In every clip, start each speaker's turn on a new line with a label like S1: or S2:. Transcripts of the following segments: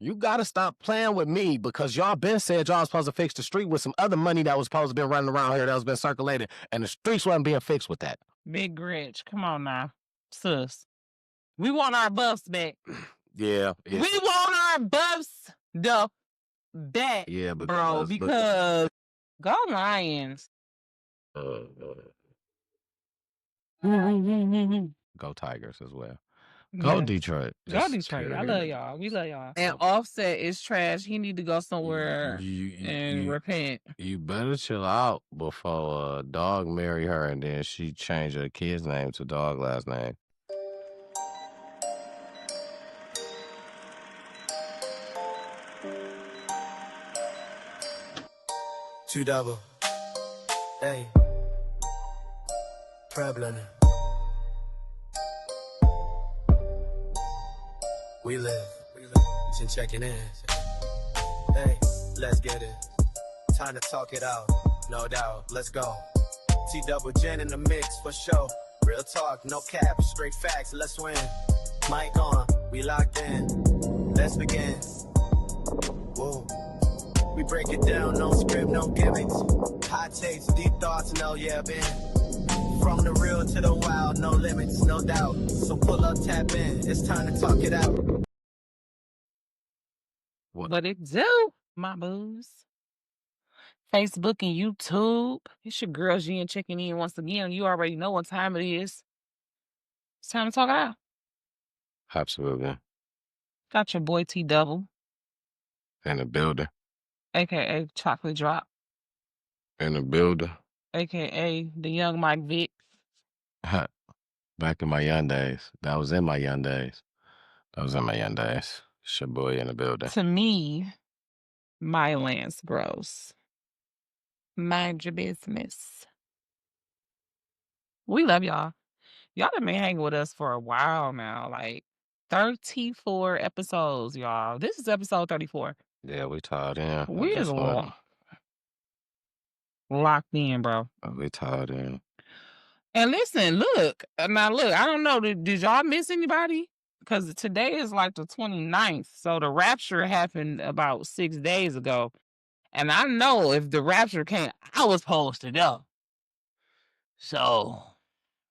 S1: You gotta stop playing with me because y'all been said y'all was supposed to fix the street with some other money that was supposed to be running around here that was been circulated, and the streets wasn't being fixed with that.
S2: Big Grinch, come on now, sis. We want our buffs back.
S1: Yeah.
S2: We want our buffs back,
S1: Yeah,
S2: bro, because go Lions.
S1: Go Tigers as well. Go
S2: Yes.
S1: Detroit.
S2: Go Detroit. I love y'all. We love y'all. And Offset is trash. He need to go somewhere and repent.
S1: You better chill out before Dog marry her and then she change her kid's name to Dog last name.
S3: Two double. Hey. Problem. We live. Just checking in. Hey, let's get it. Time to talk it out. No doubt. Let's go. T double Jen in the mix for sure. Real talk, no cap, straight facts. Let's win. Mic on. We locked in. Let's begin. Whoa. We break it down, no script, no gimmicks. Hot takes, deep thoughts, no yeah, been. From the real to the wild, no limits, no doubt. So pull up, tap in, it's time to talk it out.
S2: What it do, my boos? Facebook and YouTube. It's your girl Jen checking in once again. You already know what time it is. It's time to talk it out.
S1: Absolutely.
S2: Got your boy T Double.
S1: In the building.
S2: AKA Chocolate Drop.
S1: In the building.
S2: AKA the young Mike Vick.
S1: Back in my young days. That was in my young days. It's your boy in the building.
S2: To me, my Lance Bros. Mind your business. We love y'all. Y'all done been hanging with us for a while now. Like 34 episodes, y'all. This is episode 34.
S1: Yeah, we tied in.
S2: We is locked in, bro.
S1: We tied in.
S2: And listen, look. Now, look, I don't know. Did y'all miss anybody? Because today is like the 29th. So the rapture happened about 6 days ago. And I know if the rapture came, I was posted up. So,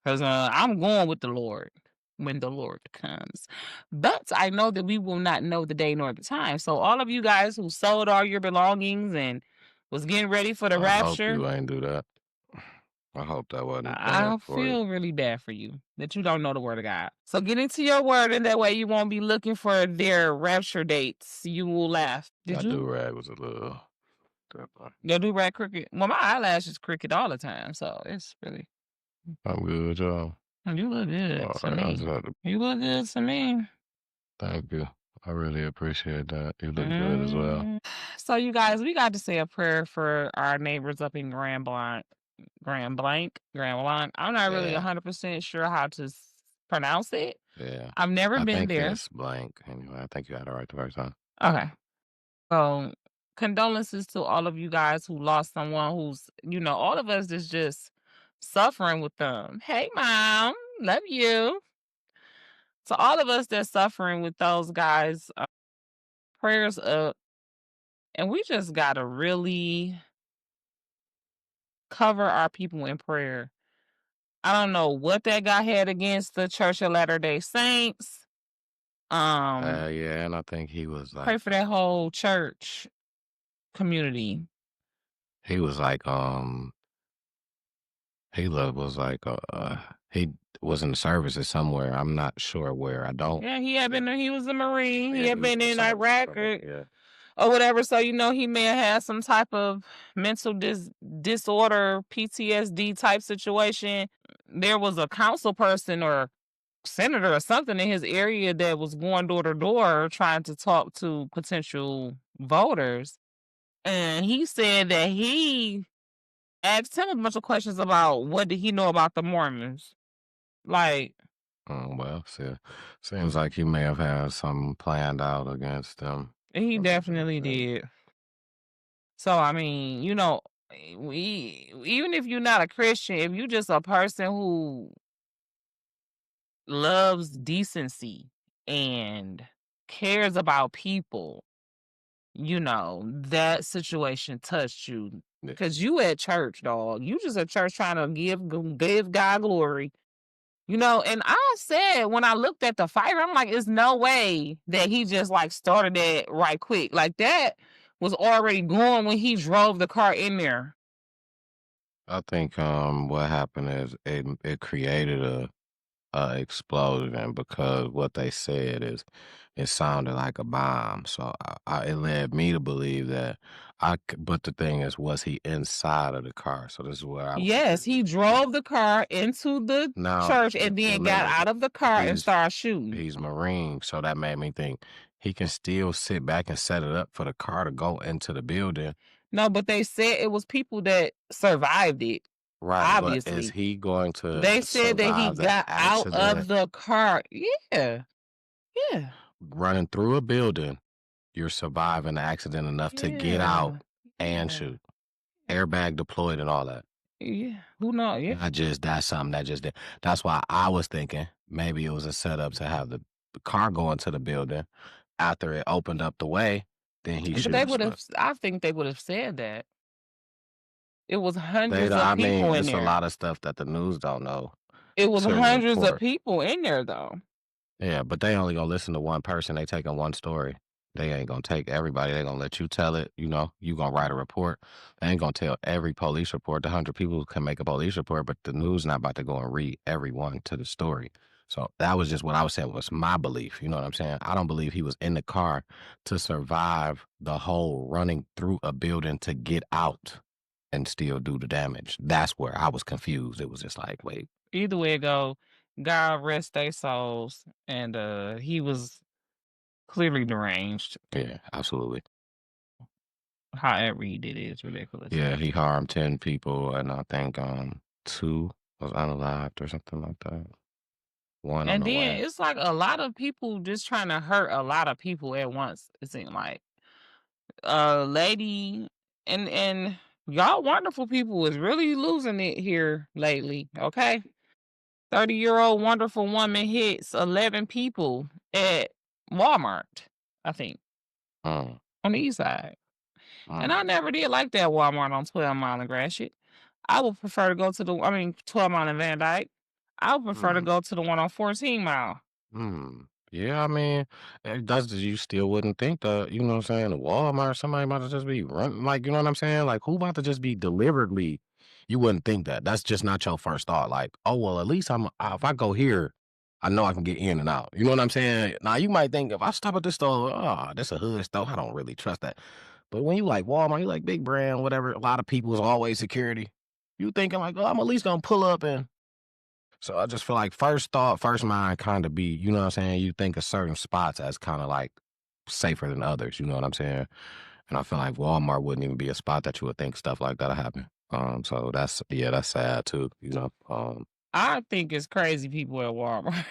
S2: because I'm going with the Lord when the Lord comes. But I know that we will not know the day nor the time. So all of you guys who sold all your belongings and was getting ready for the rapture.
S1: I hope you ain't do that. I hope that wasn't
S2: I feel really bad for you that you don't know the word of God. So get into your word, and that way you won't be looking for their rapture dates. You will laugh. Did you?
S1: do-rag was a little...
S2: Your do-rag crooked? Well, my eyelash is crooked all the time, so it's really...
S1: I'm good, y'all.
S2: You look good to me. You look good to me.
S1: Thank you. I really appreciate that. You look good as well.
S2: So, you guys, we got to say a prayer for our neighbors up in Grand Blanc. I'm not really 100% sure how to pronounce it.
S1: Yeah.
S2: I've never been there.
S1: It's Blanc. Anyway, I think you had it right the first time.
S2: Okay. So, condolences to all of you guys who lost someone who's, all of us is just suffering with them. Hey, Mom. Love you. So, all of us that's suffering with those guys, prayers up. And we just got to really cover our people in prayer. I don't know what that guy had against the Church of Latter-day Saints.
S1: Yeah, and I think he was like...
S2: Pray for that whole church community.
S1: He was like, he was like, he was in the services somewhere. I'm not sure where. I don't...
S2: Yeah, he was a Marine. He had been in Iraq or whatever. So, he may have had some type of mental disorder, PTSD type situation. There was a council person or senator or something in his area that was going door to door trying to talk to potential voters. And he said that he asked him a bunch of questions about what did he know about the Mormons. Like...
S1: well, seems like he may have had something planned out against them.
S2: He definitely did. So, I mean, even if you're not a Christian, if you're just a person who loves decency and cares about people, that situation touched you.
S1: Yeah.
S2: Because you at church, dog. You just at church trying to give God glory. And I said when I looked at the fight, I'm like, it's no way that he just like started that right quick. Like that was already going when he drove the car in there.
S1: I think what happened is it created a explosion because what they said is it sounded like a bomb. So it led me to believe that but the thing is, was he inside of the car? So this is where I was
S2: Yes, he
S1: confused.
S2: drove the car into the
S1: Now,
S2: church and then got
S1: remember,
S2: out of the car and
S1: he's
S2: started shooting.
S1: he's Marine, so that made me think he can still sit back and set it up for the car to go into the building.
S2: No, but they said it was people that survived it.
S1: Right, but is
S2: Obviously.
S1: he going to
S2: They said that he
S1: survive the
S2: got out of
S1: accident
S2: the car. Yeah. Yeah.
S1: running through a building? You're surviving the accident enough to get out and
S2: Yeah.
S1: shoot. Airbag deployed and all that.
S2: Yeah. Who knows? Yeah.
S1: That's something that just did. That's why I was thinking maybe it was a setup to have the car go into the building. After it opened up the way, then he
S2: But they
S1: shoots.
S2: would have, I think they would have said that. It was
S1: They,
S2: hundreds of
S1: I
S2: people
S1: mean,
S2: in
S1: it's a
S2: there.
S1: lot of stuff that the news don't know
S2: It was
S1: to
S2: hundreds of
S1: report.
S2: people in there, though.
S1: Yeah, but they only gonna listen to one person. They taking one story. They ain't gonna take everybody. They gonna let you tell it. You gonna write a report. They ain't gonna tell every police report. The 100 people can make a police report, but the news not about to go and read everyone to the story. So that was just what I was saying was my belief. You know what I'm saying? I don't believe he was in the car to survive the whole running through a building to get out and still do the damage. That's where I was confused. It was just like, wait.
S2: Either way it go, God rest their souls. And he was clearly deranged.
S1: Yeah, absolutely.
S2: However he did it is ridiculous.
S1: Yeah, he harmed 10 people, and I think 2 was unalived or something like that. One on
S2: And
S1: the
S2: then
S1: way.
S2: it's like a lot of people just trying to hurt a lot of people at once. It seemed like a lady and y'all wonderful people is really losing it here lately. Okay, 30-year-old wonderful woman hits 11 people at Walmart. I think
S1: Mm,
S2: on the east side. And I
S1: mm,
S2: never did like that Walmart on 12 Mile and Gratiot. I would prefer to go to 12 Mile and Van Dyke. I would prefer to
S1: mm,
S2: go to the one on 14 Mile.
S1: mm. Yeah, I mean, you still wouldn't think that, you know what I'm saying, the Walmart, somebody about to just be running, like, you know what I'm saying? Like, who about to just be deliberately, you wouldn't think that. That's just not your first thought. Like, oh, well, at least if I go here, I know I can get in and out. You know what I'm saying? Now, you might think if I stop at this store, oh, this a hood store, I don't really trust that. But when you like Walmart, you like big brand, whatever, a lot of people is always security. You thinking like, oh, I'm at least gonna pull up and. So I just feel like first thought, first mind kind of be, you know what I'm saying? You think of certain spots as kind of like safer than others, you know what I'm saying? And I feel like Walmart wouldn't even be a spot that you would think stuff like that would happen. So that's sad too, you know.
S2: I think it's crazy people at Walmart.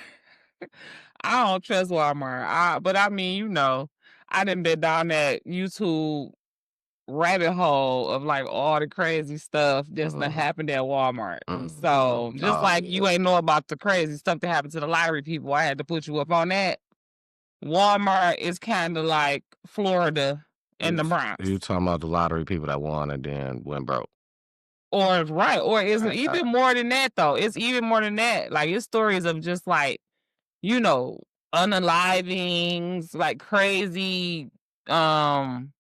S2: I don't trust Walmart. But I mean, I done been down that YouTube rabbit hole of like all the crazy stuff that's done
S1: Mhm,
S2: happened at Walmart. So
S1: mhm.
S2: just
S1: Oh
S2: like
S1: yeah.
S2: you ain't know about the crazy stuff that happened to the lottery people, I had to put you up on that. Walmart is kind of like Florida and the Bronx.
S1: You talking about the lottery people that won and then went broke.
S2: Or is it
S1: I-
S2: even more than that though? It's even more than that. Like it's stories of just like, unalivings, like crazy um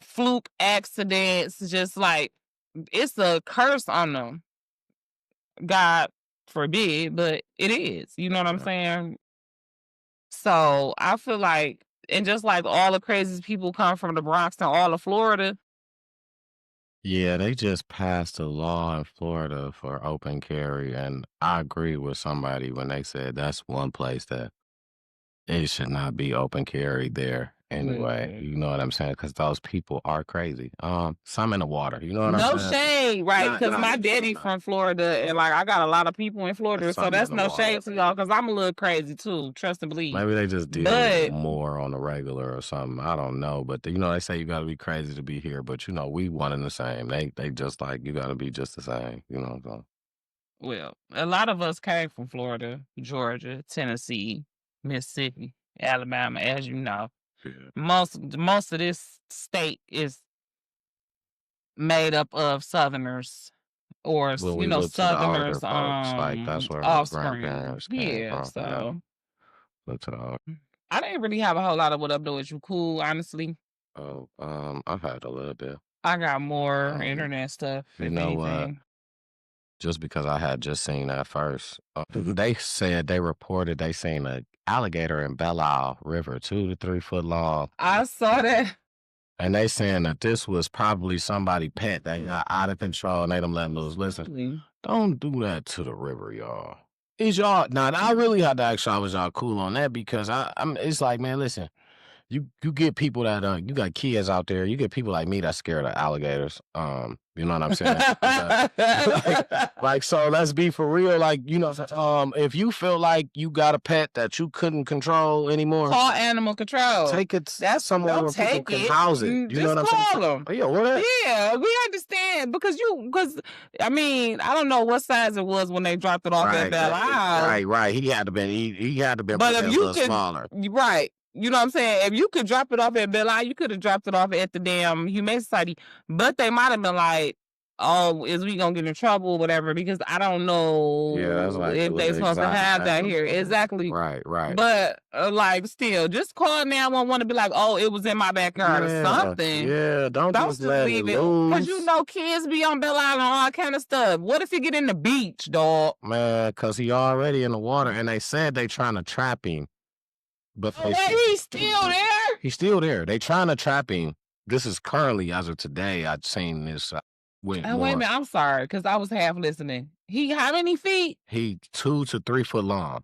S2: fluke accidents, just like it's a curse on them. God forbid, but it is. You know what I'm
S1: Yeah.
S2: saying? So I feel like, and just like all the craziest people come from the Bronx and all of Florida.
S1: Yeah, they just passed a law in Florida for open carry, and I agree with somebody when they said that's one place that it should not be open carry there anyway.
S2: Listen.
S1: You know what I'm saying? Because those people are crazy. Some in the water. You know what
S2: No
S1: I'm saying?
S2: shade, right?
S1: Not,
S2: Because
S1: not,
S2: my daddy
S1: not.
S2: from Florida, and like I got a lot of people in Florida, so
S1: Some
S2: that's
S1: in the
S2: no
S1: water.
S2: shade to y'all. Because I'm a little crazy too. Trust and believe.
S1: Maybe they just deal
S2: But
S1: more on the regular or something. I don't know. But they say you got to be crazy to be here. But we one and the same. They just like you got to be just the same. You know what I'm saying?
S2: well, a lot of us came from Florida, Georgia, Tennessee, Mississippi. Alabama, as you know.
S1: Yeah.
S2: Most of this state is made up of Southerners or
S1: When we look to the older
S2: Southerners
S1: folks, like that's where our
S2: offspring.
S1: grandparents came
S2: Yeah,
S1: from. Yeah,
S2: so
S1: look to the older.
S2: I didn't really have a whole lot of what up though with you cool, honestly.
S1: Oh, I've had a little bit.
S2: I got more
S1: Um,
S2: internet stuff,
S1: you
S2: if
S1: know what?
S2: anything.
S1: Just because I had just seen that first, they said they reported they seen a alligator in Belle Isle River, 2 to 3 foot long,
S2: I saw that.
S1: and they saying that this was probably somebody pet that got out of control and they them let loose. Listen,
S2: Really?
S1: don't do that to the river, y'all. Is y'all now? I really had to ask y'all, was y'all cool on that? Because I'm. It's like, man, listen. You get people that you got kids out there. You get people like me that's scared of alligators. You know what I'm saying? Like, so let's be for real. Like, if you feel like you got a pet that you couldn't control anymore,
S2: Call animal control.
S1: take it
S2: That's
S1: somewhere
S2: don't
S1: where people
S2: take
S1: can
S2: it.
S1: house it. You know
S2: Just
S1: what I'm saying?
S2: call them.
S1: Oh, yeah, what?
S2: Yeah, we understand because I mean, I don't know what size it was when they dropped it off at Belle Isle.
S1: Right. He had to been he had to been
S2: But
S1: put
S2: if
S1: that a
S2: you
S1: little
S2: could,
S1: smaller.
S2: right, you know what I'm saying? If you could drop it off at Belle Isle, you could have dropped it off at the damn Humane Society. But they might have been like, oh, is we gonna get in trouble or whatever? Because I don't
S1: Yeah, that's
S2: know
S1: like a
S2: if they
S1: little
S2: supposed to
S1: exotic
S2: have that
S1: animal.
S2: here. Exactly.
S1: Right.
S2: But like, still, just call 911 to be like, oh, it was in my backyard or something.
S1: Yeah, don't just let it
S2: leave it because
S1: loose.
S2: kids be on Belle Isle and all kind of stuff. What if he get in the beach, dog?
S1: Man, because he already in the water, and they said they trying to trap him. But
S2: Oh, wait, he's still there?
S1: he's still there. They trying to trap him. This is currently, as of today, I'd seen this with
S2: Oh, wait a
S1: more.
S2: minute. I'm sorry because I was half listening. He how many feet?
S1: He 2 to 3 foot long.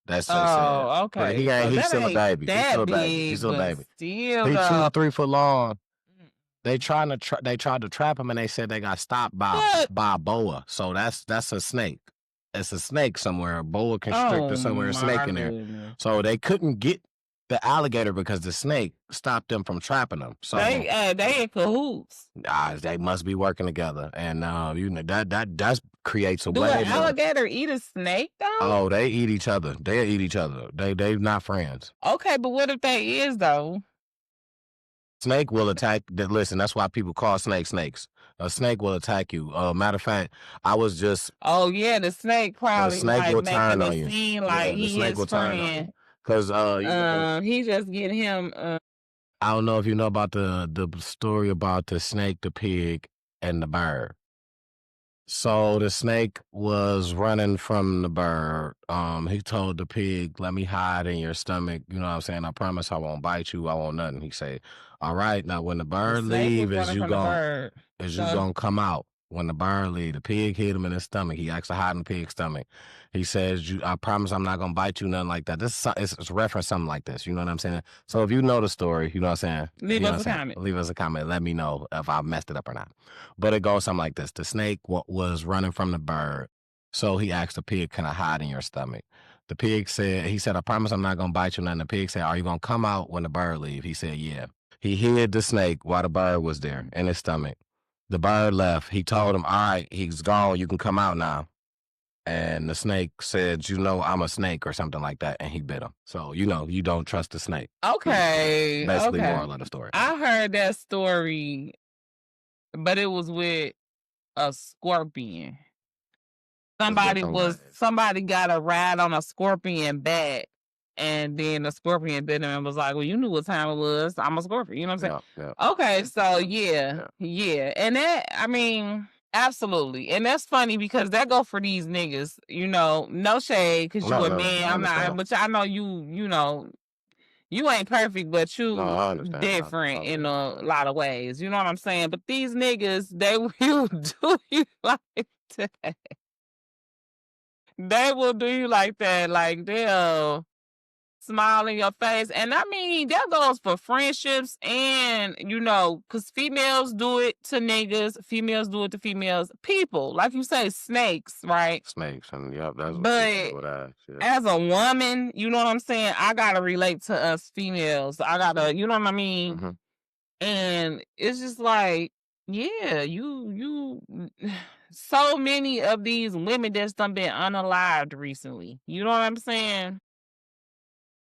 S1: That's they said.
S2: Oh,
S1: But
S2: okay.
S1: he's
S2: that
S1: still a
S2: ain't
S1: baby. He's still a
S2: that
S1: baby. He's
S2: big,
S1: still a
S2: but
S1: baby.
S2: still,
S1: He 2 to
S2: though.
S1: 3 foot long. They trying to they tried to trap him, and they said they got stopped by a boa. So that's a snake. It's a snake somewhere. A boa constrictor somewhere, a snake in there.
S2: Goodness.
S1: So they couldn't get the alligator because the snake stopped them from trapping them. So
S2: They in cahoots.
S1: they must be working together, and that creates a
S2: Do
S1: way.
S2: an alligator eat a snake though?
S1: Oh, they eat each other. They eat each other. They not friends.
S2: Okay, but what if they is though?
S1: Snake will attack. Listen, that's why people call snakes. A snake will attack you. Matter of fact, I was just.
S2: Oh yeah, the snake probably
S1: The snake will turn on you.
S2: Seem like
S1: the
S2: he
S1: snake will
S2: his
S1: turn on you.
S2: friend.
S1: Because
S2: He just get him.
S1: I don't know if you know about the story about the snake, the pig, and the bird. So the snake was running from the bird. He told the pig, "Let me hide in your stomach." You know what I'm saying? I promise I won't bite you. I won't nothing. He said, "All right, now when the bird leave, is you gonna come out? When the bird leave, the pig hit him in his stomach. He asked to hide in the pig's stomach. He says, I promise I'm not gonna bite you, nothing like that." This is it's reference something like this. You know what I'm saying? So if you know the story, you know what I'm saying?
S2: Leave us a comment.
S1: Leave us a comment. Let me know if I messed it up or not. But it goes something like this. The snake was running from the bird. So he asked the pig, "Can I hide in your stomach?" The pig said, "I promise I'm not gonna bite you." And the pig said, "Are you gonna come out when the bird leave?" He said, "Yeah." He hid the snake while the bird was there in his stomach. The bird left. He told him, "All right, he's gone. You can come out now." And the snake said, "I'm a snake," or something like that. And he bit him. So, you don't trust the snake.
S2: Okay.
S1: Basically,
S2: okay.
S1: moral of the story.
S2: I heard that story, but it was with a scorpion. Somebody got a ride on a scorpion back, and then the scorpion bit him and was like, "Well, you knew what time it was. I'm a scorpion." You know what I'm saying?
S1: Yeah.
S2: Okay, so yeah. And that, I mean, absolutely. And that's funny because that go for these niggas, no shade because you a man. I'm not, but I know you ain't perfect, but you different in a lot of ways. You know what I'm saying? But these niggas, they will do you like that. They will do you like that. Like they'll smile in your face. And I mean, that goes for friendships and, because females do it to niggas, females do it to females. People, like you say, snakes, right?
S1: Snakes, and that's
S2: what as a woman, you know what I'm saying? I gotta relate to us females. I gotta, you know what I mean?
S1: Mm-hmm.
S2: And it's just like, yeah, you so many of these women that's done been unalived recently. You know what I'm saying?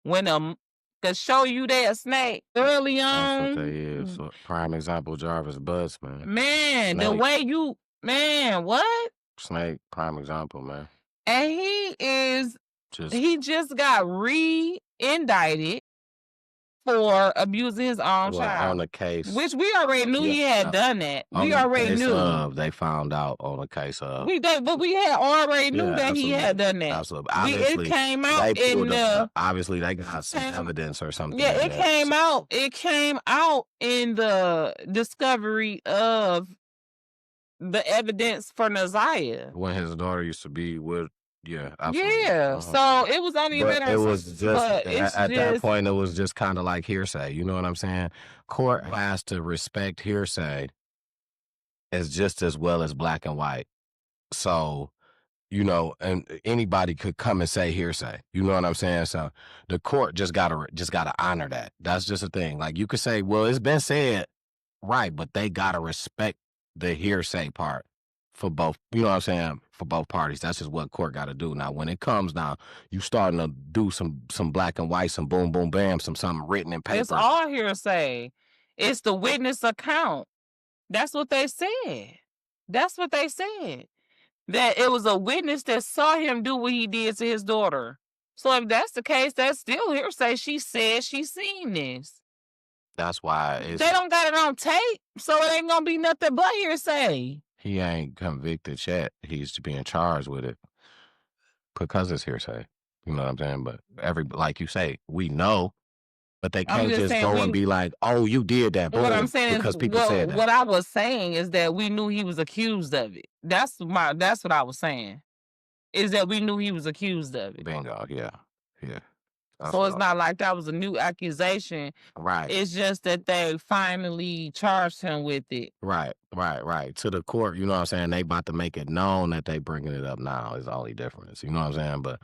S2: when could show you they a snake early
S1: That's what
S2: on.
S1: they is. Prime example, Jarvis Butts, man.
S2: Man, the
S1: Snake.
S2: way you, man, what?
S1: Snake, prime example, man.
S2: And he
S1: Just
S2: just got re-indicted for abusing his own
S1: on
S2: child,
S1: the case.
S2: which we already knew he had done that.
S1: On
S2: We
S1: the
S2: already
S1: case
S2: knew.
S1: of, they found out on the case of.
S2: But we had already knew that he had done that.
S1: Absolutely. Obviously,
S2: It came out
S1: they
S2: in
S1: pulled
S2: the.
S1: up, obviously, they got some evidence or something.
S2: Yeah, it came out. It came out in the discovery of the evidence for Naziah.
S1: When his daughter used to be with, yeah, absolutely.
S2: Yeah, so it was only a
S1: But
S2: matter
S1: it
S2: of
S1: was just at that point, it was just kind of like hearsay. You know what I'm saying? Court has to respect hearsay as just as well as black and white. So, you know, and anybody could come and say hearsay. You know what I'm saying? So the court just gotta honor that. That's just a thing. Like you could say, well, it's been said, right, but they gotta respect the hearsay part for both. You know what I'm saying? For both parties. That's just what court gotta do. Now, when it comes now, you starting to do some black and white, some boom, boom, bam, something written in paper.
S2: It's all hearsay. It's the witness account. That's what they said. That's what they said. That it was a witness that saw him do what he did to his daughter. So if that's the case, that's still hearsay. She said she seen this.
S1: That's why
S2: they don't got it on tape, so it ain't gonna be nothing but hearsay.
S1: He ain't convicted yet. He's being charged with it because it's hearsay. You know what I'm saying? But like you say, we know. But they can't just go and be like, "Oh, you did that."
S2: What I'm saying
S1: because
S2: is,
S1: people said that.
S2: What I was saying is that we knew he was accused of it. That's what I was saying. Is that we knew he was accused of it.
S1: Bingo. Yeah.
S2: So it's not like that was a new accusation.
S1: Right.
S2: It's just that they finally charged him with it.
S1: Right. To the court, you know what I'm saying? They about to make it known that they bringing it up now is the only difference. You know what I'm saying? But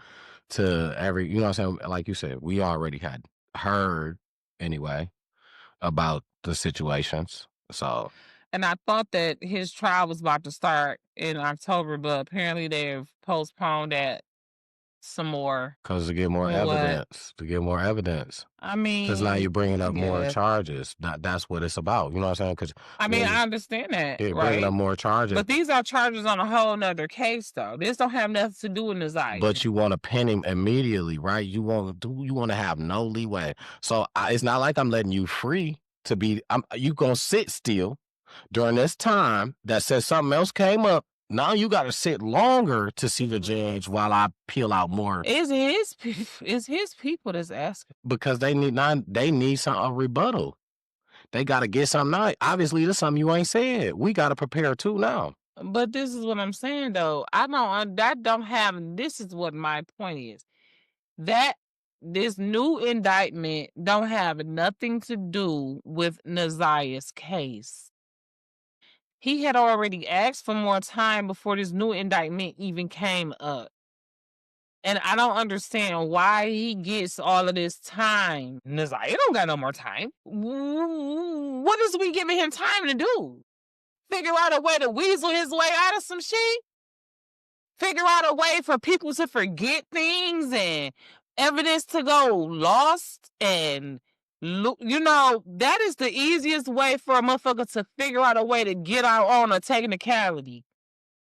S1: to every, you know what I'm saying? Like you said, we already had heard anyway about the situations. So.
S2: And I thought that his trial was about to start in October, but apparently they've postponed that some more.
S1: Because to get more evidence.
S2: I mean,
S1: because now you're bringing up more charges. That's what it's about. You know what I'm saying? Because
S2: I understand that.
S1: Yeah, bringing up more charges.
S2: But these are charges on a whole nother case, though. This don't have nothing to do with Naziah.
S1: But you want to pin him immediately, right? You want to have no leeway. So it's not like I'm letting you free to be. You gonna sit still during this time that says something else came up. Now you got to sit longer to see the judge while I peel out more.
S2: It's his people that's asking
S1: because they need a rebuttal. They got to get something out. Obviously, there's something you ain't said. We got to prepare too now.
S2: But this is what I'm saying though. This is what my point is. That this new indictment don't have nothing to do with Naziah's case. He had already asked for more time before this new indictment even came up. And I don't understand why he gets all of this time. Naziah don't got no more time. What is we giving him time to do? Figure out a way to weasel his way out of some shit? Figure out a way for people to forget things and evidence to go lost and... You know, that is the easiest way for a motherfucker to figure out a way to get out on a technicality.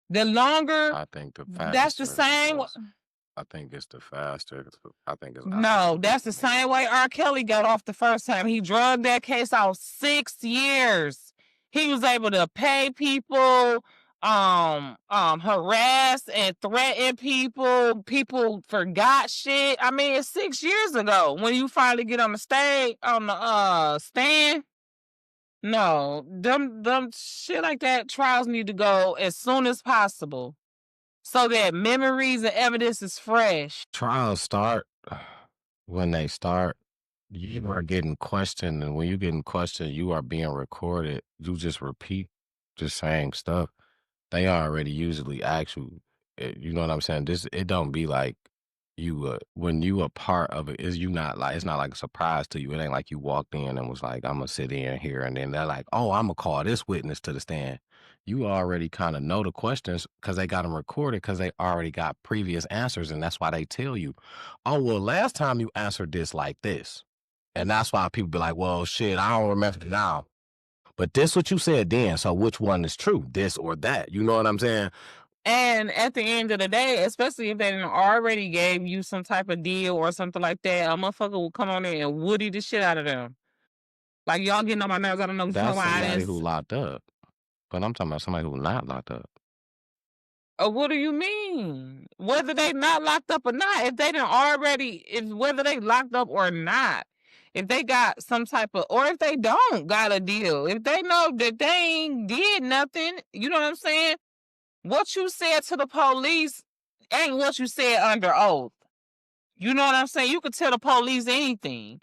S2: The longer,
S1: I think the faster.
S2: That's the same.
S1: I think it's the faster. I think it's
S2: no. That's the same way R. Kelly got off the first time. He drugged that case out 6 years. He was able to pay people, harass and threaten people. People forgot shit. I mean, it's 6 years ago when you finally get on the stage, on the stand. No, them shit like that trials need to go as soon as possible so that memories and evidence is fresh.
S1: Trials start when they start. You are getting questioned, and when you're getting questioned, you are being recorded. You just repeat the same stuff. They already usually ask you, you know what I'm saying? It don't be like when you a part of it, is you not like it's not like a surprise to you. It ain't like you walked in and was like, I'm gonna sit in here, and then they're like, oh, I'm gonna call this witness to the stand. You already kind of know the questions because they got them recorded because they already got previous answers, and that's why they tell you, oh, well, last time you answered this like this, and that's why people be like, well, shit, I don't remember it now. But this what you said then, so which one is true, this or that? You know what I'm saying?
S2: And at the end of the day, especially if they done already gave you some type of deal or something like that, a motherfucker will come on there and woody the shit out of them. Like, y'all getting on my nerves. I don't know what you're
S1: That's
S2: talking about.
S1: somebody who locked up. But I'm talking about somebody who not locked up.
S2: What do you mean? Whether they not locked up or not, if they done already, whether they locked up or not, if they got some type of, or if they don't got a deal, if they know that they ain't did nothing, you know what I'm saying? What you said to the police ain't what you said under oath. You know what I'm saying? You could tell the police anything.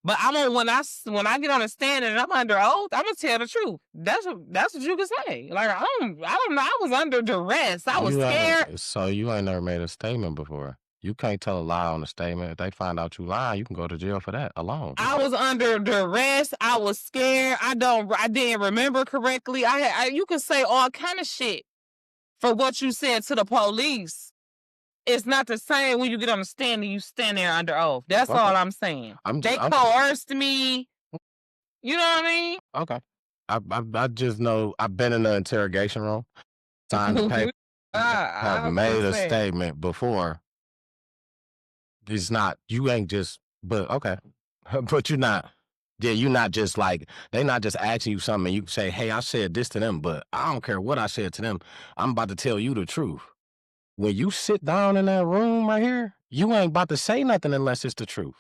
S2: But when I get on the stand and I'm under oath, I'm gonna tell the truth. That's what you can say. Like, I don't know. I was under duress. I was scared.
S1: So you ain't never made a statement before. You can't tell a lie on a statement. If they find out you lying, you can go to jail for that alone.
S2: I was under duress. I was scared. I didn't remember correctly. You can say all kind of shit for what you said to the police. It's not the same when you get on the stand and you stand there under oath. That's all I'm saying. They coerced me. You know what I mean?
S1: Okay. I just know I've been in the interrogation room, signed the paper, have made a statement before. It's not, you ain't just, but okay. But you're not, you're not just like, they not just asking you something and you say, hey, I said this to them, but I don't care what I said to them. I'm about to tell you the truth. When you sit down in that room right here, you ain't about to say nothing unless it's the truth.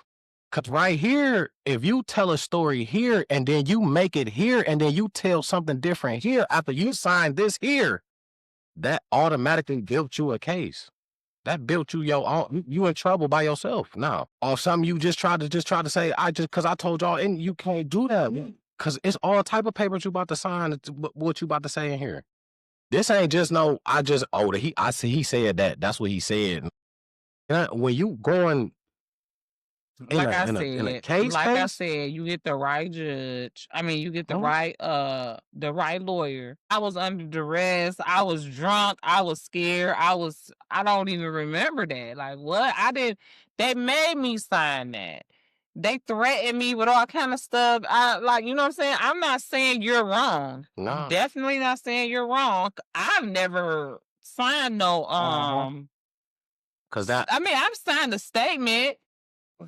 S1: Because right here, if you tell a story here and then you make it here and then you tell something different here after you sign this here, that automatically built you a case. That built you you in trouble by yourself now. Or something you just tried to say, because I told y'all, and you can't do that. Because it's all type of papers you about to sign, what you about to say in here. This ain't just he said that. That's what he said. When you going in a case,
S2: I said, you get the right judge. I mean, you get the right lawyer. I was under duress. I was drunk. I was scared. I don't even remember that. Like, what? They made me sign that. They threatened me with all kind of stuff. You know what I'm saying? I'm not saying you're wrong.
S1: No.
S2: I'm definitely not saying you're wrong. I've never signed no I've signed a statement.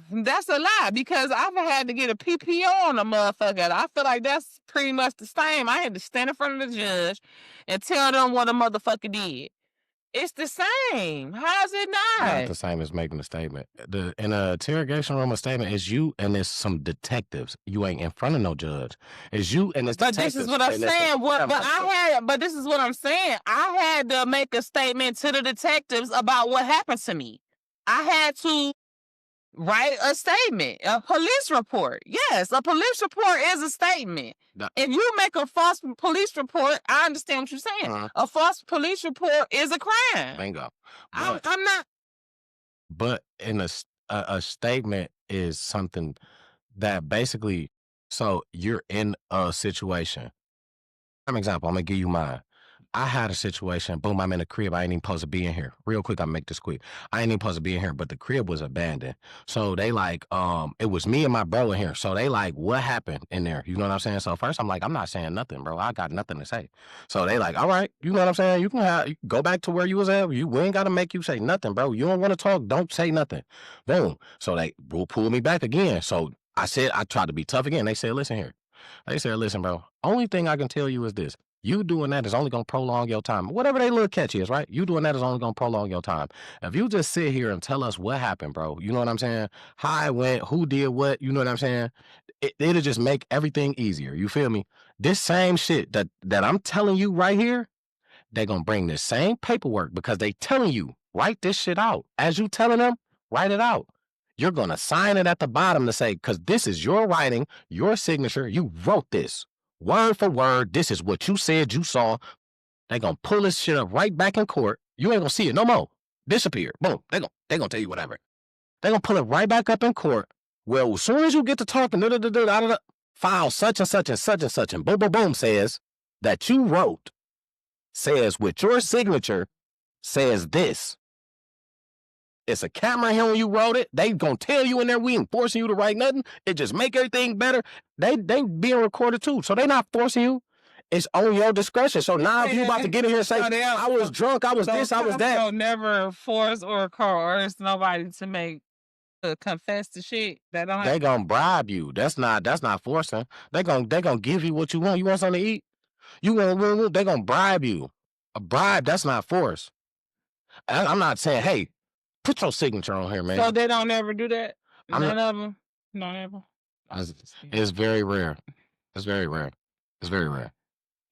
S2: That's a lie because I've had to get a PPO on a motherfucker. I feel like that's pretty much the same. I had to stand in front of the judge and tell them what a motherfucker did. It's the same. How is it not?
S1: Not the same as making a statement. In a interrogation room, a statement is you and there's some detectives. You ain't in front of no judge. It's you and it's detectives.
S2: But this is what I'm saying. But this is what I'm saying. I had to make a statement to the detectives about what happened to me. I had to write a statement, a police report. Yes, a police report is a statement. If you make a false police report, I understand what you're saying. A false police report is a crime.
S1: Bingo.
S2: I'm not.
S1: But in a statement is something that basically, so you're in a situation. For example, I'm gonna give you mine. I had a situation, boom, I'm in the crib. I ain't even supposed to be in here. Real quick, I'll make this quick. I ain't even supposed to be in here, but the crib was abandoned. So they like, it was me and my bro in here. So they like, what happened in there? You know what I'm saying? So first I'm like, I'm not saying nothing, bro. I got nothing to say. So they like, all right, you know what I'm saying? You can go back to where you was at. We ain't got to make you say nothing, bro. You don't want to talk, don't say nothing. Boom. So they will pull me back again. So I tried to be tough again. They said, listen here. They said, listen, bro, only thing I can tell you is this. You doing that is only going to prolong your time. Whatever they little catch is, right? You doing that is only going to prolong your time. If you just sit here and tell us what happened, bro, you know what I'm saying? How it went, who did what, you know what I'm saying? It'll just make everything easier. You feel me? This same shit that I'm telling you right here, they're going to bring this same paperwork because they telling you, write this shit out. As you telling them, write it out. You're going to sign it at the bottom to say, because this is your writing, your signature, you wrote this. Word for word, this is what you said you saw. They gonna pull this shit up right back in court. You ain't gonna see it no more. disappear. Boom. They gonna tell you whatever. They gonna pull it right back up in court. Well, as soon as you get to talking, file such and such and such and such, and boom, boom, boom says that you wrote, says with your signature, says this. It's a camera here when you wrote it. They gonna tell you in there we ain't forcing you to write nothing. It just make everything better. They being recorded too, so they not forcing you. It's on your discretion. So now if you about to get in here and say, I was drunk, I was this, I was that.
S2: So never force or coerce nobody to make confess to shit. That don't.
S1: They gonna bribe you. That's not forcing. They gonna give you what you want. You want something to eat? They gonna bribe you. A bribe, that's not force. I'm not saying, hey, put your signature on here, man.
S2: So they don't ever do that? None of them? Don't ever?
S1: It's very rare. It's very rare. It's very rare.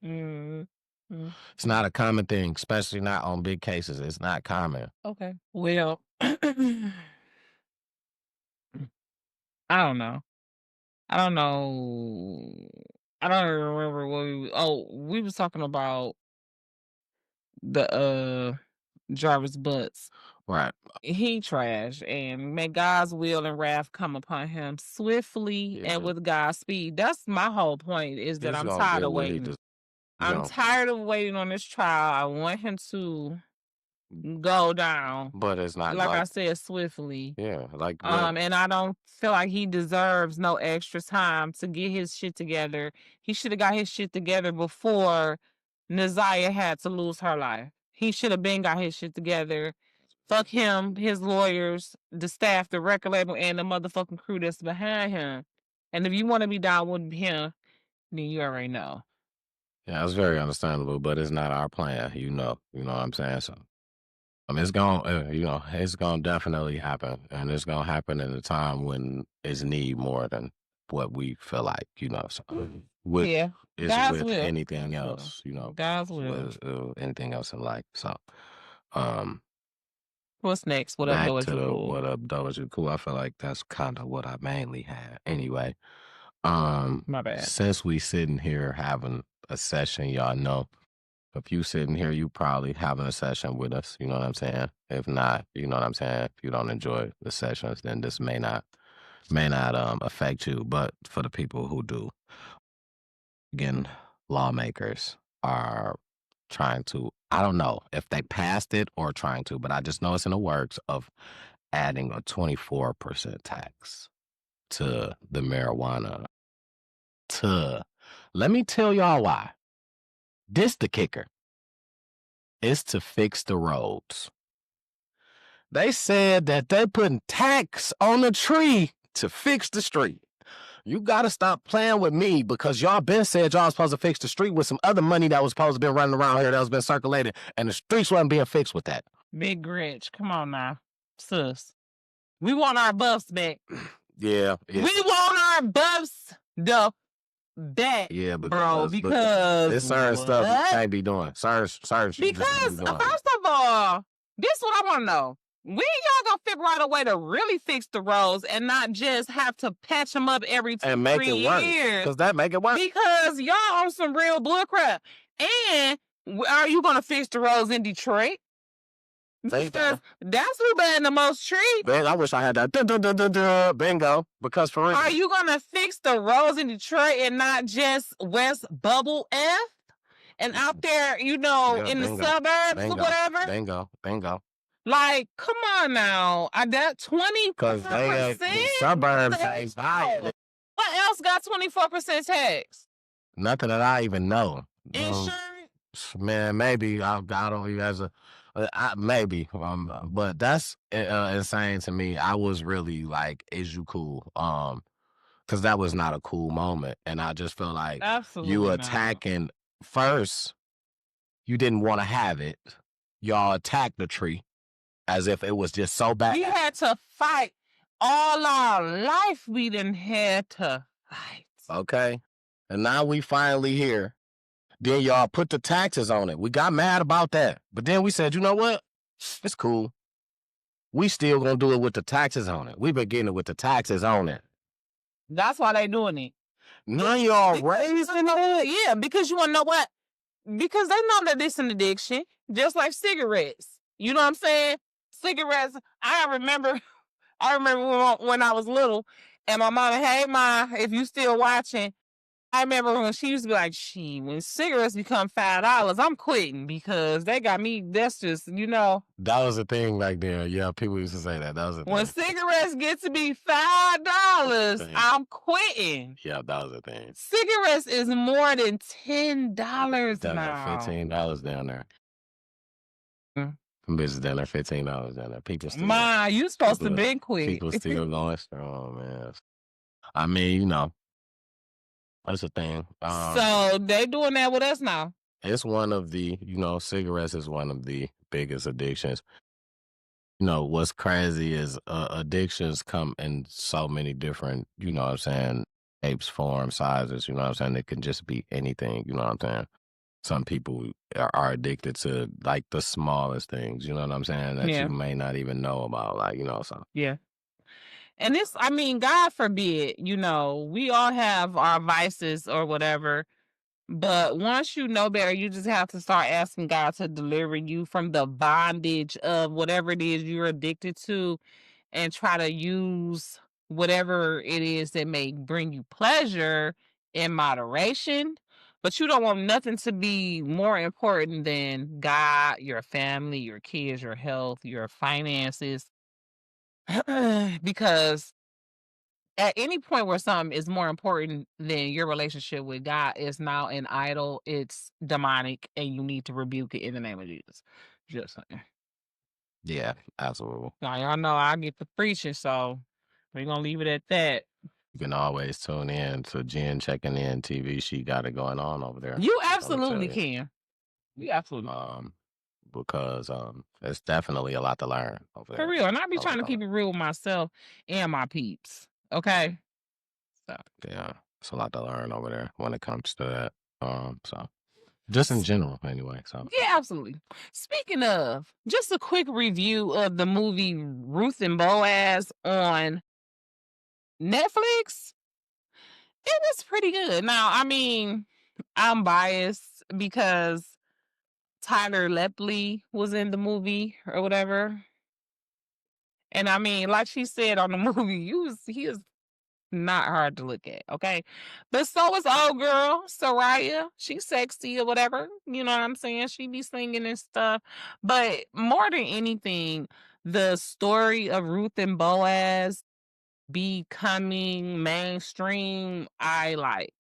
S2: Mm-hmm.
S1: It's not a common thing, especially not on big cases. It's not common.
S2: Okay. Well, I don't know. I don't even remember what we was talking about the Jarvis Butts.
S1: Right.
S2: He trash, and may God's will and wrath come upon him swiftly and with God's speed. That's my whole point, is that I'm tired of waiting. I'm tired of waiting on this trial. I want him to go down,
S1: but it's not
S2: like I said, swiftly.
S1: Yeah, like
S2: and I don't feel like he deserves no extra time to get his shit together. He should have got his shit together before Naziah had to lose her life. He should have been got his shit together. Fuck him, his lawyers, the staff, the record label, and the motherfucking crew that's behind him. And if you want to be down with him, then you already know.
S1: Yeah, it's very understandable, but it's not our plan. You know what I'm saying? So, it's gonna, it's gonna definitely happen, and it's gonna happen in a time when it's need more than what we feel like. So, with anything else,
S2: God's will,
S1: anything else in life. So,
S2: what's next? What up, Cool?
S1: What up, Cool? I feel like that's kind of what I mainly had. Anyway,
S2: my bad.
S1: Since we sitting here having a session, y'all know, if you sitting here, you probably having a session with us. You know what I'm saying? If not, you know what I'm saying? If you don't enjoy the sessions, then this may not affect you. But for the people who do, again, lawmakers are trying to, I don't know if they passed it or trying to, but I just know it's in the works of adding a 24% tax to the marijuana. Let me tell y'all why. This the kicker. It's to fix the roads. They said that they putting tax on the tree to fix the street. You gotta stop playing with me, because y'all been said y'all supposed to fix the street with some other money that was supposed to be running around here that was been circulated, and the streets wasn't being fixed with that.
S2: Big Grinch, come on now, sis. We want our buffs back.
S1: Yeah.
S2: We want our buffs back.
S1: Yeah,
S2: because
S1: there's certain stuff you can't be doing. Certain
S2: because first of all, this is what I want to know. When y'all gonna figure out a way to really fix the roads and not just have to patch them up every 2
S1: and make
S2: 3
S1: it work?
S2: years?
S1: Because that make it work.
S2: Because y'all on some real bullcrap. And are you gonna fix the roads in Detroit? Because that's who been the most treat.
S1: Man, I wish I had that. Bingo. Because for instance,
S2: are you gonna fix the roads in Detroit and not just West Bubble F? And out there, in the suburbs or whatever?
S1: Bingo.
S2: Like, come on now. That 20%.
S1: Because the suburbs ain't high.
S2: What else got 24% tax?
S1: Nothing that I even know.
S2: Insurance?
S1: Man, maybe I don't even as a maybe, but that's insane to me. I was really like, "Is you cool?" Because that was not a cool moment, and I just feel like you attacking first. You didn't want to have it. Y'all attacked the tree as if it was just so bad.
S2: We had to fight all our life. We didn't have to fight.
S1: Okay, and now we finally here. Then y'all put the taxes on it. We got mad about that. But then we said, you know what? It's cool. We still gonna do it with the taxes on it. We've been getting it with the taxes on it.
S2: That's why they doing it.
S1: None of y'all raising it?
S2: Yeah, because you wanna know what? Because they know that this an addiction, just like cigarettes. You know what I'm saying? cigarettes. I remember when I was little, and my mama, hey ma, if you still watching, I remember when she used to be like, "She when cigarettes become $5, I'm quitting because they got me." That's just
S1: That was a thing back then. Yeah, people used to say that. That was a
S2: when
S1: thing.
S2: cigarettes get to be $5,
S1: Thing.
S2: I'm quitting.
S1: Yeah, that was a thing.
S2: Cigarettes is more than $10
S1: Down there,
S2: now.
S1: $15 down there.
S2: Mm.
S1: Them bitches down there, $15 down there. People still,
S2: Ma, you supposed to
S1: people,
S2: been quit.
S1: people still going strong, man. I mean, you know, that's a thing.
S2: So they doing that with us now.
S1: It's one of the, cigarettes is one of the biggest addictions. What's crazy is addictions come in so many different, what I'm saying, shapes, forms, sizes, what I'm saying? It can just be anything, what I'm saying? Some people are addicted to like the smallest things, you know what I'm saying, that
S2: Yeah.
S1: you may not even know about, like, so.
S2: Yeah. And this, I mean, God forbid, we all have our vices or whatever. But once you know better, you just have to start asking God to deliver you from the bondage of whatever it is you're addicted to and try to use whatever it is that may bring you pleasure in moderation. But you don't want nothing to be more important than God, your family, your kids, your health, your finances. Because at any point where something is more important than your relationship with God is now an idol, it's demonic, and you need to rebuke it in the name of Jesus. Just saying.
S1: Yeah, absolutely.
S2: Now, y'all know I get the preaching, so we're gonna leave it at that.
S1: You can always tune in to Jen Checking In TV. She got it going on over there.
S2: You
S1: I'ma tell
S2: absolutely
S1: you.
S2: can. You absolutely
S1: Because it's definitely a lot to learn over
S2: for
S1: there.
S2: real. And I be trying to keep it real with myself and my peeps. Okay. So
S1: Yeah, it's a lot to learn over there when it comes to that. So just in general, anyway. So
S2: yeah, absolutely. Speaking of, just a quick review of the movie Ruth and Boaz on Netflix. It was pretty good. Now, I mean, I'm biased because Tyler Lepley was in the movie or whatever. And I mean, like she said on the movie, he is not hard to look at, okay? But so is old girl, Soraya. She's sexy or whatever. You know what I'm saying? She be singing and stuff. But more than anything, the story of Ruth and Boaz becoming mainstream, I like.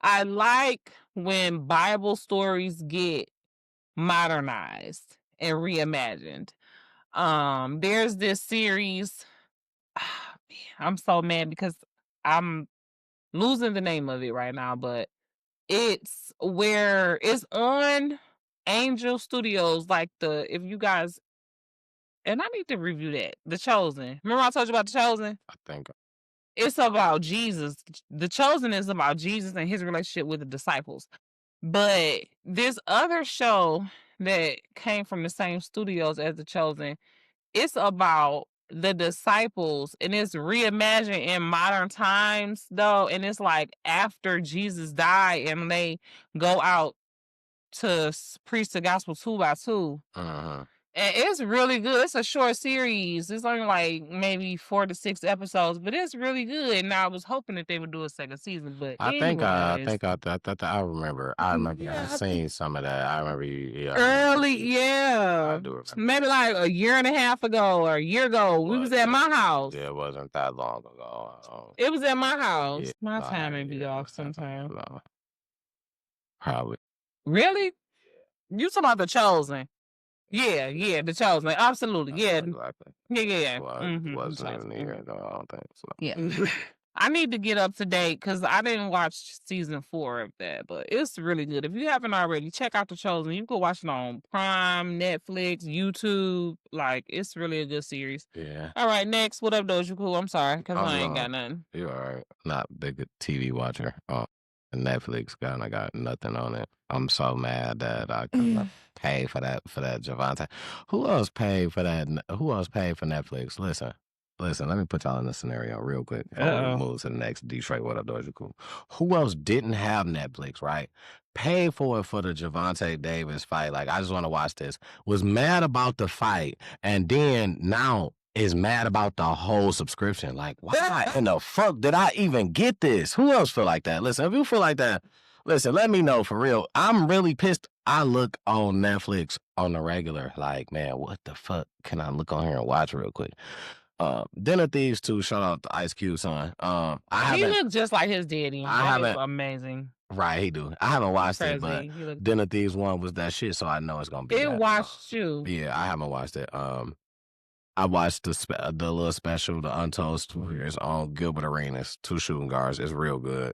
S2: I like when Bible stories get modernized and reimagined. There's this series. Man, I'm so mad because I'm losing the name of it right now, but it's on Angel Studios. Like if you guys, and I need to review that. The Chosen. Remember I told you about The Chosen?
S1: I think
S2: It's about Jesus. The Chosen is about Jesus and his relationship with the disciples. But this other show that came from the same studios as The Chosen, it's about the disciples and it's reimagined in modern times though. And it's like after Jesus died and they go out to preach the gospel 2 by 2. And it's really good. It's a short series. It's only like maybe 4 to 6 episodes, but it's really good. And I was hoping that they would do a second season. But
S1: I think I
S2: anyways,
S1: I remember. I remember
S2: yeah,
S1: I seen some of that. I remember you. Yeah,
S2: early,
S1: I
S2: yeah.
S1: do remember.
S2: Maybe like a year and a half ago or a year ago. We was at my house.
S1: Yeah, it wasn't that long ago.
S2: It was at my house.
S1: Yeah,
S2: My
S1: nah,
S2: time may be
S1: yeah,
S2: off sometimes.
S1: no, probably.
S2: Really? You talking about The Chosen? Yeah, The Chosen. Absolutely. Yeah.
S1: Exactly.
S2: Yeah.
S1: Well,
S2: Mhm,
S1: wasn't
S2: The
S1: even
S2: Chosen.
S1: here though. I don't think so.
S2: Yeah. I need to get up to date because I didn't watch season 4 of that, but it's really good. If you haven't already, check out The Chosen. You can watch it on Prime, Netflix, YouTube. Like, it's really a good series.
S1: Yeah.
S2: All right, next. What up, Doja Cool? I'm sorry because I ain't got nothing.
S1: You're all right. Not big a TV watcher. Netflix I got nothing on it. I'm so mad that I couldn't pay for that Javante. Who else paid for that? Who else paid for Netflix? Listen, Listen, let me put y'all in this scenario real quick before we
S2: Uh-oh.
S1: move to the next Detroit What Up Doja Cool. Who else didn't have Netflix, right? Paid for it for the Javante Davis fight. Like, I just want to watch this. Was mad about the fight, and then now is mad about the whole subscription. Like, why in the fuck did I even get this? Who else feel like that? Listen, if you feel like that, listen, let me know for real. I'm really pissed. I look on Netflix on the regular, like, man, what the fuck can I look on here and watch real quick? Dinner Thieves too. Shout out to Ice Cube son. I
S2: He
S1: haven't.
S2: looked just like his daddy.
S1: I
S2: That is
S1: haven't.
S2: amazing.
S1: Right, he do. I haven't watched it, but
S2: Crazy. He looked.
S1: Dinner Thieves 1 was that shit, so I know it's gonna be
S2: It
S1: that.
S2: watched you.
S1: Yeah, I haven't watched it. I watched the little special, the Untold Stories on Gilbert Arenas, 2 shooting guards. It's real good.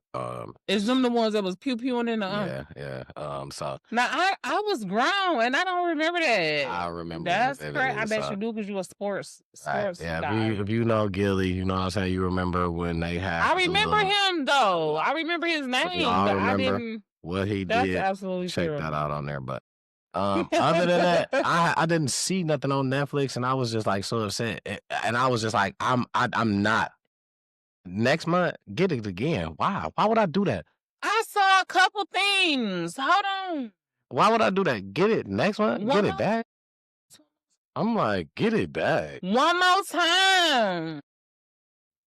S2: Is them the ones that was pew pewing in the
S1: Yeah. So
S2: Now I was grown and I don't remember that.
S1: I remember.
S2: That's
S1: it
S2: correct. I
S1: vividly,
S2: bet
S1: so.
S2: you do because you a sports
S1: Right. Yeah,
S2: guy.
S1: if you know Gilly, you know what I'm saying. You remember when they had.
S2: I remember him though. I remember his name,
S1: y'all
S2: but I
S1: remember
S2: didn't.
S1: what he
S2: That's
S1: did.
S2: absolutely
S1: Check
S2: true.
S1: that out on there, but. Other than that, I didn't see nothing on Netflix, and I was just like so upset, and I was just like, I'm not. Next month, get it again. Why? Why would I do that?
S2: I saw a couple things. Hold on.
S1: Why would I do that? Get it next month.
S2: One
S1: Get it
S2: more-
S1: back. I'm like, get it back.
S2: One more time.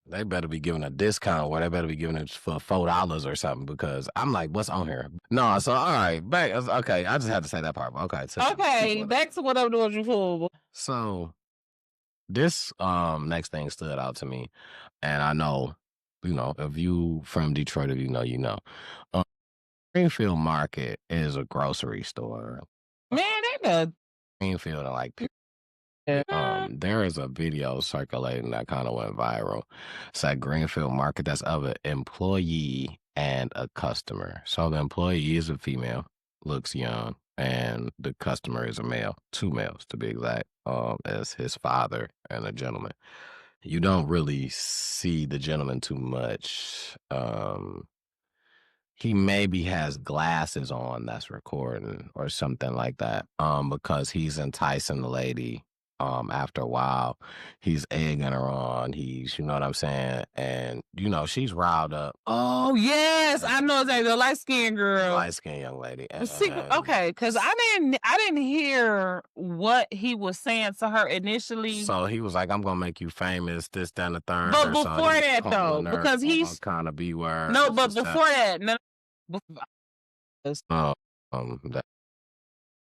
S1: They better be giving a discount, or they better be giving it for $4 or something, because I'm like, what's on here? No, so all right, back. Okay, I just had to say that part. Okay,
S2: Okay, back to what I'm doing you for.
S1: So this next thing stood out to me, and I know, if you from Detroit, if you know, you know. Greenfield Market is a grocery store.
S2: Man, they the
S1: Greenfield and like there is a video circulating that kind of went viral. It's at Greenfield Market that's of an employee and a customer. So the employee is a female, looks young, and the customer is a male, 2 males to be exact, as his father and a gentleman. You don't really see the gentleman too much. He maybe has glasses on that's recording or something like that. Because he's enticing the lady. After a while, he's egging her on. He's, you know what I'm saying? And, she's riled up.
S2: Oh yes, I know that the light skinned girl.
S1: Light skinned young lady.
S2: See, okay, because I didn't hear what he was saying to her initially.
S1: So he was like, I'm gonna make you famous, this, that, and the third.
S2: But before that though, because he's
S1: kind of B word.
S2: No, but before that,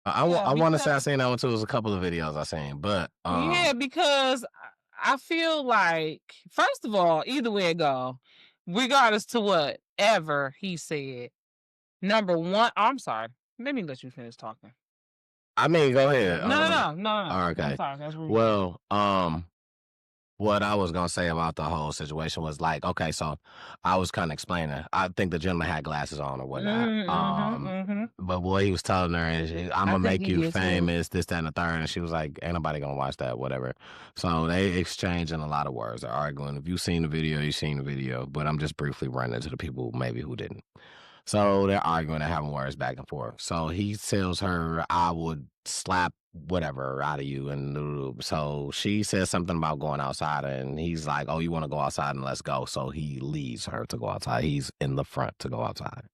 S1: I want to say I seen that one too. It was a couple of videos I seen, but
S2: yeah, because I feel like, first of all, either way it go, regardless to whatever he said, number one, I'm sorry. Let me let you finish talking.
S1: I mean, go ahead.
S2: No.
S1: Okay.
S2: I'm sorry, that's rude.
S1: Well, what I was gonna say about the whole situation was like, okay, so I was kind of explaining. I think the gentleman had glasses on or whatnot. But what he was telling her is, I'm gonna make you famous, this, that, and the third. And she was like, ain't nobody gonna watch that, whatever. So they exchanging a lot of words. They're arguing. If you've seen the video, you've seen the video. But I'm just briefly running to the people maybe who didn't. So they're arguing and having words back and forth. So he tells her, I would slap whatever out of you. And so she says something about going outside, and he's like, oh, you want to go outside, and let's go. So he leaves her to go outside. He's in the front to go outside.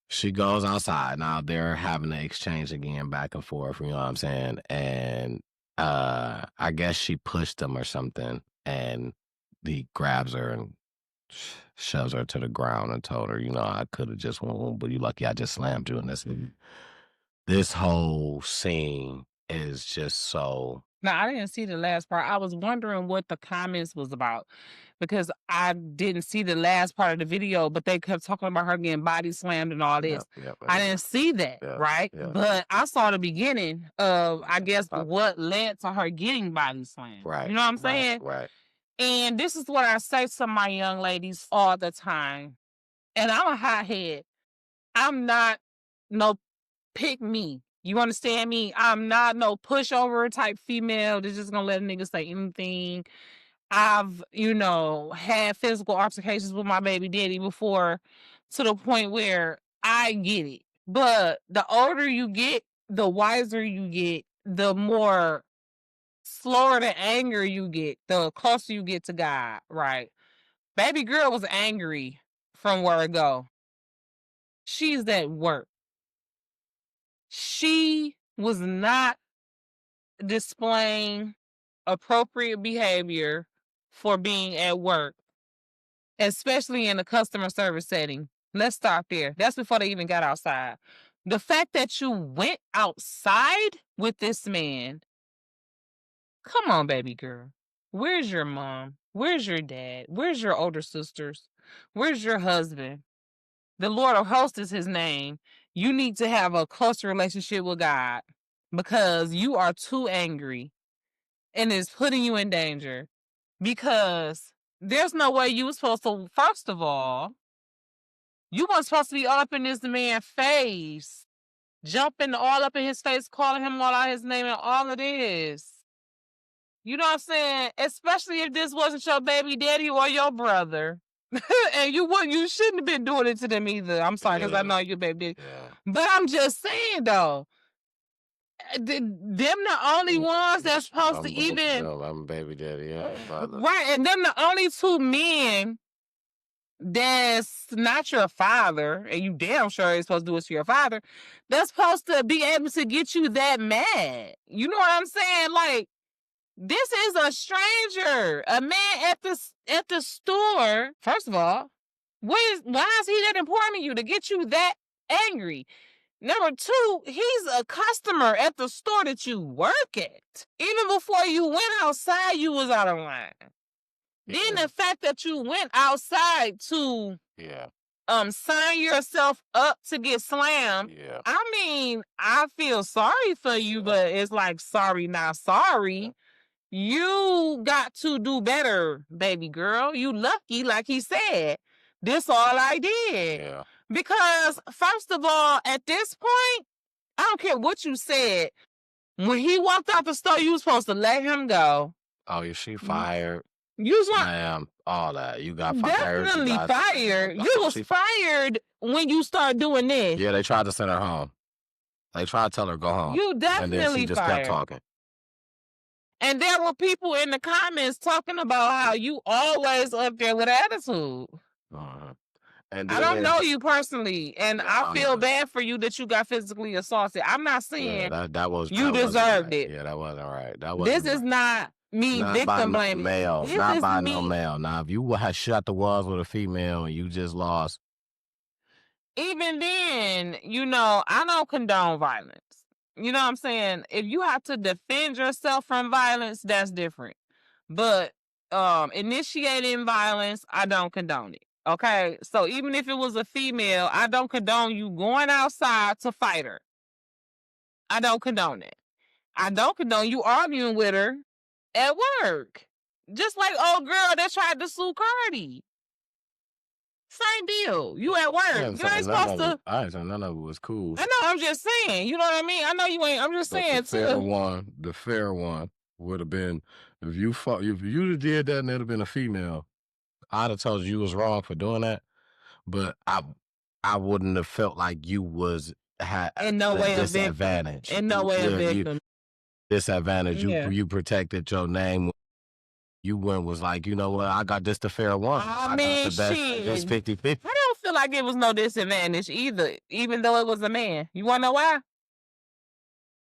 S1: She goes outside. Now they're having an exchange again back and forth, you know what I'm saying? And I guess she pushed him or something, and he grabs her and shoves her to the ground and told her, I could have just went home, but you lucky I just slammed you. And this whole scene is just so.
S2: Now, I didn't see the last part. I was wondering what the comments was about because I didn't see the last part of the video, but they kept talking about her getting body slammed and all this. I didn't see that, right? But I saw the beginning of, I guess, what led to her getting body slammed.
S1: Right.
S2: You know what I'm saying?
S1: Right.
S2: And this is what I say to my young ladies all the time. And I'm a hothead. I'm not no pick me. You understand me? I'm not no pushover type female that's just gonna let a nigga say anything. I've, had physical altercations with my baby daddy before to the point where I get it. But the older you get, the wiser you get, the more slower the anger you get, the closer you get to God, right? Baby girl was angry from where it go. She's at work. She was not displaying appropriate behavior for being at work, especially in a customer service setting. Let's start there. That's before they even got outside. The fact that you went outside with this man, come on, baby girl. Where's your mom? Where's your dad? Where's your older sisters? Where's your husband? The Lord of Hosts is his name. You need to have a closer relationship with God because you are too angry and it's putting you in danger. Because there's no way you were supposed to, first of all, you weren't supposed to be all up in this man's face, jumping all up in his face, calling him all out his name and all of this. You know what I'm saying? Especially if this wasn't your baby daddy or your brother. And you shouldn't have been doing it to them either. I'm sorry, because I know your baby daddy.
S1: Yeah.
S2: But I'm just saying though, them the only ones that's supposed to even
S1: I'm baby daddy, yeah, father.
S2: right, and them the only two men that's not your father, and you damn sure ain't supposed to do it to your father, that's supposed to be able to get you that mad. You know what I'm saying? Like, this is a stranger, a man at the store. First of all, why is he that important to you to get you that angry? Number two, he's a customer at the store that you work at. Even before you went outside, you was out of line. Yeah. Then the fact that you went outside to sign yourself up to get slammed. Yeah. I mean, I feel sorry for you, but it's like sorry, not sorry. Yeah. You got to do better, baby girl. You lucky, like he said. This all I did. Yeah. Because, first of all, at this point, I don't care what you said. When he walked out the store, you was supposed to let him go.
S1: Oh, is she fired?
S2: You was like,
S1: ma'am, all that. You got fired.
S2: Definitely fired. You was fired when you started doing this.
S1: Yeah, they tried to send her home. They tried to tell her go home.
S2: You definitely
S1: and then she just
S2: fired.
S1: kept talking.
S2: And there were people in the comments talking about how you always up there with attitude. And I don't know you personally, and I feel bad for you that you got physically assaulted. I'm not saying
S1: that was
S2: you deserved
S1: right.
S2: it.
S1: Yeah, that wasn't right.
S2: This is not me victim blaming.
S1: Male, not by no male. Now, if you had shot the walls with a female and you just lost,
S2: even then, I don't condone violence. You know what I'm saying? If you have to defend yourself from violence, that's different. But initiating violence, I don't condone it. Okay? So even if it was a female, I don't condone you going outside to fight her. I don't condone it. I don't condone you arguing with her at work. Just like old girl that tried to sue Cardi. Same deal. You at work. You ain't supposed to.
S1: I ain't saying none of it was cool.
S2: I know, I'm just saying. You know what I mean? I know you ain't. I'm just saying,
S1: the fair one would have been, if you did that and it'd have been a female, I'd have told you was wrong for doing that. But I wouldn't have felt like you was
S2: in no way a
S1: disadvantage.
S2: In no way a victim.
S1: Disadvantage. You protected your name. You went was like, you know what? I got this the fair one.
S2: I mean,
S1: got the best. It's 50-50.
S2: I don't feel like it was no disadvantage either, even though it was a man. You want to know why?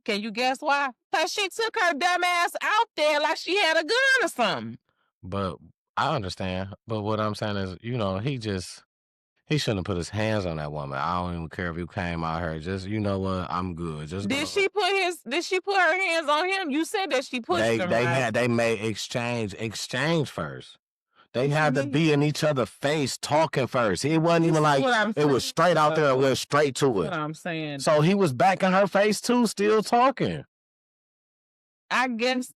S2: Can you guess why? Because she took her dumb ass out there like she had a gun or something.
S1: But I understand. But what I'm saying is, he shouldn't have put his hands on that woman. I don't even care if you came out here. Just, you know what? I'm good. Just
S2: Did she put her hands on him? You said that she pushed him, right?
S1: They made exchange first. They had to be in each other's face talking first. It wasn't even like it was straight out there and went straight to it.
S2: That's what I'm saying.
S1: So he was back in her face too, still talking.
S2: I guess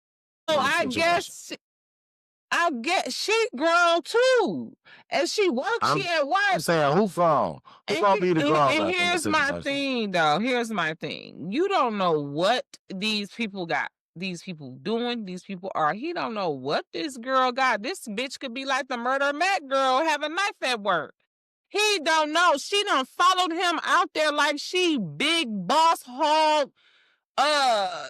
S2: she grown too. And she works, she at work.
S1: I'm saying, who grown? Who gonna be the grown?
S2: And here's my thing, though. Here's my thing. You don't know what these people got. These people doing, these people are. He don't know what this girl got. This bitch could be like the Murder Mac girl, have a knife at work. He don't know. She done followed him out there like she big boss hog. I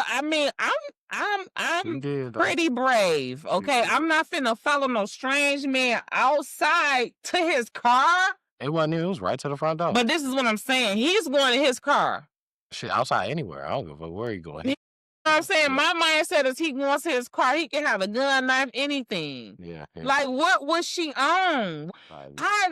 S2: I mean, I'm
S1: You did, though.
S2: pretty brave. Okay,
S1: did.
S2: I'm not finna follow no strange man outside to his car.
S1: It wasn't even. It was right to the front door.
S2: But this is what I'm saying. He's going to his car.
S1: Shit, outside anywhere. I don't give a fuck where you going.
S2: You know what I'm saying? My mindset is he wants his car. He can have a gun, knife, anything.
S1: Yeah.
S2: Like, what was she on?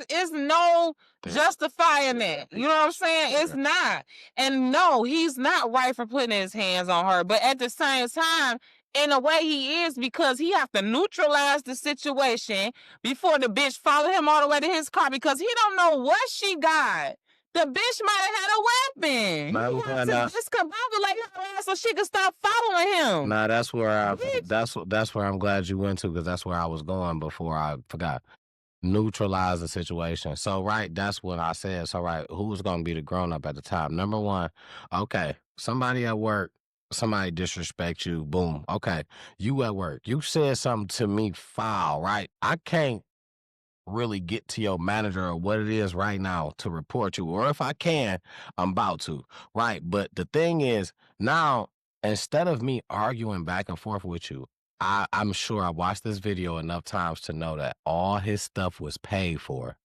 S2: It's no justifying that. You know what I'm saying? It's not. And no, he's not right for putting his hands on her. But at the same time, in a way he is, because he have to neutralize the situation before the bitch follow him all the way to his car, because he don't know what she got. The bitch might have had a weapon. He had to discombobulate her ass so she could stop following him.
S1: Nah, that's where I'm glad you went to, because that's where I was going before I forgot. Neutralize the situation. So right, that's what I said. So right, who was gonna be the grown up at the time? Number one, okay, somebody at work, somebody disrespect you, boom. Okay, you at work, you said something to me foul, right? I can't really get to your manager or what it is right now to report you, or if I can, I'm about to, right? But the thing is, now, instead of me arguing back and forth with you, I'm sure I watched this video enough times to know that all his stuff was paid for.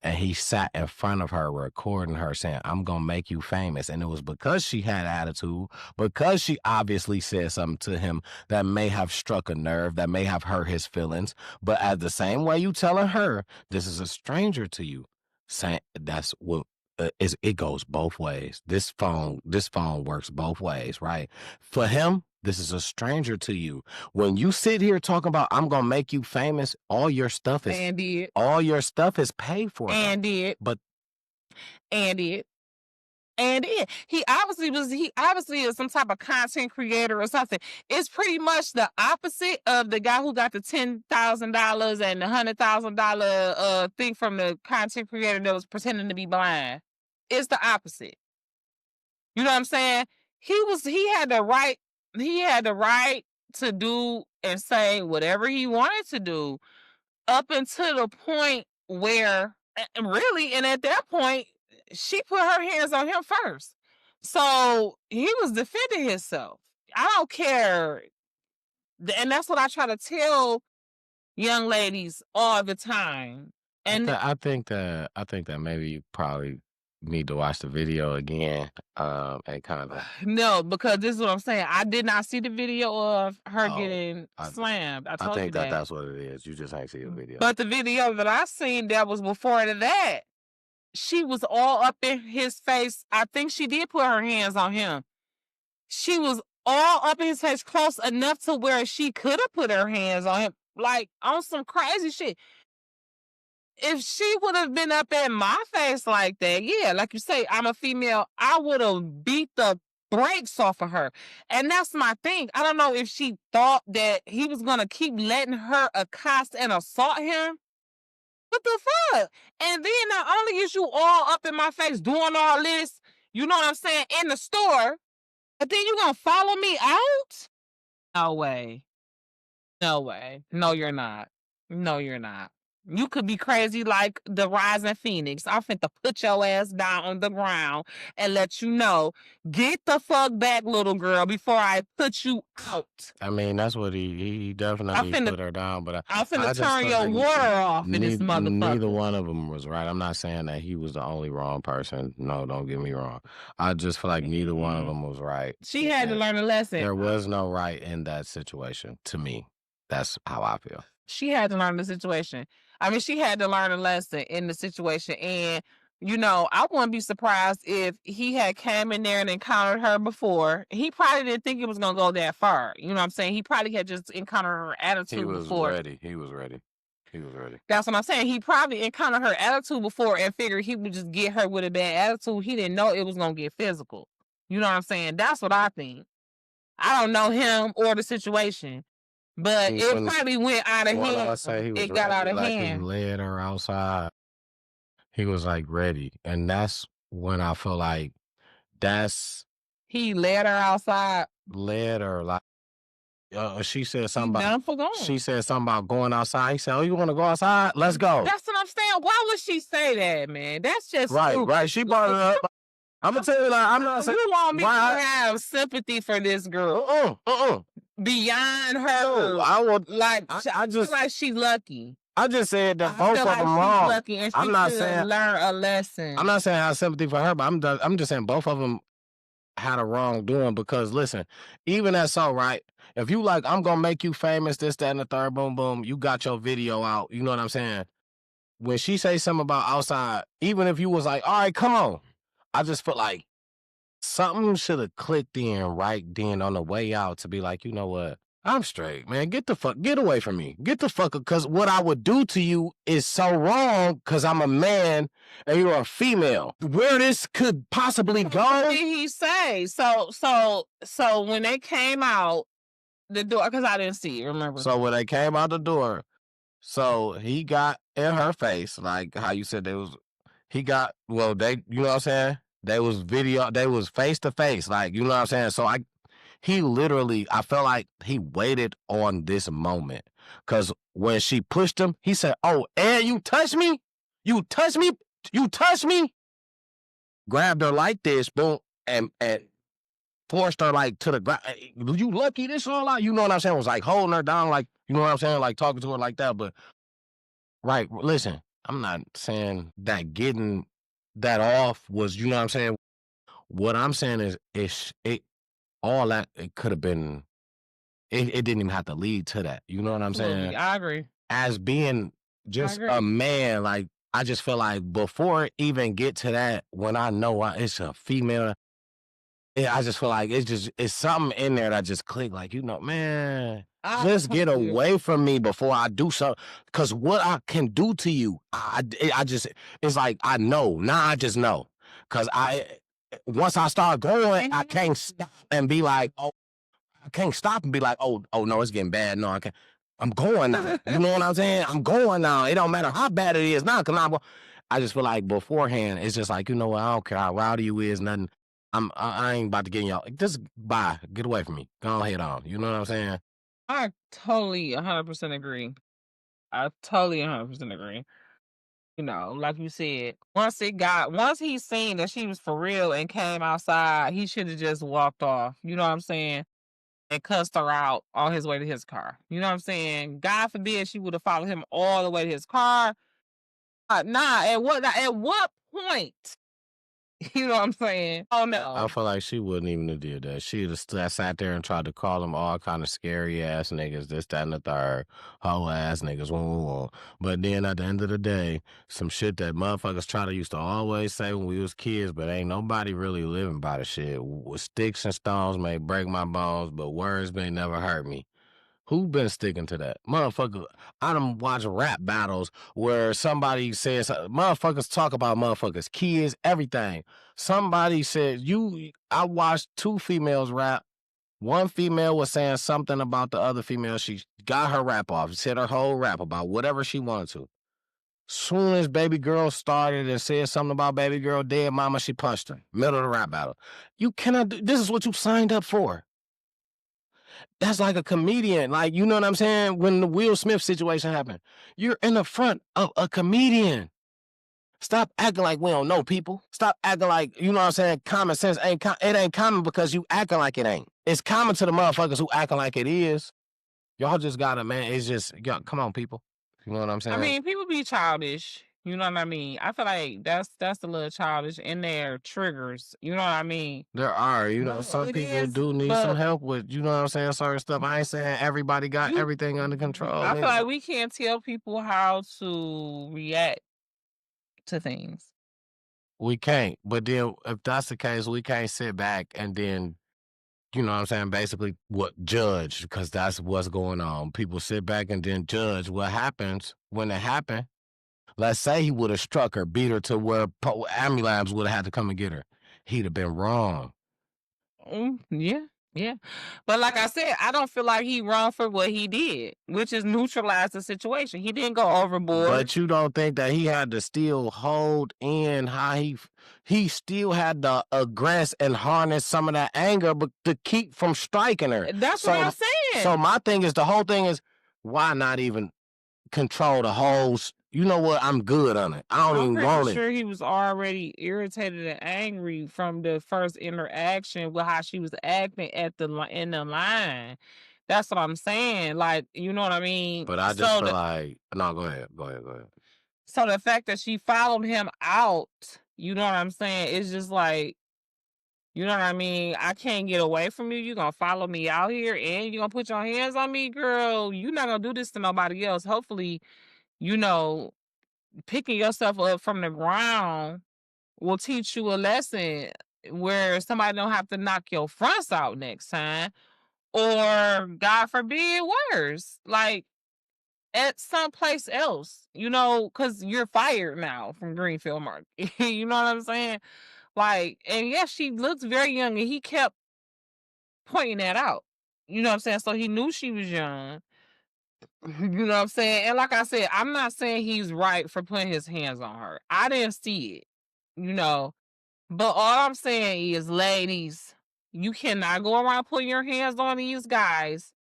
S1: And he sat in front of her recording her saying, I'm gonna make you famous. And it was because she had attitude, because she obviously said something to him that may have struck a nerve, that may have hurt his feelings. But at the same way you telling her this is a stranger to you, saying that's what it goes both ways. This phone works both ways, right? For him, this is a stranger to you. When you sit here talking about I'm gonna make you famous, all your stuff is paid for. He
S2: obviously is some type of content creator or something. It's pretty much the opposite of the guy who got the $10,000 and the $100,000 thing from the content creator that was pretending to be blind. It's the opposite. You know what I'm saying? He had the right to do and say whatever he wanted to do up until the point where, really, and at that point, she put her hands on him first. So he was defending himself. I don't care. And that's what I try to tell young ladies all the time. And
S1: I think that maybe you probably need to watch the video again, and kind of.
S2: No, because this is what I'm saying. I did not see the video of her getting slammed. I
S1: think that's what it is. You just ain't see the video.
S2: But the video that I seen that was before that, she was all up in his face. I think she did put her hands on him. She was all up in his face, close enough to where she could have put her hands on him, like on some crazy shit. If she would have been up in my face like that, yeah, like you say, I'm a female, I would have beat the brakes off of her. And that's my thing. I don't know if she thought that he was going to keep letting her accost and assault him. What the fuck? And then not only is you all up in my face doing all this, you know what I'm saying, in the store, but then you going to follow me out? No way. No way. No, you're not. No, you're not. You could be crazy like the rising phoenix. I'm finna put your ass down on the ground and let you know, get the fuck back, little girl, before I put you out.
S1: I mean, that's what he definitely put her down. But
S2: I'm finna turn your water off in this motherfucker.
S1: Neither one of them was right. I'm not saying that he was the only wrong person. No, don't get me wrong. I just feel like neither one of them was right.
S2: She had to learn a lesson.
S1: There was no right in that situation, to me. That's how I feel.
S2: She had to learn the situation. I mean, she had to learn a lesson in the situation. And, you know, I wouldn't be surprised if he had came in there and encountered her before. He probably didn't think it was going to go that far. You know what I'm saying? He probably had just encountered her attitude before.
S1: He was ready.
S2: That's what I'm saying. He probably encountered her attitude before and figured he would just get her with a bad attitude. He didn't know it was going to get physical. You know what I'm saying? That's what I think. I don't know him or the situation. But it probably went out of hand. It got out of hand.
S1: He led her outside. He was like ready. And that's when I feel like
S2: he led her outside.
S1: Led her like she said something about going outside. He said, "Oh, you want to go outside? Let's go."
S2: That's what I'm saying. Why would she say that, man? That's just
S1: right. She brought it up. I'm gonna tell you, like, I'm not saying
S2: You want me to
S1: why.
S2: have sympathy for this girl beyond her?
S1: No, I would.
S2: Like,
S1: I
S2: I
S1: just,
S2: feel like she lucky.
S1: I just said that
S2: I
S1: both
S2: feel
S1: of
S2: like
S1: them
S2: she's
S1: wrong.
S2: lucky and
S1: I'm
S2: she
S1: not
S2: should
S1: saying.
S2: learn a lesson.
S1: I'm not saying I have sympathy for her, but I'm just saying both of them had a wrongdoing because listen, even that's so right. If you like, I'm gonna make you famous, this, that, and the third, boom, boom. You got your video out. You know what I'm saying? When she say something about outside, even if you was like, all right, come on, I just feel like something should have clicked in right then on the way out to be like, you know what? I'm straight, man. Get away from me. Get the fuck, because what I would do to you is so wrong because I'm a man and you're a female. Where this could possibly
S2: What
S1: go?
S2: did he say? So when they came out the door, because I didn't see it, remember?
S1: So when they came out the door, so he got in her face, like how you said he got, well, they, you know what I'm saying? They was face to face, like, you know what I'm saying? So he literally, I felt like he waited on this moment. Cause when she pushed him, he said, oh, and you touched me? You touched me? You touched me? Grabbed her like this, boom, and forced her like to the ground. You lucky this all out? You know what I'm saying? Was like holding her down, like, you know what I'm saying? Like talking to her like that. But right, listen, I'm not saying that getting that off was, you know what I'm saying? What I'm saying is it all that it could have been, it didn't even have to lead to that. You know what I'm
S2: Absolutely,
S1: saying?
S2: I agree.
S1: As being just
S2: agree.
S1: a man, like I just feel like before it even get to that, when I know it's a female, I just feel like it's something in there that just clicked. Like, you know, man, just get away from me before I do something. Because what I can do to you, I just, it's like I know. Now I just know. Because once I start going, I can't stop and be like, oh, I can't stop and be like, oh no, it's getting bad. No, I can't. I'm going now. You know what I'm saying? I'm going now. It don't matter how bad it is now. Because I just feel like beforehand, it's just like, you know what? I don't care how rowdy you is, nothing. I ain't about to get in y'all. Just bye. Get away from me. Go ahead on. You know what I'm saying?
S2: I totally 100% agree. I totally 100% agree. You know, like you said, once he seen that she was for real and came outside, he should have just walked off. You know what I'm saying? And cussed her out on his way to his car. You know what I'm saying? God forbid she would have followed him all the way to his car. At what point? You know what I'm saying? Oh no.
S1: I feel like she wouldn't even have did that. She'd have sat there and tried to call them all kind of scary ass niggas, this, that, and the third, hoe ass niggas, woo. But then at the end of the day, some shit that motherfuckers used to always say when we was kids, but ain't nobody really living by the shit. Sticks and stones may break my bones, but words may never hurt me. Who been sticking to that? Motherfucker, I done watch rap battles where somebody says, motherfuckers talk about motherfuckers, kids, everything. Somebody said, I watched two females rap. One female was saying something about the other female. She got her rap off, said her whole rap about whatever she wanted to. Soon as baby girl started and said something about baby girl dead mama, she punched her. Middle of the rap battle. You cannot do, this is what you signed up for. That's like a comedian. Like, you know what I'm saying? When the Will Smith situation happened, you're in the front of a comedian. Stop acting like we don't know people. Stop acting like, you know what I'm saying? Common sense it ain't common because you acting like it ain't. It's common to the motherfuckers who acting like it is. Y'all just gotta, man. It's just, come on, people. You know what I'm saying?
S2: I mean, people be childish. You know what I mean? I feel like that's a little childish in their triggers. You know what I mean?
S1: There are, some people do need some help with, you know what I'm saying, certain stuff. I ain't saying everybody got everything under control.
S2: I feel like we can't tell people how to react to things.
S1: We can't. But then if that's the case, we can't sit back and then, you know what I'm saying, basically judge, because that's what's going on. People sit back and then judge what happens when it happened. Let's say he would have struck her, beat her to where ambulance would have had to come and get her. He'd have been wrong.
S2: Yeah. But like I said, I don't feel like he wrong for what he did, which is neutralize the situation. He didn't go overboard.
S1: But you don't think that he had to still hold in how he still had to aggress and harness some of that anger, but to keep from striking her.
S2: That's what I'm saying.
S1: So my thing is, the whole thing is, why not even control the whole, you know what? I'm good on it. I don't
S2: I'm
S1: even
S2: pretty
S1: want it.
S2: sure he was already irritated and angry from the first interaction with how she was acting at in the line. That's what I'm saying. Like, you know what I mean?
S1: But I just feel like no, go ahead. Go ahead. Go ahead.
S2: So the fact that she followed him out, you know what I'm saying? It's just like, you know what I mean? I can't get away from you. You're gonna follow me out here and you're gonna put your hands on me, girl. You're not gonna do this to nobody else. Hopefully, you know, picking yourself up from the ground will teach you a lesson where somebody don't have to knock your fronts out next time. Or God forbid worse. Like at someplace else, you know, because you're fired now from Greenfield Market. You know what I'm saying? Like, and yes, she looks very young, and he kept pointing that out. You know what I'm saying? So he knew she was young. You know what I'm saying? And like I said, I'm not saying he's right for putting his hands on her. I didn't see it, you know. But all I'm saying is, ladies, you cannot go around putting your hands on these guys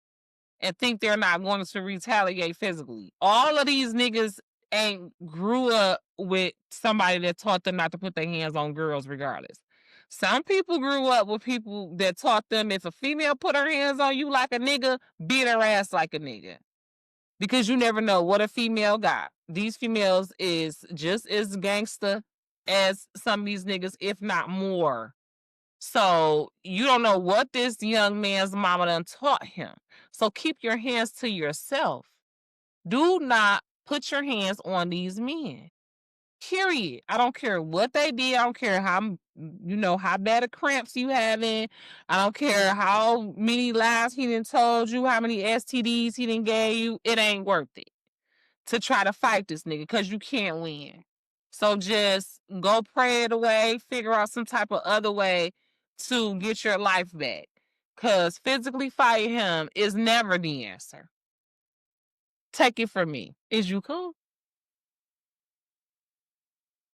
S2: and think they're not going to retaliate physically. All of these niggas ain't grew up with somebody that taught them not to put their hands on girls regardless. Some people grew up with people that taught them if a female put her hands on you like a nigga, beat her ass like a nigga. Because you never know what a female got. These females is just as gangster as some of these niggas, if not more. So you don't know what this young man's mama done taught him. So keep your hands to yourself. Do not put your hands on these men. Period. I don't care what they did. I don't care how how bad of cramps you having. I don't care how many lies he done told you, how many STDs he done gave you. It ain't worth it to try to fight this nigga because you can't win. So just go pray it away, figure out some type of other way to get your life back. Cause physically fighting him is never the answer. Take it from me. Is you cool?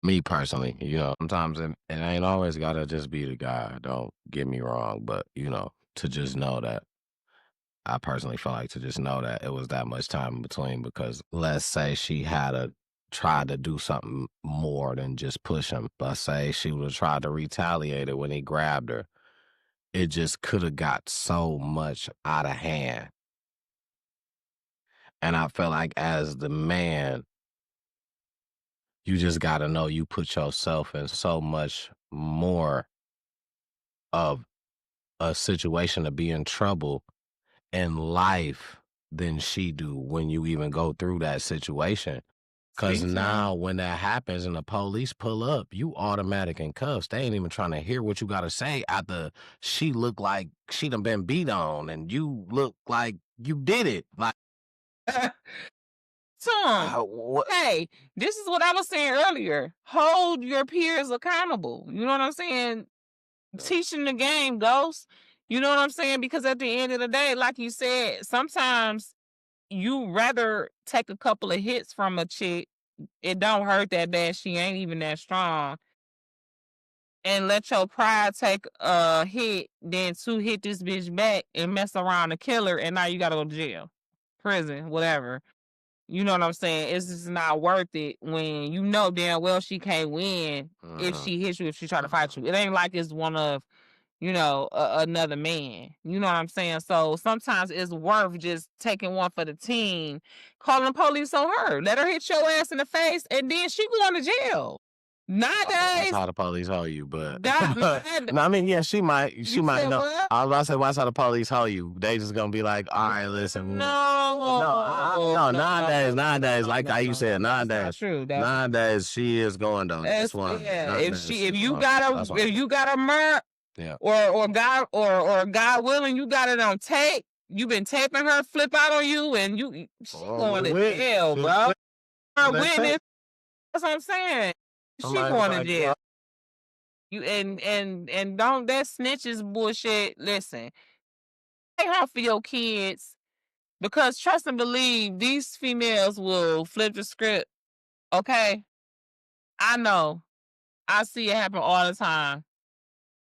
S1: Me personally, sometimes it ain't always gotta just be the guy. Don't get me wrong, but to just know that I personally feel like to just know that it was that much time in between because let's say she had tried to do something more than just push him. Let's say she would have tried to retaliate it when he grabbed her. It just could have got so much out of hand. And I feel like as the man, you just got to know you put yourself in so much more of a situation to be in trouble in life than she do when you even go through that situation. Because now when that happens and the police pull up, you automatic in cuffs. They ain't even trying to hear what you got to say after she looked like she done been beat on and you look like you did it. Like,
S2: hey, this is what I was saying earlier. Hold your peers accountable. You know what I'm saying? Teaching the game, Ghost. You know what I'm saying? Because at the end of the day, like you said, sometimes you rather take a couple of hits from a chick. It don't hurt that bad. She ain't even that strong. And let your pride take a hit, then to hit this bitch back and mess around and kill her, and now you gotta go to jail, prison, whatever. You know what I'm saying? It's just not worth it when you know damn well she can't win if she hits you, if she try to fight you. It ain't like it's one of another man. You know what I'm saying? So sometimes it's worth just taking one for the team, calling the police on her, let her hit your ass in the face, and then she going to jail.
S1: that's
S2: Nowadays,
S1: how the police hold you, but
S2: no,
S1: I mean, yeah, she might know.
S2: what?
S1: I was about to say, watch how the police hold you. They just gonna be like, all right, listen. No, nowadays, like how you said, nowadays,
S2: true.
S1: nowadays she is going though. This one,
S2: if you got a murder,
S1: yeah,
S2: or God willing, you got it on tape. You been taping her flip out on you, and she going to jail, bro. Her witness. That's what I'm saying. She going to jail. You and don't that snitches bullshit. Listen, stay home for your kids because trust and believe these females will flip the script. Okay, I know. I see it happen all the time.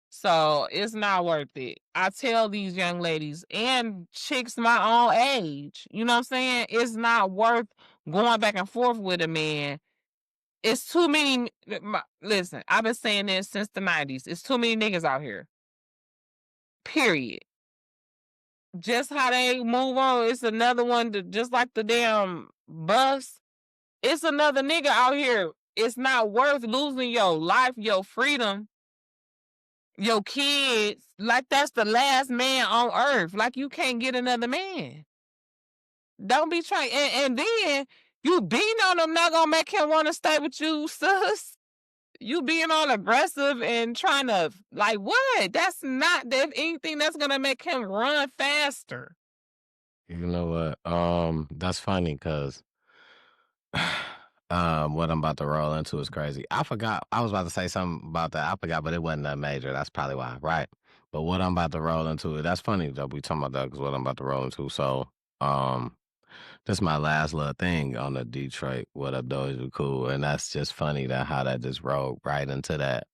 S2: So it's not worth it. I tell these young ladies and chicks my own age, you know what I'm saying? It's not worth going back and forth with a man. It's too many. Listen, I've been saying this since the 90s. It's too many niggas out here. Period. Just how they move on, it's another one just like the damn bus. It's another nigga out here. It's not worth losing your life, your freedom, your kids. Like that's the last man on earth. Like you can't get another man. Don't be trying. And then you beating on him not gonna make him want to stay with you, sis. You being all aggressive and trying to like what? That's not that anything that's gonna make him run faster.
S1: You know what? That's funny because what I'm about to roll into is crazy. I forgot. I was about to say something about that. I forgot, but it wasn't that major. That's probably why, right? But what I'm about to roll into, that's funny that we talking about that because what I'm about to roll into. So, this is my last little thing on the Detroit. What up, though? Is you cool? And that's just funny that how that just rolled right into that.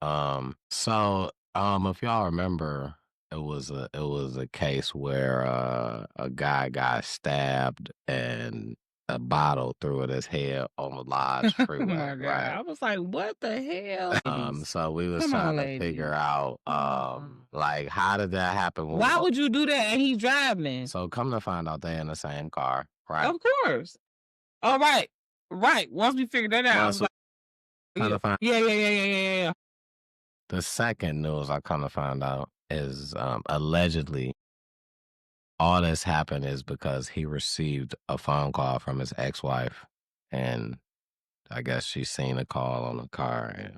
S1: If y'all remember, it was a case where a guy got stabbed and a bottle through at his head on the Lodge
S2: Oh
S1: freeway,
S2: my God.
S1: right?
S2: I was like, what the hell? Ladies,
S1: So we was
S2: come on,
S1: trying to
S2: ladies.
S1: figure out, like, how did that happen?
S2: Why would you do that and he's driving?
S1: So come to find out they in the same car, right?
S2: Of course. All right. Right. Once we figured that out, I was like,
S1: Come to find
S2: yeah.
S1: the second news I come to find out is allegedly all this happened is because he received a phone call from his ex-wife, and I guess she seen a call on the car and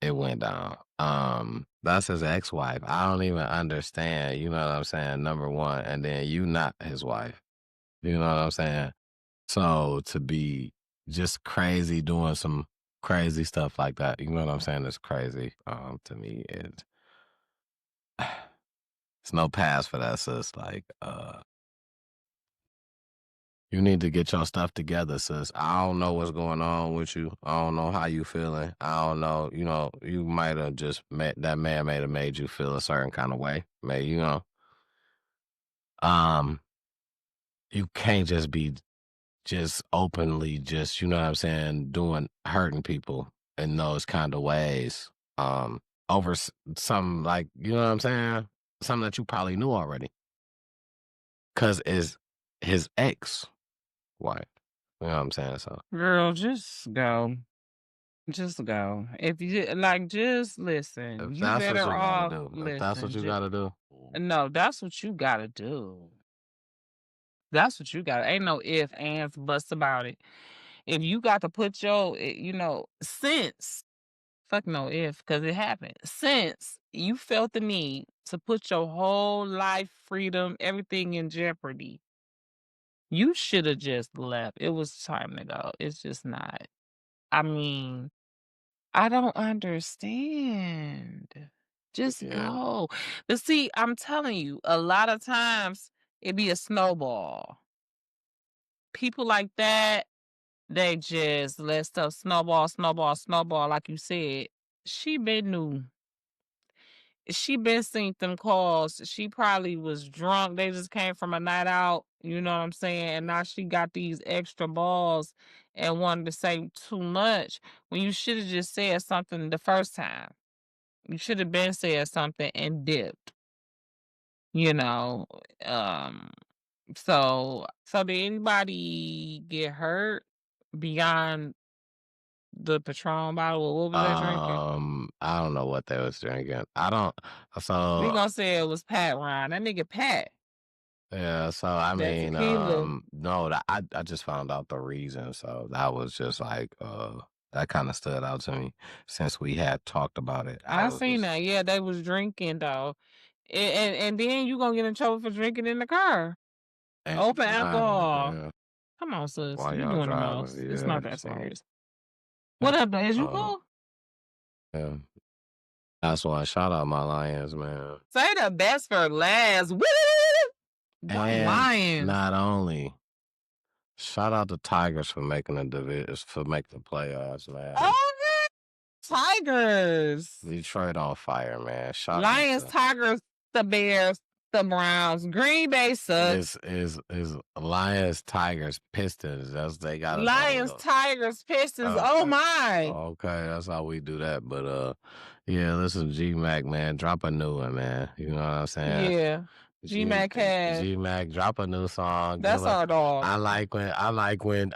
S1: it went down. That's his ex-wife. I don't even understand, you know what I'm saying, number one, and then you not his wife. You know what I'm saying? So to be just crazy doing some crazy stuff like that, you know what I'm saying, is crazy. To me, it's no pass for that, sis. Like, you need to get your stuff together, sis. I don't know what's going on with you. I don't know how you feeling. I don't know. You know, you might have just met that man. May have made you feel a certain kind of way. Maybe um, you can't just be just openly, just you know what I'm saying, hurting people in those kind of ways. Over some like you know what I'm saying, something that you probably knew already, because it's his ex wife. You know what I'm saying? So
S2: Girl, just go. Just go. If you like, just listen.
S1: if
S2: You
S1: that's what
S2: better
S1: you gotta
S2: off
S1: do, if that's what
S2: listen.
S1: you gotta do,
S2: No, that's what you gotta do. That's what you got. Ain't no if, ands, buts about it. If you got to put your, since, fuck no if, because it happened. Since you felt the need to put your whole life, freedom, everything in jeopardy, you should have just left. It was time to go. It's just not. I mean, I don't understand. Just
S1: yeah.
S2: go. But see, I'm telling you, a lot of times it be a snowball. People like that, they just let stuff snowball, like you said. She been knew. She been seen them calls. She probably was drunk. They just came from a night out. You know what I'm saying? And now she got these extra balls and wanted to say too much when you should have just said something the first time. You should have been said something and dipped. You know. Um. So did anybody get hurt beyond the Patron bottle? What was they drinking?
S1: I don't know what they was drinking. I don't.
S2: We
S1: So
S2: gonna say it was Pat Ryan. That nigga Pat.
S1: yeah. So I
S2: That
S1: mean,
S2: tequila.
S1: no, I just found out the reason. So that was just like that kind of stood out to me since we had talked about it. I
S2: I
S1: was
S2: seen
S1: just
S2: that. Yeah, they was drinking though. And then you gonna get in trouble for drinking in the car.
S1: and
S2: Open
S1: driving.
S2: alcohol.
S1: Yeah,
S2: Come on, sis.
S1: while
S2: You
S1: y'all
S2: doing the
S1: driving.
S2: most. It's
S1: Yeah.
S2: not that
S1: So
S2: serious.
S1: yeah.
S2: What up, though? Is you cool?
S1: Yeah. That's why shout out my Lions, man.
S2: Say the best for last. Woo! What
S1: And
S2: Lions?
S1: not only shout out the Tigers for making the division, for making the playoffs, man.
S2: Oh, Tigers.
S1: Detroit on fire, man. Shout out
S2: Lions,
S1: to
S2: Tigers, the Bears. the Browns. Green Bay sucks.
S1: Is Lions, Tigers, Pistons. That's they got us
S2: Lions,
S1: on.
S2: Tigers, Pistons.
S1: Okay.
S2: Oh my.
S1: Okay, that's how we do that. But yeah, listen, G Mac, man, drop a new one, man. You know what I'm saying?
S2: Yeah. G Mac has.
S1: G Mac, drop a new song.
S2: That's our dog.
S1: I like when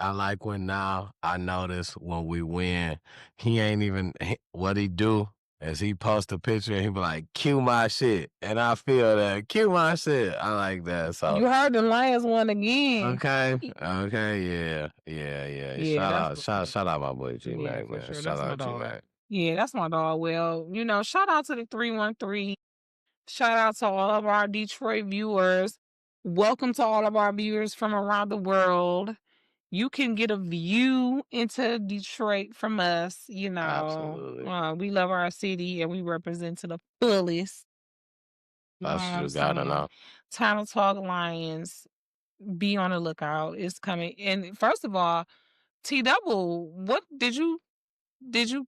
S1: now I notice when we win, he ain't even what he do is he post a picture and he be like, cue my shit. And I feel that. Cue my shit. I like that. So
S2: You heard the Lions won again.
S1: Okay, yeah. Shout out my boy G Mac,
S2: for
S1: man.
S2: sure.
S1: Shout
S2: That's my
S1: out G
S2: dog.
S1: Mac.
S2: Yeah, that's my dog. Well, shout out to the 313. Shout out to all of our Detroit viewers. Welcome to all of our viewers from around the world. You can get a view into Detroit from us.
S1: Absolutely.
S2: We love our city and we represent to the fullest.
S1: That's what you gotta know.
S2: Time to Talk Lions. Be on the lookout. It's coming. And first of all, T Double, what did you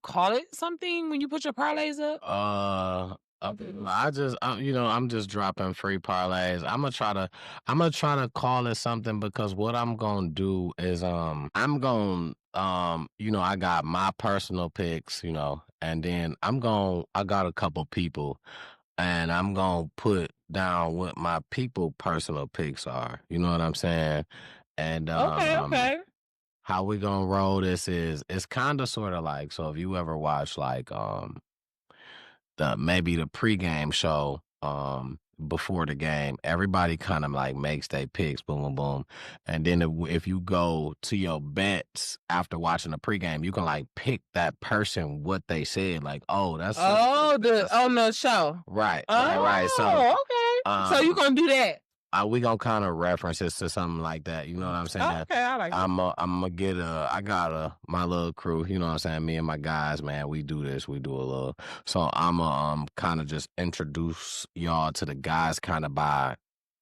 S2: call it something when you put your parlays up?
S1: I'm just dropping free parlays. I'm gonna try to call it something because what I'm gonna do is I got my personal picks, and then I got a couple people and I'm gonna put down what my people personal picks are. You know what I'm saying? And
S2: Okay.
S1: how we gonna roll this is it's kind of sort of like, so if you ever watch like maybe the pregame show before the game, everybody kind of like makes their picks, boom boom boom, and then if you go to your bets after watching the pregame, you can like pick that person what they said, like, oh, that's
S2: on the show,
S1: right.
S2: So okay, so you gonna do that?
S1: We gonna kind of reference this to something like that. You know what I'm saying?
S2: Okay, I like
S1: I'm gonna get I got my little crew. You know what I'm saying? Me and my guys, man, we do this. We do a little. So I'm kind of just introduce y'all to the guys, kind of by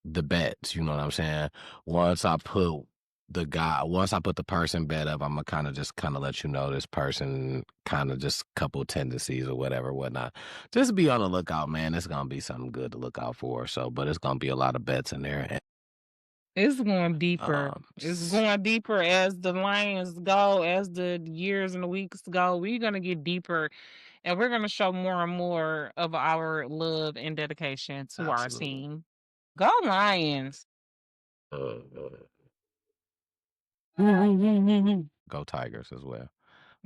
S1: the bets. You know what I'm saying? Once I put the person bet up, I'm gonna kind of let you know this person kind of just couple tendencies or whatnot. Just be on the lookout, man. It's gonna be something good to look out for. So, but it's gonna be a lot of bets in there. And,
S2: it's going deeper. It's going deeper as the Lions go, as the years and the weeks go. We're gonna get deeper, and we're gonna show more and more of our love and dedication to our team. Go Lions!
S1: Go Tigers as well.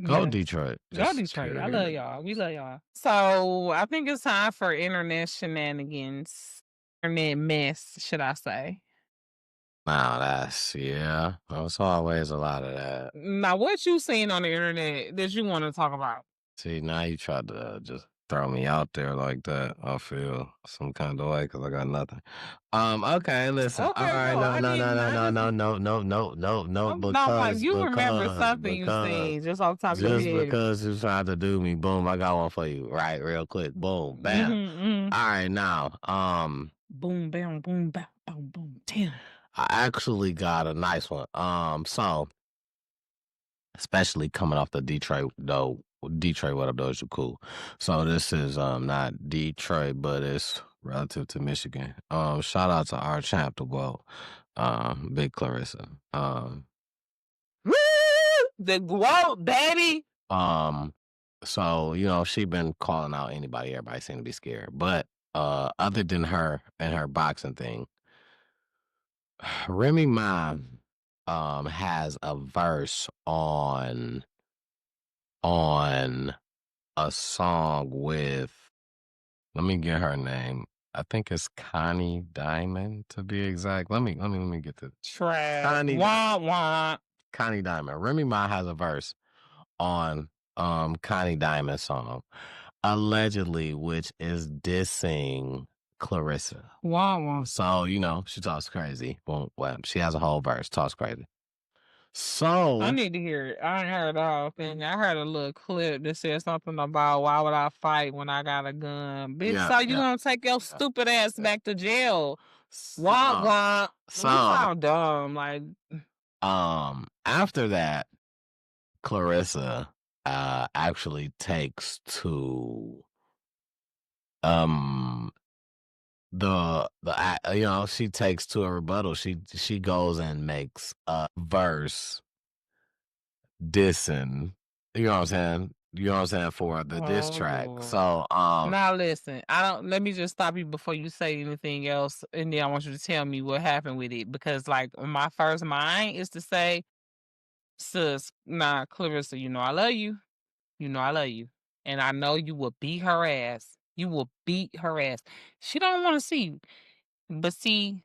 S1: Go Detroit.
S2: Go Detroit. I love y'all. We love y'all. So I think it's time for internet shenanigans. Internet mess, should I say.
S1: Wow, there's always a lot of that.
S2: Now, what you seen on the internet that you want to talk about?
S1: See, now you tried to just throw me out there like that. I feel some kind of way because I got nothing. Okay, listen.
S2: Okay,
S1: all right, no. Because
S2: you remember something you seen just off the top of your head.
S1: Just because you tried to do me, boom, I got one for you. Right, real quick, boom, bam. All right, now,
S2: boom, bam, boom, bam, boom, boom, damn.
S1: I actually got a nice one. So especially coming off the Detroit though. Detroit, what up, those you cool. So this is not Detroit, but it's relative to Michigan. Shout out to our champ, the GWOAT, Big Clarissa.
S2: Woo! The GWOAT, baby.
S1: So she been calling out everybody seem to be scared. But other than her and her boxing thing, Remy Ma has a verse on a song with, let me get her name. I think it's Connie Diamond to be exact. Let me get the
S2: trash. Connie
S1: Diamond. Remy Ma has a verse on Connie Diamond's song, allegedly, which is dissing Clarissa.
S2: Wow.
S1: So, she talks crazy. Boom, well, she has a whole verse, talks crazy. So
S2: I need to hear it. I ain't heard the whole thing. I heard a little clip that said something about why would I fight when I got a gun? Bitch, so you gonna take your stupid ass back to jail. Wah. So, you sound dumb. Like
S1: after that, Clarissa actually takes to you know, she takes to a rebuttal. She goes and makes a verse dissing. You know what I'm saying? You know what I'm saying, for the diss track.
S2: Oh.
S1: So
S2: Now listen, let me just stop you before you say anything else, and then I want you to tell me what happened with it, because like my first mind is to say, sis, nah, Clarissa, you know I love you. You know I love you. And I know you will beat her ass. You will beat her ass. She don't want to see you. But see,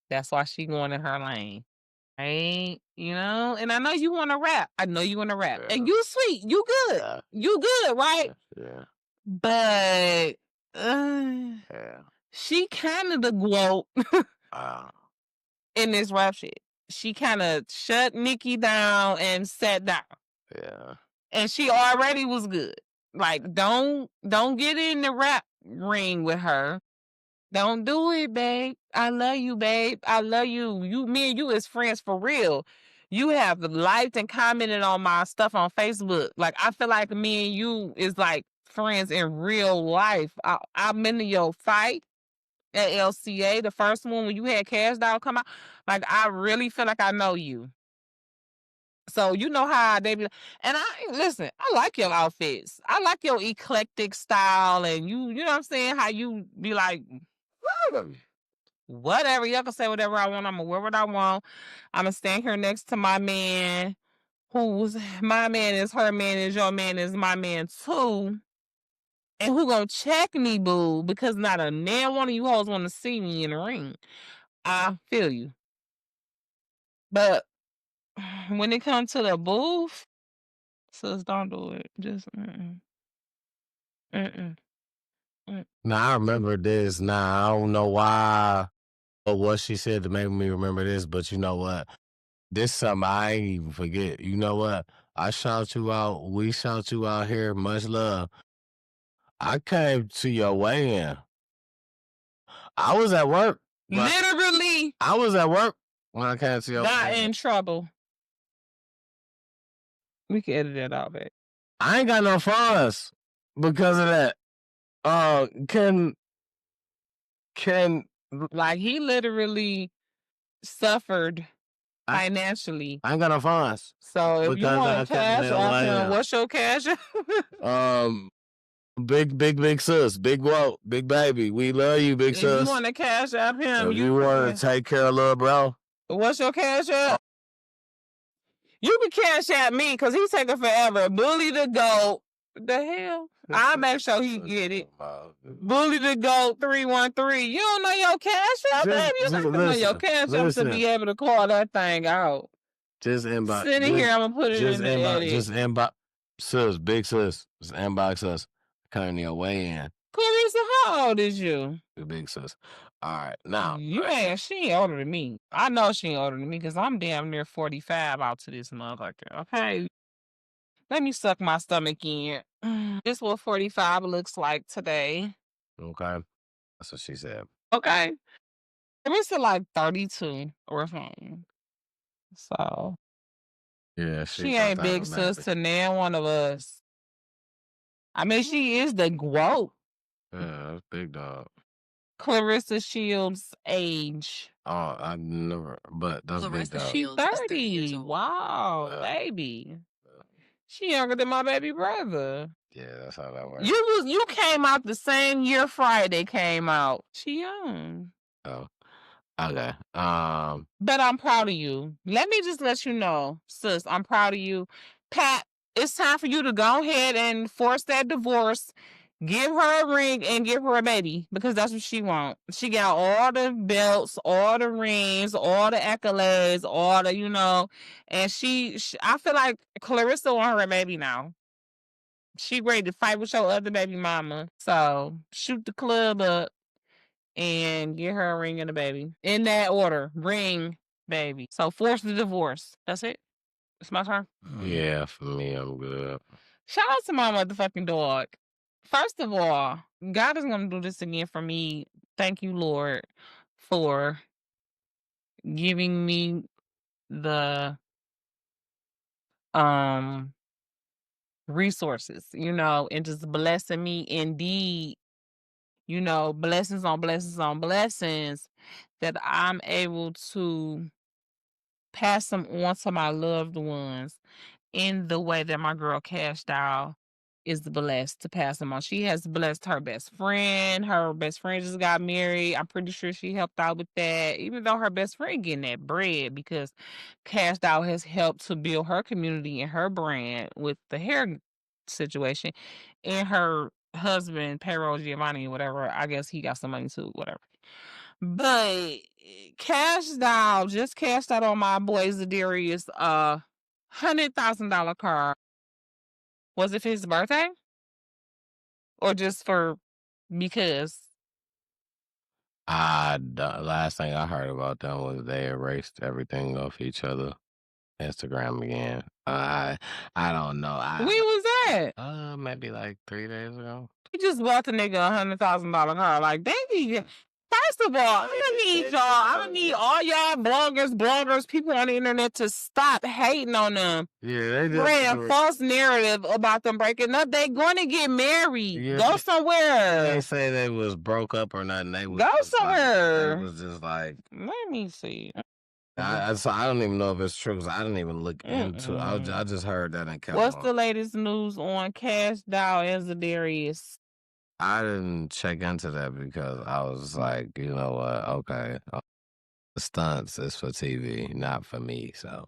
S2: that's why she going in her lane. Right? You know, and I know you want to rap. I know you want to rap.
S1: yeah,
S2: And you sweet. You good.
S1: yeah,
S2: You good, right?
S1: yeah,
S2: But
S1: yeah.
S2: she kind of the GWOAT
S1: Uh,
S2: in this rap shit. She kind of shut Nicki down and sat down.
S1: yeah.
S2: And she already was good. Like, don't get in the rap ring with her. Don't do it, babe. I love you, babe. I love you. Me and you is friends for real. You have liked and commented on my stuff on Facebook. Like, I feel like me and you is like friends in real life. I'm into your fight at LCA, the first one when you had Cash Doll come out. Like, I really feel like I know you. So you know how they be, and listen. I like your outfits. I like your eclectic style, and you know what I'm saying. How you be like, whatever, y'all can say whatever I want. I'm gonna wear what I want. I'm gonna stand here next to my man, who's my man is her man is your man is my man too, and who gonna check me, boo? Because not a damn one of you hoes want to see me in the ring. I feel you, but when it comes to the booth, sis, don't do it. Just mm-mm.
S1: Now I remember this. Now I don't know why or what she said to make me remember this, but you know what? This something I ain't even forget. You know what? I shout you out. We shout you out here. Much love. I came to your weigh-in. I was at work.
S2: Literally
S1: I was at work when I came to your
S2: got
S1: weigh-in.
S2: in trouble. We can edit that out, babe.
S1: I ain't got no funds because of that. Can
S2: Like, he literally suffered financially.
S1: I ain't got no funds.
S2: So if you
S1: Because I
S2: want to cash
S1: couldn't
S2: out
S1: lay
S2: him,
S1: down.
S2: what's your cash?
S1: Big sis, big GWOAT, big baby. We love you, big
S2: If
S1: sis.
S2: you want to cash out him,
S1: If you want to take care of little bro,
S2: what's your cash out? You can cash out me because he's taking forever. Bully the GOAT. The hell? I'll make sure he get it. Bully the GOAT 313. You don't know your cash out, baby. You got to know your cash out to be able to call that thing out.
S1: just inbox.
S2: Sitting here, I'm gonna put it in the edit.
S1: Just inbox, sis, big sis. Just inbox us. Coming your way in.
S2: Clarissa, how old is you?
S1: Big sis. All right, now
S2: she ain't older than me. I know she ain't older than me because I'm damn near 45 out to this motherfucker. Okay, let me suck my stomach in. This is what 45 looks like today.
S1: Okay, that's what she said.
S2: Okay, Clarissa like 32 or something. So
S1: Yeah,
S2: she ain't big sis to nan one of us. I mean, she is the GWOAT.
S1: Yeah, that's big dog.
S2: Clarissa Shields' age.
S1: Oh, I never, but that's
S2: Clarissa
S1: big dog.
S2: She's 30. Wow, baby. She younger than my baby brother.
S1: Yeah, that's how that works.
S2: You came out the same year Friday came out. She young.
S1: Oh, okay.
S2: But I'm proud of you. Let me just let you know, sis, I'm proud of you. Pat, it's time for you to go ahead and force that divorce. Give her a ring and give her a baby because that's what she wants. She got all the belts, all the rings, all the accolades, all the, and I feel like Clarissa want her a baby now. She ready to fight with your other baby mama. So shoot the club up and get her a ring and a baby. In that order. Ring, baby. So force the divorce. That's it. It's my turn.
S1: Yeah, for me, I'm good.
S2: Shout out to my motherfucking dog. First of all, God is going to do this again for me. Thank you, Lord, for giving me the resources, and just blessing me indeed, blessings on blessings on blessings that I'm able to pass them on to my loved ones in the way that my girl Cash Doll is blessed to pass them on. She has blessed her best friend. Her best friend just got married. I'm pretty sure she helped out with that, even though her best friend getting that bread because Cash Doll has helped to build her community and her brand with the hair situation. And her husband, Pero Giovanni, whatever, I guess he got some money too, whatever. But Cash Doll just cashed out on my boy Zadarius $100,000 car. Was it for his birthday? Or just for because?
S1: The last thing I heard about them was they erased everything off each other Instagram again. I don't know.
S2: When was that?
S1: Maybe like 3 days ago.
S2: He just bought the nigga $100,000 car. Like, they need. First of all, I don't need all y'all bloggers, people on the internet to stop hating on them.
S1: Yeah, they
S2: Spreading false narrative about them breaking up. They going to get married.
S1: Yeah,
S2: Go
S1: they
S2: somewhere.
S1: say they was broke up or nothing. They was
S2: Go
S1: just like,
S2: somewhere.
S1: they was just like,
S2: Let me see.
S1: so I don't even know if it's true because I didn't even look into. I just heard that and kept
S2: What's
S1: on.
S2: the latest news on Cash Doll and Zadarius?
S1: I didn't check into that because I was like, you know what? Okay, the stunts is for TV, not for me. So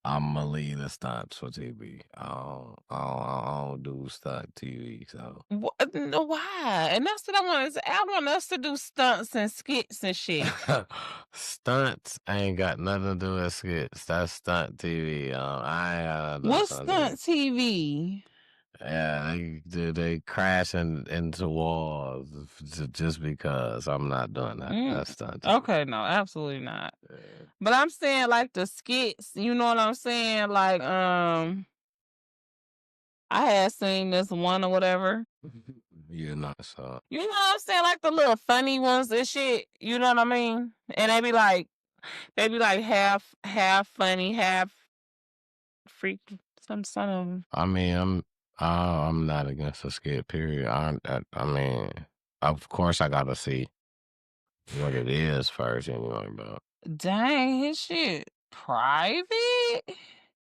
S1: I'm gonna leave the stunts for TV. I don't do stunt TV. So
S2: What? No, why? And that's what I want. I want us to do stunts and skits and shit.
S1: Stunts ain't got nothing to do with skits. That's stunt TV. I ain't got nothing to do with
S2: What's
S1: stunt
S2: stunt TV?
S1: Yeah, they crashing into walls just because I'm not doing that. That's stunt TV.
S2: Okay, no, absolutely not.
S1: Yeah.
S2: But I'm saying like the skits, you know what I'm saying? Like, I had seen this one or whatever.
S1: You're not so.
S2: You know what I'm saying? Like the little funny ones and shit. You know what I mean? And they be like half funny, half freak. Some son of.
S1: I mean, I'm not against a skit. Period. I mean, of course, I gotta see what it is first, anyway. But
S2: Dang, his shit private?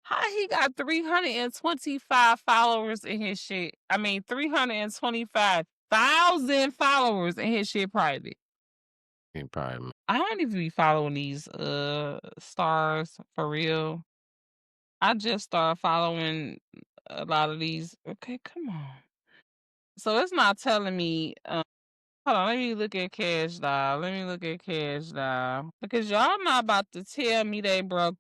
S2: How he got 325 followers in his shit? I mean, 325,000 followers in his shit private.
S1: he probably.
S2: I don't even be following these stars for real. I just started following a lot of these. Okay, come on. So it's not telling me. Hold on, let me look at Cash Doll. Because y'all not about to tell me they broke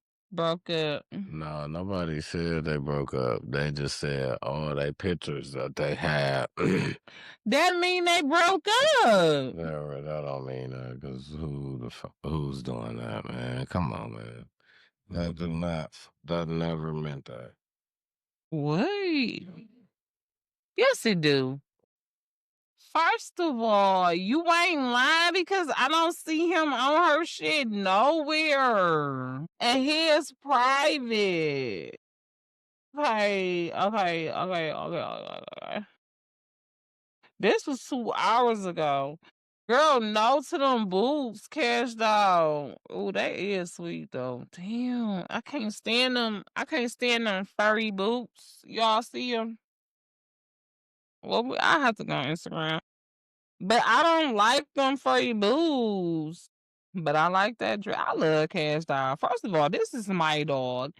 S2: up.
S1: No, nobody said they broke up. They just said all they pictures that they had.
S2: That mean they broke up.
S1: No, that don't mean that because who's doing that, man? Come on, man. That never meant that.
S2: Wait. Yes, it do. First of all, you ain't lying because I don't see him on her shit nowhere. And he is private. Okay. This was 2 hours ago. Girl, no to them boobs, Cash Doll. Oh, that is sweet though. Damn, I can't stand them. I can't stand them furry boots. Y'all see them? Well, I have to go on Instagram. But I don't like them furry boobs. But I like that dress. I love Cash Doll. First of all, this is my dog.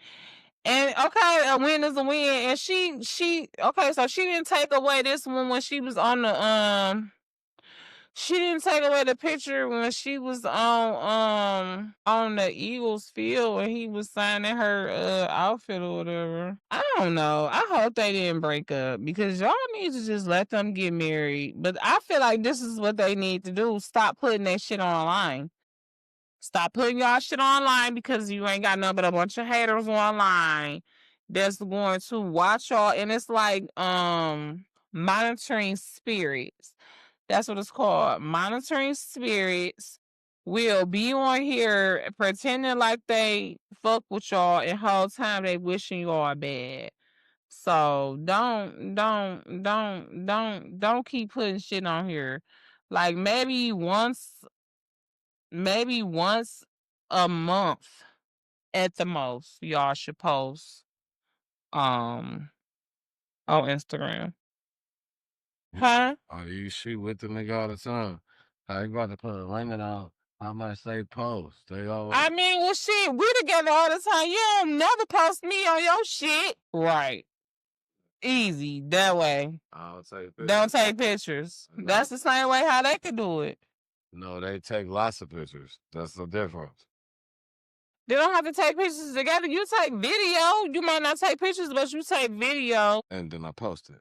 S2: And okay, a win is a win. And she okay, so she didn't take away this one when she was on the she didn't take away the picture when she was on the Eagles field when he was signing her outfit or whatever. I don't know. I hope they didn't break up because y'all need to just let them get married. But I feel like this is what they need to do. Stop putting that shit online. Stop putting y'all shit online because you ain't got nothing but a bunch of haters online that's going to watch y'all. And it's like monitoring spirits. That's what it's called. Monitoring spirits will be on here pretending like they fuck with y'all and whole time they wishing y'all bad. So don't keep putting shit on here. Like maybe once a month at the most, y'all should post um on Instagram. Huh?
S1: Oh, you shoot with the nigga all the time. How you about to put a limit on how much they post? They always
S2: I mean, well, shit, we together all the time. You don't never post me on your shit. Right. Easy. That way.
S1: I'll take
S2: Don't
S1: pictures.
S2: take pictures.
S1: No,
S2: That's the same way how they could do it.
S1: no, they take lots of pictures. That's the difference.
S2: They don't have to take pictures together. You take video. You might not take pictures, but you take video.
S1: And then I post it.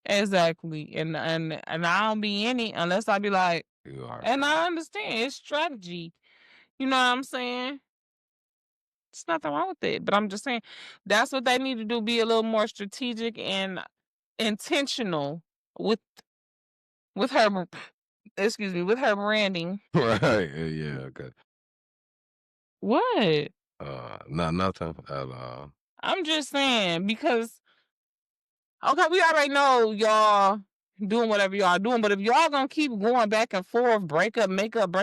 S2: Exactly. And I don't be in it unless I be like,
S1: You are
S2: and
S1: correct.
S2: I understand it's strategy. You know what I'm saying? There's nothing wrong with it. But I'm just saying that's what they need to do. Be a little more strategic and intentional with her excuse me, with her branding.
S1: Right. Yeah, okay.
S2: What?
S1: Nothing at all.
S2: I'm just saying because okay, we already know y'all doing whatever y'all doing, but if y'all gonna keep going back and forth, break up, make up,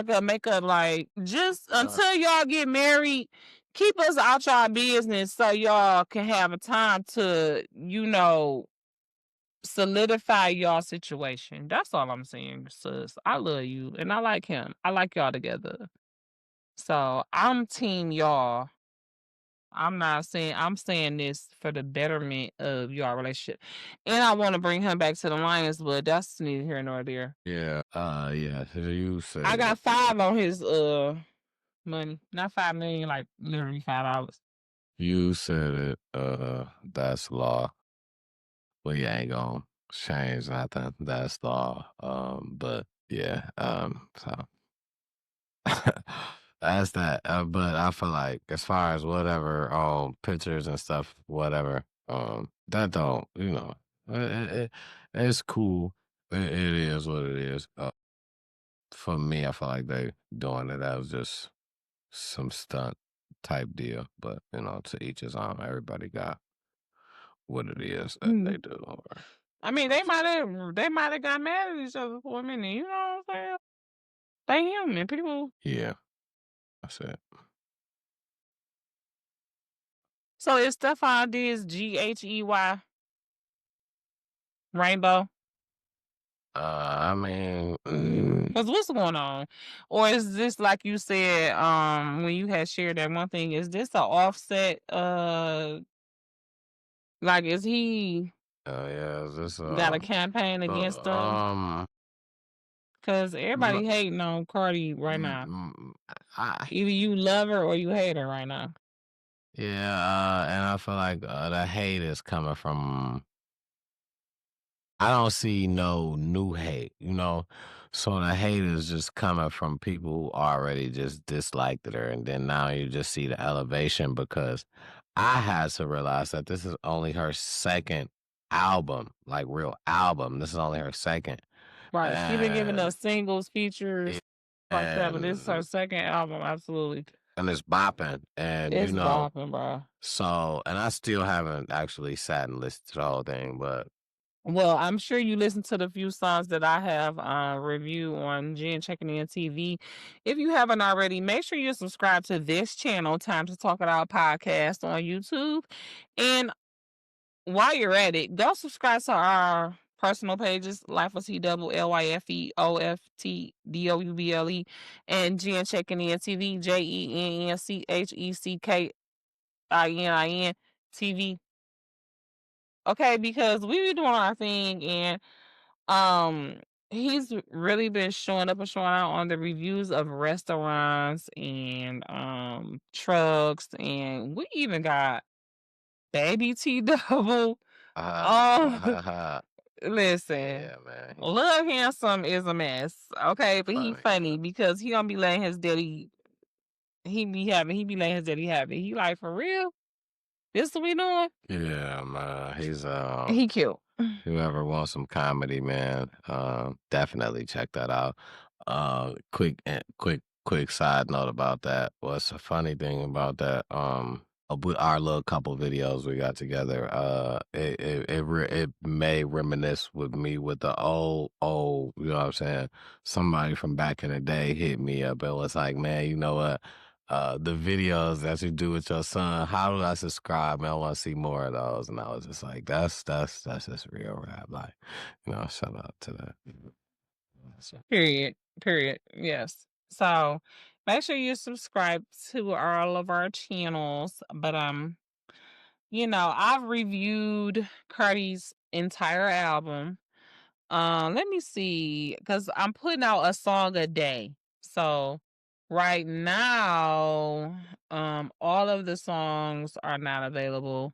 S2: like just until y'all get married, keep us out y'all business so y'all can have a time to, solidify y'all situation. That's all I'm saying, sis. I love you and I like him. I like y'all together. So I'm team y'all. I'm saying this for the betterment of your relationship. And I want to bring him back to the Lions, but that's neither here nor there.
S1: Yeah. Yeah. You said
S2: I
S1: it.
S2: got 5 on his money. Not 5 million, like literally $5.
S1: You said it. That's law. We ain't gonna change nothing. That's law. But yeah. So that's that. But I feel like as far as whatever, pictures and stuff, whatever, that don't, it's cool. It is what it is. For me, I feel like they doing it as just some stunt type deal. But to each his own. Everybody got what it is that they do. Or
S2: I mean, they might have got mad at each other for a minute. You know what I'm saying? They human people.
S1: yeah, that's it.
S2: So is Stefan Diggs GHEY Rainbow?
S1: I mean,
S2: Cause what's going on? Or is this like you said, when you had shared that one thing, is this a offset like is he
S1: yeah, is this
S2: got a campaign against them? Cause everybody hating on Cardi right now. Either you love her or you hate her right now.
S1: yeah, and I feel like the hate is coming from. I don't see no new hate, So the hate is just coming from people who already just disliked her, and then now you just see the elevation because I had to realize that this is only her second album, like real album. This is only her second,
S2: Right. She been giving
S1: and
S2: us singles, features like that, but this is her second album, absolutely.
S1: and it's bopping, and
S2: It's bopping, bro.
S1: so, and I still haven't actually sat and listened to the whole thing, but
S2: Well, I'm sure you listened to the few songs that I have review on Jen Checking In TV. If you haven't already, make sure you subscribe to this channel, Time to Talk It Out podcast on YouTube. And while you're at it, go subscribe to our personal pages, Life of TWLYFEOFTDOUBLE and Jen Checking In TV, JENNCHECKININ TV. Okay, because we be doing our thing and he's really been showing up and showing out on the reviews of restaurants and trucks, and we even got baby T double. Listen,
S1: yeah, man,
S2: Love Handsome is a mess. Okay, but he funny because he gonna be letting his daddy he be letting his daddy have it. He like, for real? This what we doing?
S1: yeah, man, he's
S2: He cute.
S1: whoever wants some comedy, man, definitely check that out. Quick side note about that. What's a funny thing about that? with our little couple videos we got together, it may reminisce with me with the old, you know what I'm saying? Somebody from back in the day hit me up and was like, "Man, you know what? The videos that you do with your son, how do I subscribe? Man, I want to see more of those." And I was just like, that's just real rap. Like, shout out to that.
S2: Period. Period. Yes. So make sure you subscribe to all of our channels. But I've reviewed Cardi's entire album. Let me see, because I'm putting out a song a day. So right now, all of the songs are not available.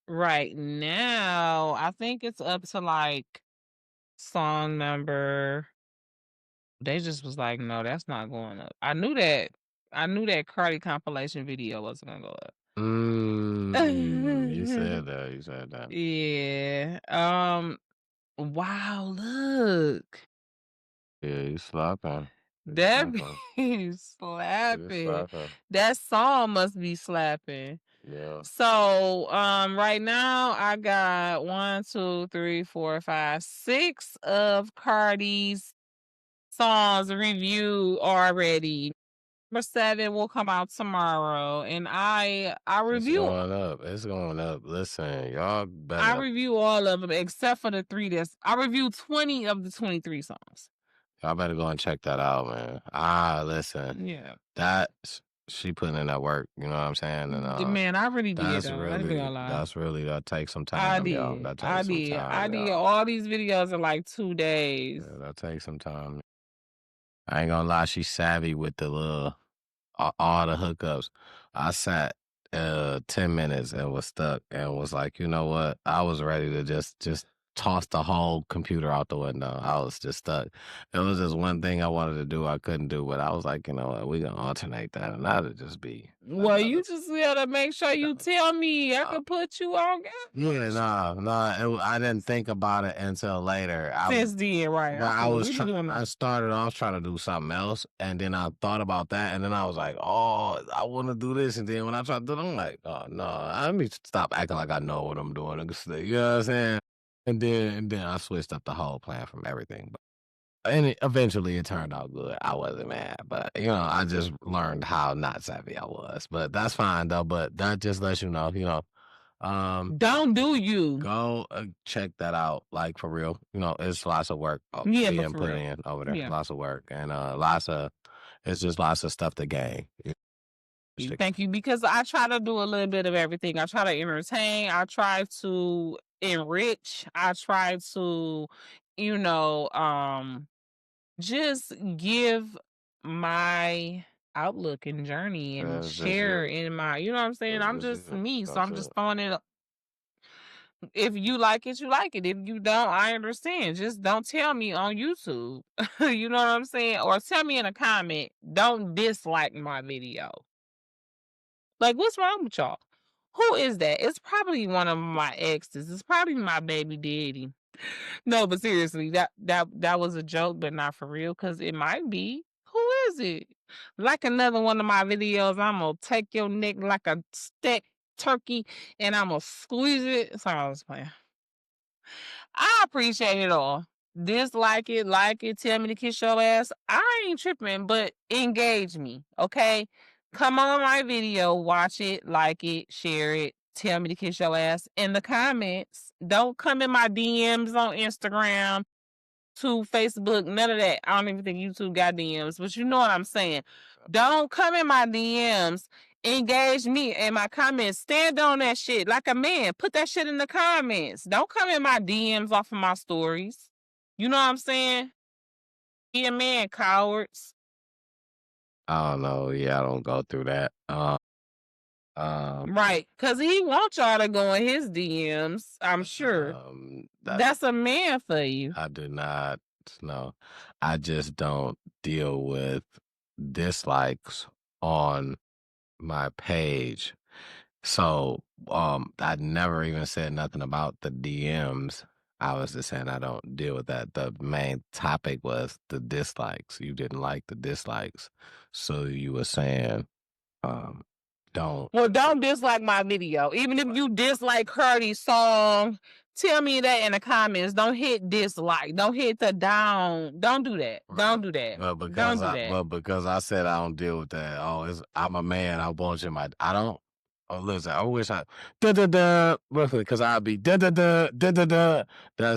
S2: Right now, I think it's up to like song number. They just was like, no, that's not going up. I knew that Cardi compilation video wasn't gonna go up.
S1: You said that. You said that.
S2: Yeah. Wow, look.
S1: Yeah, you slapping. You
S2: That
S1: slapping.
S2: be
S1: You
S2: slapping.
S1: slapping.
S2: That song must be slapping.
S1: Yeah.
S2: So right now I got 6 of Cardi's songs reviewed already. Number 7 will come out tomorrow, and I
S1: It's
S2: review
S1: going up. It's going up. Listen, y'all
S2: I
S1: better.
S2: review all of them except for the 3 I review 20 of the 23 songs.
S1: Y'all better go and check that out, man. Listen,
S2: Yeah.
S1: she putting in that work. You know what I'm saying? And
S2: Man, I really did though. I ain't even gonna lie.
S1: that takes some
S2: I
S1: time, y'all.
S2: did.
S1: That
S2: I
S1: takes some
S2: did. I
S1: time,
S2: did
S1: y'all.
S2: all these videos in like 2 days.
S1: Yeah, that takes some time. I ain't gonna lie, she's savvy with the little all the hookups. I sat 10 minutes and was stuck and was like, you know what? I was ready to just toss the whole computer out the window. I was just stuck. It was just one thing I wanted to do I couldn't do, but I was like, you know what, we gonna alternate that and that'll just be
S2: Well, you just gotta make sure you tell me. I
S1: uh,
S2: can put you on
S1: yeah, I didn't think about it until later.
S2: since then, right?
S1: But
S2: I
S1: I
S2: feel
S1: was
S2: we just
S1: trying.
S2: gonna
S1: I started off trying to do something else, and then I thought about that, and then I was like, "Oh, I want to do this." And then when I tried to do it, I'm like, "Oh no, I need to stop acting like I know what I'm doing." You know what I'm saying? And then I switched up the whole plan from everything. Eventually it turned out good. I wasn't mad, but I just learned how not savvy I was. But that's fine though. But that just lets you know,
S2: don't do you.
S1: go check that out, like for real. It's lots of work
S2: Yeah, but
S1: being
S2: for
S1: put
S2: real.
S1: in over there.
S2: Yeah.
S1: Lots of work and it's just lots of stuff to gain.
S2: Thank you. Because I try to do a little bit of everything. I try to entertain. I try to enrich. I try to, you know, just give my outlook and journey and
S1: It's just
S2: share
S1: you.
S2: in my, you know what I'm saying?
S1: It's
S2: I'm
S1: just
S2: just
S1: you.
S2: me. So
S1: That's
S2: I'm
S1: it.
S2: just throwing it. If you like it, you like it. If you don't, I understand. Just don't tell me on YouTube. You know what I'm saying? Or tell me in a comment, don't dislike my video. Like, what's wrong with y'all? Who is that? It's probably one of my exes. It's probably my baby daddy. No, but seriously, that was a joke, but not for real, because it might be. Who is it? Like another one of my videos, I'm gonna take your neck like a steak turkey and I'm gonna squeeze it. Sorry, I was playing. I appreciate it all. Dislike it, like it, tell me to kiss your ass. I ain't tripping, but engage me, okay? Come on my video, watch it, like it, share it, tell me to kiss your ass in the comments. Don't come in my DMs on Instagram, to Facebook, none of that. I don't even think YouTube got DMs, but you know what I'm saying. Don't come in my DMs. Engage me in my comments. Stand on that shit like a man. Put that shit in the comments. Don't come in my DMs off of my stories. You know what I'm saying? Be a man, cowards.
S1: I don't know. Yeah, I don't go through that.
S2: Right. Because he wants y'all to go in his DMs, I'm sure. That's a man for you.
S1: I do not. No, I just don't deal with dislikes on my page. So, I never even said nothing about the DMs. I was just saying I don't deal with that. The main topic was the dislikes. You didn't like the dislikes. So you were saying, um, Don't.
S2: Well, don't dislike my video. Even if you dislike Cardi's song, tell me that in the comments. Don't hit dislike. Don't hit the down. Don't do that. Don't do that. Don't do that.
S1: But because I said I don't deal with that. I'm a man. I want you in my. I don't. Oh, listen. I wish I because I'd be That's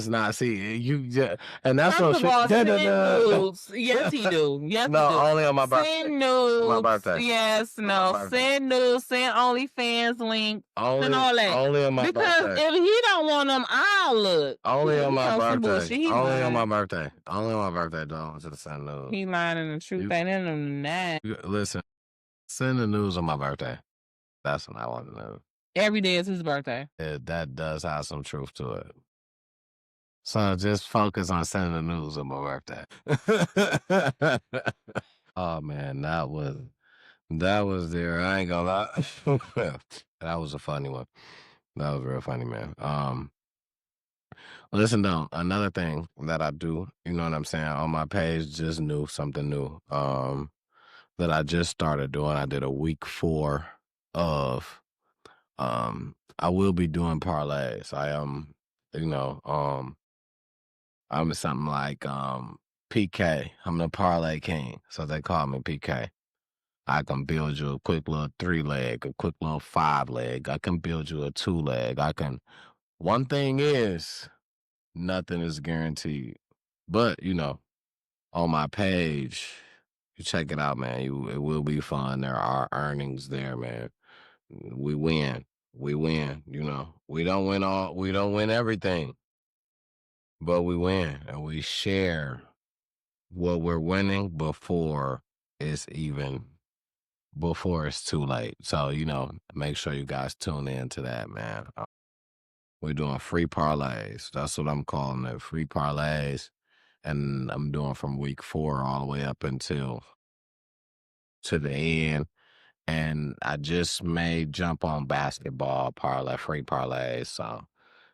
S1: not and that's
S2: First
S1: no
S2: of
S1: shit.
S2: all, send nudes. Yes, he do. Yes,
S1: No,
S2: he do.
S1: only on my birthday.
S2: Send nudes.
S1: My birthday.
S2: Yes, no. Send nudes. Send OnlyFans link.
S1: Only,
S2: and all that.
S1: only on my
S2: because
S1: birthday.
S2: if he don't want them, I'll look.
S1: Only on my birthday. Only on
S2: my
S1: my birthday. Only on my birthday, dog. To the send news.
S2: He lying in the truth ain't in him that.
S1: Listen, send the news on my birthday. That's what I want to know.
S2: Every day is his birthday.
S1: That does have some truth to it. So just focus on sending the news on my birthday. Oh man, that was there. I ain't gonna lie. That was a funny one. That was real funny, man. Listen though, another thing that I do, you know what I'm saying, on my page, just something new. That I just started doing. I did a week 4 of I will be doing parlays. I I'm something like PK. I'm the parlay king. So they call me PK. I can build you a quick little 3-leg, a quick little 5-leg. I can build you a 2-leg. One thing is, nothing is guaranteed. But, on my page, you check it out, man. It will be fun. There are earnings there, man. We win. We win, We don't win everything. But we win and we share what we're winning before it's too late. So, make sure you guys tune in to that, man. We're doing free parlays. That's what I'm calling it, free parlays. And I'm doing from week 4 all the way up until to the end. And I just may jump on basketball free parlays. So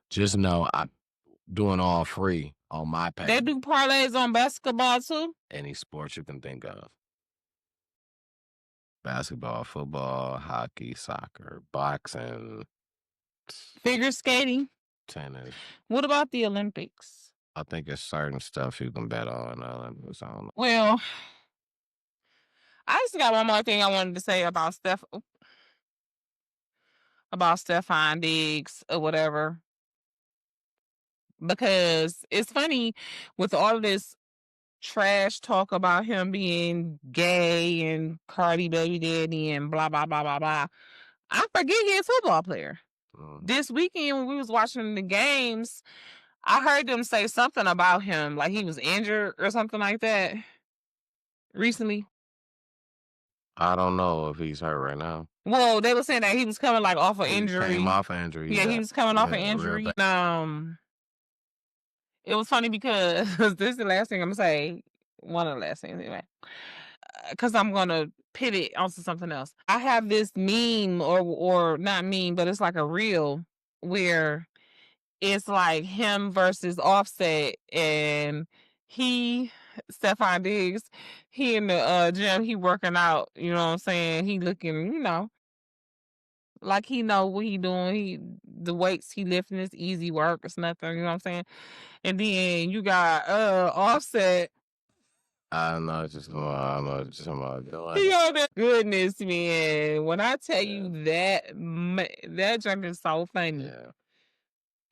S1: just know I'm doing all free on my page.
S2: They do parlays on basketball too?
S1: Any sports you can think of. Basketball, football, hockey, soccer, boxing.
S2: Figure skating?
S1: Tennis.
S2: What about the Olympics?
S1: I think it's certain stuff you can bet on the Olympics. I don't know.
S2: Well, I just got one more thing I wanted to say about Stefon Diggs or whatever. Because it's funny with all of this trash talk about him being gay and Cardi baby daddy and blah, blah, blah, blah, blah. I forget he's a football player. This weekend when we was watching the games, I heard them say something about him, like he was injured or something like that recently.
S1: I don't know if he's hurt right now.
S2: Well, they were saying that he was coming like off an injury.
S1: He came off an injury.
S2: Yeah, he was coming off an injury. It was funny because this is the last thing I'm gonna say. One of the last things anyway. Because I'm gonna pivot onto something else. I have this meme or not meme, but it's like a reel where it's like him versus Offset and Stefon Diggs, he in the gym, he working out, you know what I'm saying? He looking, like he know what he doing. The weights he lifting is easy work. It's nothing, you know what I'm saying? And then you got Offset.
S1: I don't know, just
S2: goodness, man. When I tell you that junk is so funny.
S1: Yeah.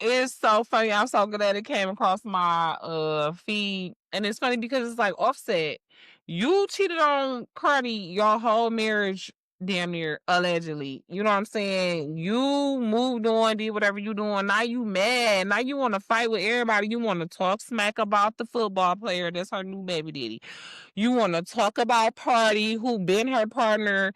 S2: It's so funny. I'm so glad it came across my feed. And it's funny because it's like, Offset, you cheated on Cardi your whole marriage damn near allegedly. You know what I'm saying? You moved on, did whatever you doing. Now you mad. Now you want to fight with everybody. You want to talk smack about the football player that's her new baby daddy. You want to talk about Cardi, who been her partner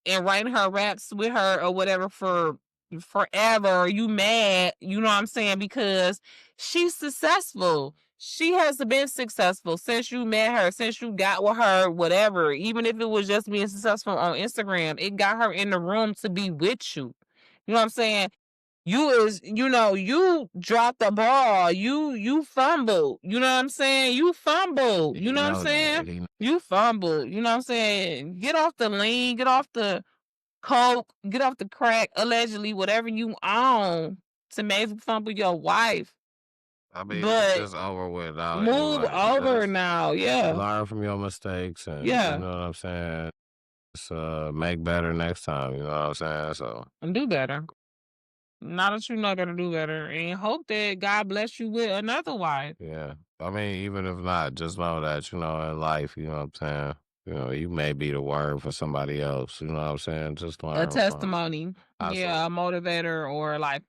S2: and writing her raps with her or whatever for forever. You mad, you know what I'm saying? Because she's successful. She has been successful since you met her, since you got with her, whatever. Even if it was just being successful on Instagram, it got her in the room to be with you. You know what I'm saying? You dropped the ball. You fumbled. You know what I'm saying? You fumbled. You know what I'm saying? You fumbled. You know what I'm saying? Get off the lane. Get off the coke, get off the crack, allegedly, whatever you own to maybe fumble your wife.
S1: I mean, it's
S2: But
S1: just over with now
S2: move
S1: anyway.
S2: over
S1: Just
S2: now. Yeah.
S1: learn from your mistakes, and you
S2: Yeah.
S1: know what I'm saying. Just make better next time. You know what I'm saying. So
S2: And do better. Now that you know better, do better. And hope that God bless you with another wife.
S1: yeah, I mean, even if not, just know that you know in life, you know what I'm saying. You know, you may be the word for somebody else. You know what I'm saying. Just
S2: A
S1: learn from.
S2: testimony.
S1: Absolutely.
S2: Yeah, a motivator or like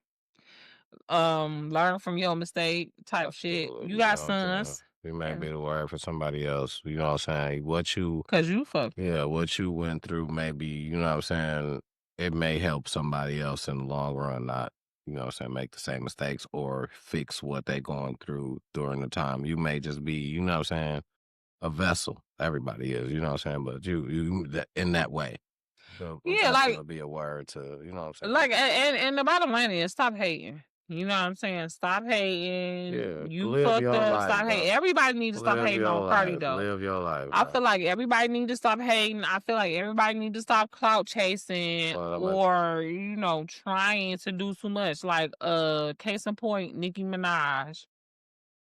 S2: learn from your mistake type shit.
S1: Absolutely.
S2: You
S1: You
S2: got
S1: know what I'm saying?
S2: sons.
S1: You may
S2: Yeah.
S1: be the word for somebody else. You know what I'm saying?
S2: Cause you fuck.
S1: Yeah, what you went through maybe, you know what I'm saying? It may help somebody else in the long run, not, you know what I'm saying, make the same mistakes or fix what they going through during the time. You may just be, you know what I'm saying, a vessel. Everybody is, you know what I'm saying? But in that way, a
S2: Yeah,
S1: vessel
S2: like
S1: will be a word to, you know what I'm saying?
S2: and the bottom line is stop hating. You know what I'm saying? Stop hating.
S1: Yeah,
S2: You
S1: live
S2: fucked
S1: your
S2: up.
S1: life,
S2: Stop
S1: bro.
S2: hating. Everybody needs to stop
S1: Live
S2: hating
S1: your
S2: on Cardi
S1: life.
S2: though.
S1: Live your life,
S2: I
S1: bro.
S2: feel like everybody needs to stop hating. I feel like everybody needs to stop clout chasing
S1: But I'm a,
S2: or, trying to do too much. Like case in point, Nicki Minaj.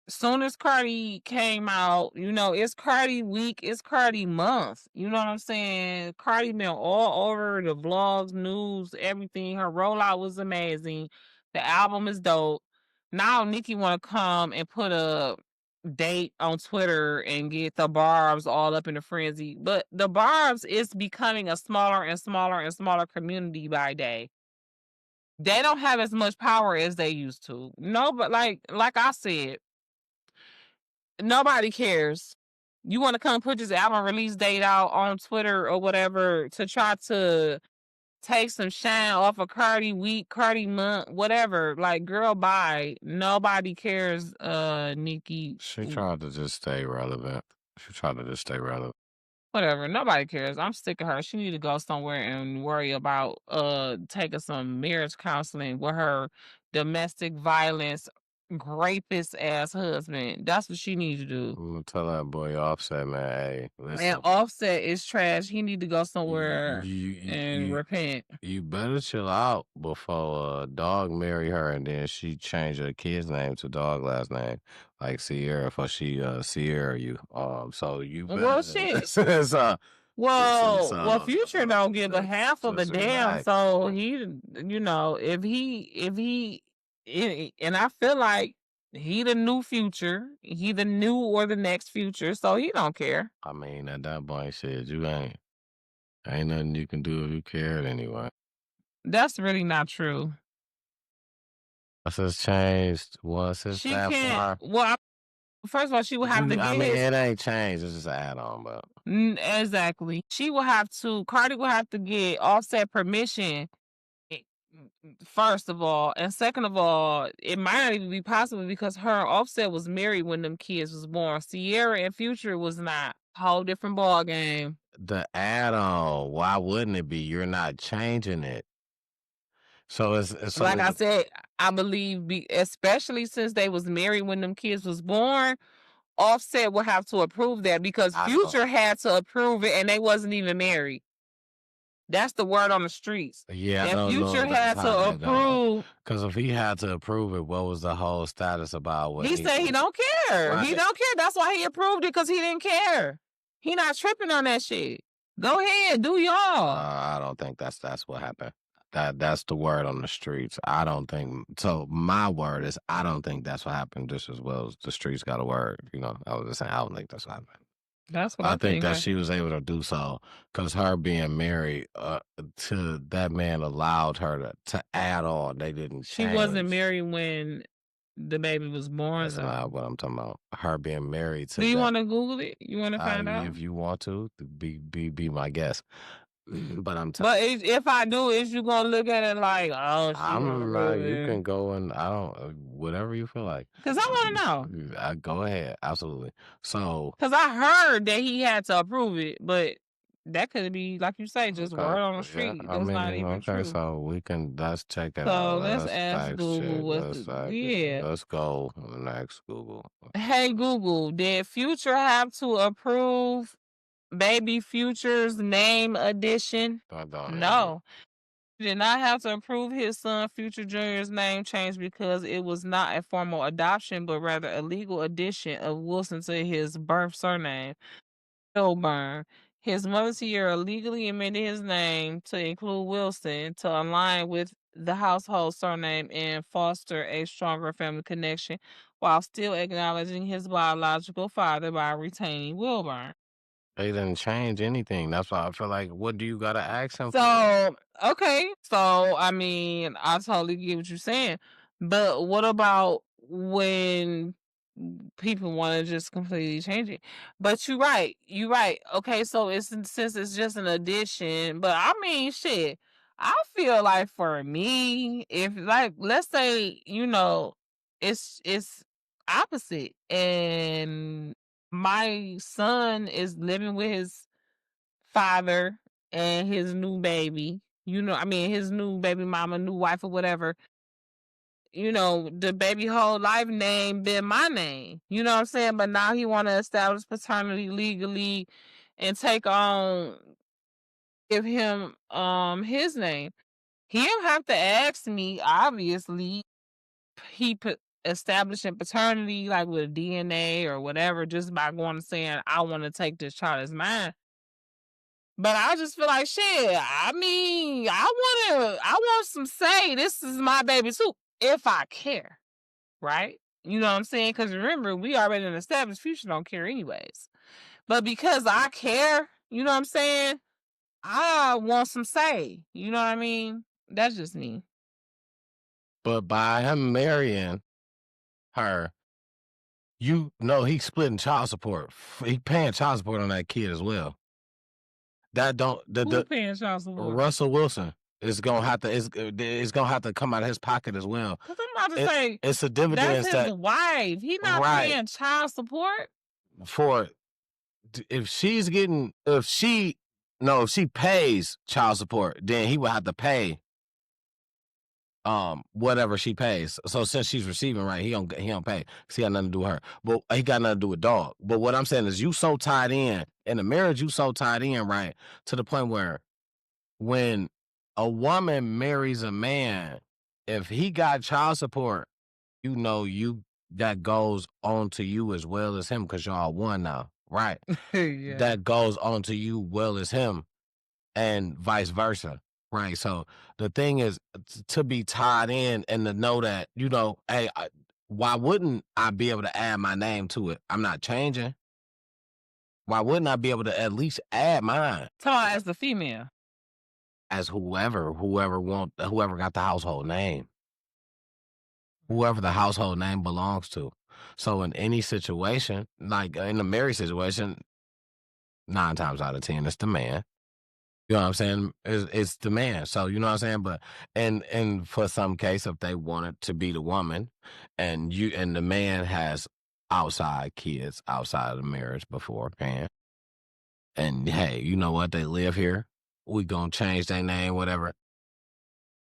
S2: Soon as Cardi came out, it's Cardi week, it's Cardi month. You know what I'm saying? Cardi been all over the vlogs, news, everything. Her rollout was amazing. The album is dope. Now Nicki want to come and put a date on Twitter and get the Barbs all up in a frenzy. But the Barbs is becoming a smaller and smaller and smaller community by day. They don't have as much power as they used to. No, but like I said, nobody cares. You want to come put this album release date out on Twitter or whatever to try to take some shine off of Cardi week, Cardi month, whatever. Like, girl, bye. Nobody cares, Nicki.
S1: she tried to just stay relevant. She tried to just stay relevant.
S2: Whatever. Nobody cares. I'm sick of her. She need to go somewhere and worry about taking some marriage counseling with her domestic violence rapist ass husband. That's what she needs to do.
S1: I'm gonna tell that boy Offset, man. Hey,
S2: And
S1: listen,
S2: Offset is trash. He need to go
S1: you
S2: somewhere and
S1: you
S2: repent.
S1: you better chill out before Dog marry her and then she change her kid's name to Dog last name like Sierra for she Sierra you. So you
S2: Well,
S1: better
S2: shit.
S1: so
S2: Well, Future don't give a half of a
S1: just
S2: damn.
S1: relax.
S2: So and I feel like he the new Future. He the new or the next Future. So he don't care.
S1: I mean at that point shit, you ain't nothing you can do if you cared anyway.
S2: That's really not true.
S1: What's has changed? What's his
S2: She
S1: that
S2: can't.
S1: far?
S2: Well, first of all, she would have to
S1: I
S2: get
S1: mean,
S2: his.
S1: it ain't changed. It's just an add-on, but
S2: Exactly. Cardi will have to get Offset permission, eh, first of all. And second of all, it might not even be possible because her and Offset was married when them kids was born. Sierra and Future was not. Whole different ball game.
S1: the add-on, why wouldn't it be? You're not changing it. So
S2: Like I said, I believe, especially since they was married when them kids was born, Offset will have to approve that because Future had to approve it and they wasn't even married. That's the word on the streets.
S1: Yeah,
S2: That
S1: no,
S2: Future had to approve.
S1: because if he had to approve it, what was the whole status about what
S2: He said he don't care.
S1: Right.
S2: He don't care. That's why he approved it because he didn't care. He not tripping on that shit. Go ahead, do y'all.
S1: I don't think that's what happened. That's the word on the streets. I don't think so. My word is I don't think that's what happened just as well as the streets got a word. You know, I was just saying I don't think that's what happened.
S2: That's what
S1: I think that
S2: like.
S1: she was able to do so because her being married to that man allowed her to add on. They didn't
S2: She
S1: change.
S2: wasn't married when the baby was born.
S1: That's not what I'm talking about. Her being married to.
S2: Do you want to Google it? You want to find out?
S1: If you want to be my guest. But
S2: if I do, is you gonna look at it like, oh,
S1: I'm not. You can go and I don't whatever you feel like.
S2: Because I want to know.
S1: Go ahead, absolutely. So
S2: because I heard that he had to approve it, but that could be like you say, just word on the street.
S1: Yeah,
S2: That's not even true.
S1: So let's check it
S2: So
S1: out.
S2: let's ask Google.
S1: Let's go next Google.
S2: Hey Google, did Future have to approve baby Future's name addition?
S1: I don't hear me.
S2: No. He did not have to approve his son Future Jr.'s name change because it was not a formal adoption, but rather a legal addition of Wilson to his birth surname, Milburn. His mother Sierra legally amended his name to include Wilson to align with the household surname and foster a stronger family connection while still acknowledging his biological father by retaining Wilburn.
S1: They didn't change anything. That's why I feel like, what do you gotta ask him for?
S2: So, okay. So, I mean, I totally get what you're saying. But what about when people want to just completely change it? But you're right. You're right. Okay, so since it's just an addition, but I mean, shit. I feel like for me, if like let's say, it's opposite and my son is living with his father and his new baby, I mean, his new baby mama, new wife, or whatever, the baby whole life name been my name. You know what I'm saying? But now he want to establish paternity legally and give him his name. He don't have to ask me, obviously. He put establishing paternity like with DNA or whatever, just by going and saying, I want to take this child as mine. But I just feel like shit. I mean, I want some say. This is my baby too, if I care, right? You know what I'm saying? Because remember, we already in established Future don't care anyways. But because I care, you know what I'm saying? I want some say. You know what I mean? That's just me.
S1: But by him marrying her, you know he's splitting child support. He paying child support on that kid as well. That don't
S2: Who
S1: the
S2: paying child support?
S1: Russell Wilson is gonna have to it's gonna have to come out of his pocket as well.
S2: Because I'm about to
S1: It,
S2: say,
S1: it's a
S2: that's
S1: dividends
S2: his
S1: that
S2: wife. He not
S1: right
S2: paying child support.
S1: for if she's getting if she no if she pays child support, then he would have to pay whatever she pays. So since she's receiving right, he don't pay. 'Cause he got nothing to do with her. But he got nothing to do with dog. But what I'm saying is you so tied in the marriage, you so tied in, right? To the point where when a woman marries a man, if he got child support, you that goes on to you as well as him because y'all one now, right?
S2: Yeah.
S1: That goes on to you well as him and vice versa, right? So the thing is to be tied in and to know that, hey, why wouldn't I be able to add my name to it? I'm not changing. Why wouldn't I be able to at least add mine
S2: Talking as the female.
S1: as whoever got the household name, whoever the household name belongs to? So in any situation, like in a marriage situation, 9 times out of 10, it's the man. You know what I'm saying? It's the man. So you know what I'm saying? But and for some case, if they wanted to be the woman, and the man has outside kids outside of the marriage beforehand, and hey, you know what? They live here. We gonna change their name, whatever.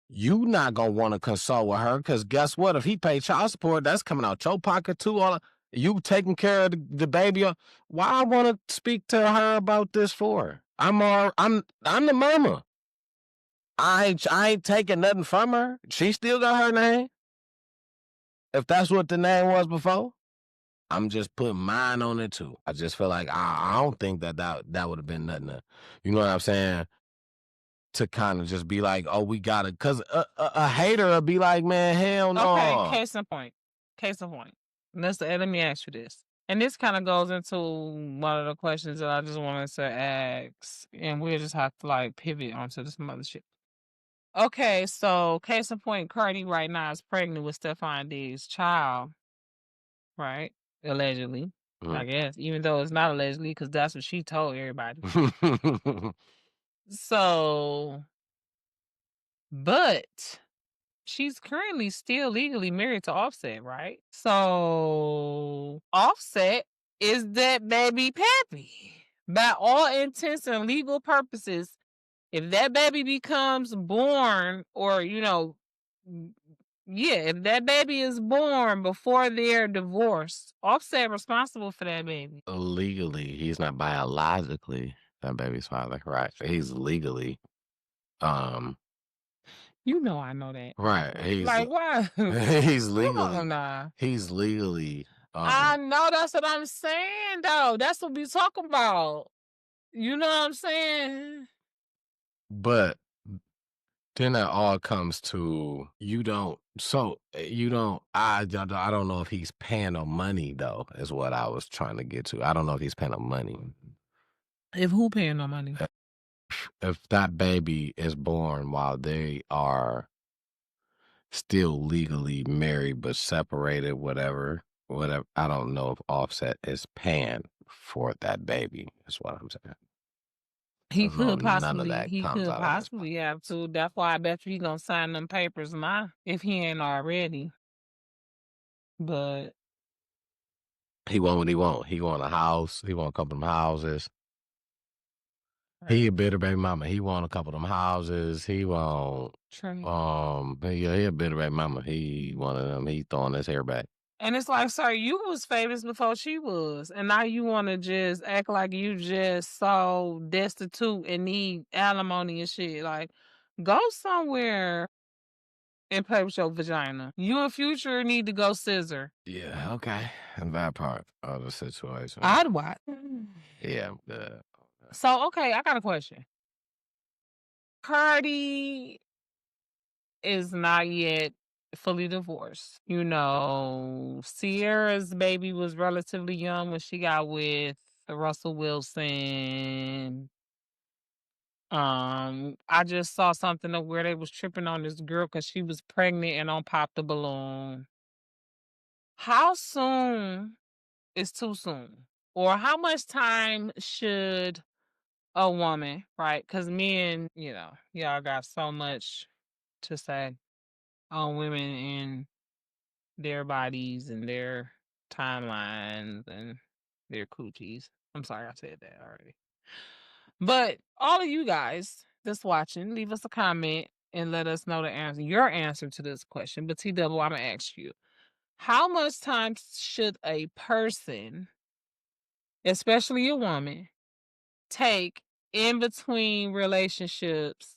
S1: You not gonna want to consult with her because guess what? If he pay child support, that's coming out your pocket too. All you taking care of the baby. Why I want to speak to her about this for? I'm the mama. I ain't taking nothing from her. She still got her name. If that's what the name was before, I'm just putting mine on it too. I just feel like I don't think that would have been nothing. You know what I'm saying? To kind of just be like, oh, we got it, because a hater will be like, man, hell no.
S2: Okay, case in point. Case in point. Let me ask you this. And this kind of goes into one of the questions that I just wanted to ask, and we'll just have to like pivot onto this mothership. Okay, so case in point, Cardi right now is pregnant with Stephon Diggs' child, right? Allegedly, I guess, even though it's not allegedly, because that's what she told everybody. So, but she's currently still legally married to Offset, right? So Offset is that baby pappy. By all intents and legal purposes, if that baby becomes born or, Yeah, if that baby is born before they're divorced, Offset responsible for that baby.
S1: Legally, he's not biologically that baby's father, right? He's legally, um,
S2: You know I know that.
S1: right.
S2: Like, why?
S1: He's
S2: Come on
S1: legally,
S2: now.
S1: he's legally,
S2: I know that's what I'm saying, though. That's what we talking about. You know what I'm saying?
S1: but then it all comes to you don't. So you don't. I don't know if he's paying no money though. Is what I was trying to get to. I don't know if he's paying no money.
S2: If who paying no money?
S1: If that baby is born while they are still legally married but separated, whatever. I don't know if Offset is paying for that baby. Is what I'm saying. I
S2: He
S1: don't know.
S2: could
S1: None of
S2: possibly
S1: that
S2: he
S1: comes
S2: could
S1: out of his pocket.
S2: possibly have to. That's why I bet you he gonna sign them papers now if he ain't already. But
S1: He want what he want. He want a house. He want a couple of them houses. He
S2: right,
S1: a bitter baby mama. He want a couple of them houses. He want
S2: true.
S1: he a bitter baby mama. He one of them. He throwing his hair back.
S2: And it's like, sir, you was famous before she was, and now you want to just act like you just so destitute and need alimony and shit. Like, go somewhere and play with your vagina. You and Future need to go scissor.
S1: Yeah, okay. And that part of the situation.
S2: I'd watch.
S1: Yeah, I'm good.
S2: So, okay, I got a question. Cardi is not yet fully divorced. You know, Sierra's baby was relatively young when she got with Russell Wilson. I just saw something of where they was tripping on this girl because she was pregnant and on Pop the Balloon. How soon is too soon? Or how much time should a woman, right? Because men, y'all got so much to say on women and their bodies and their timelines and their coochies. I'm sorry I said that already. But all of you guys that's watching, leave us a comment and let us know your answer to this question. But T Double, I'm gonna ask you, how much time should a person, especially a woman, take in between relationships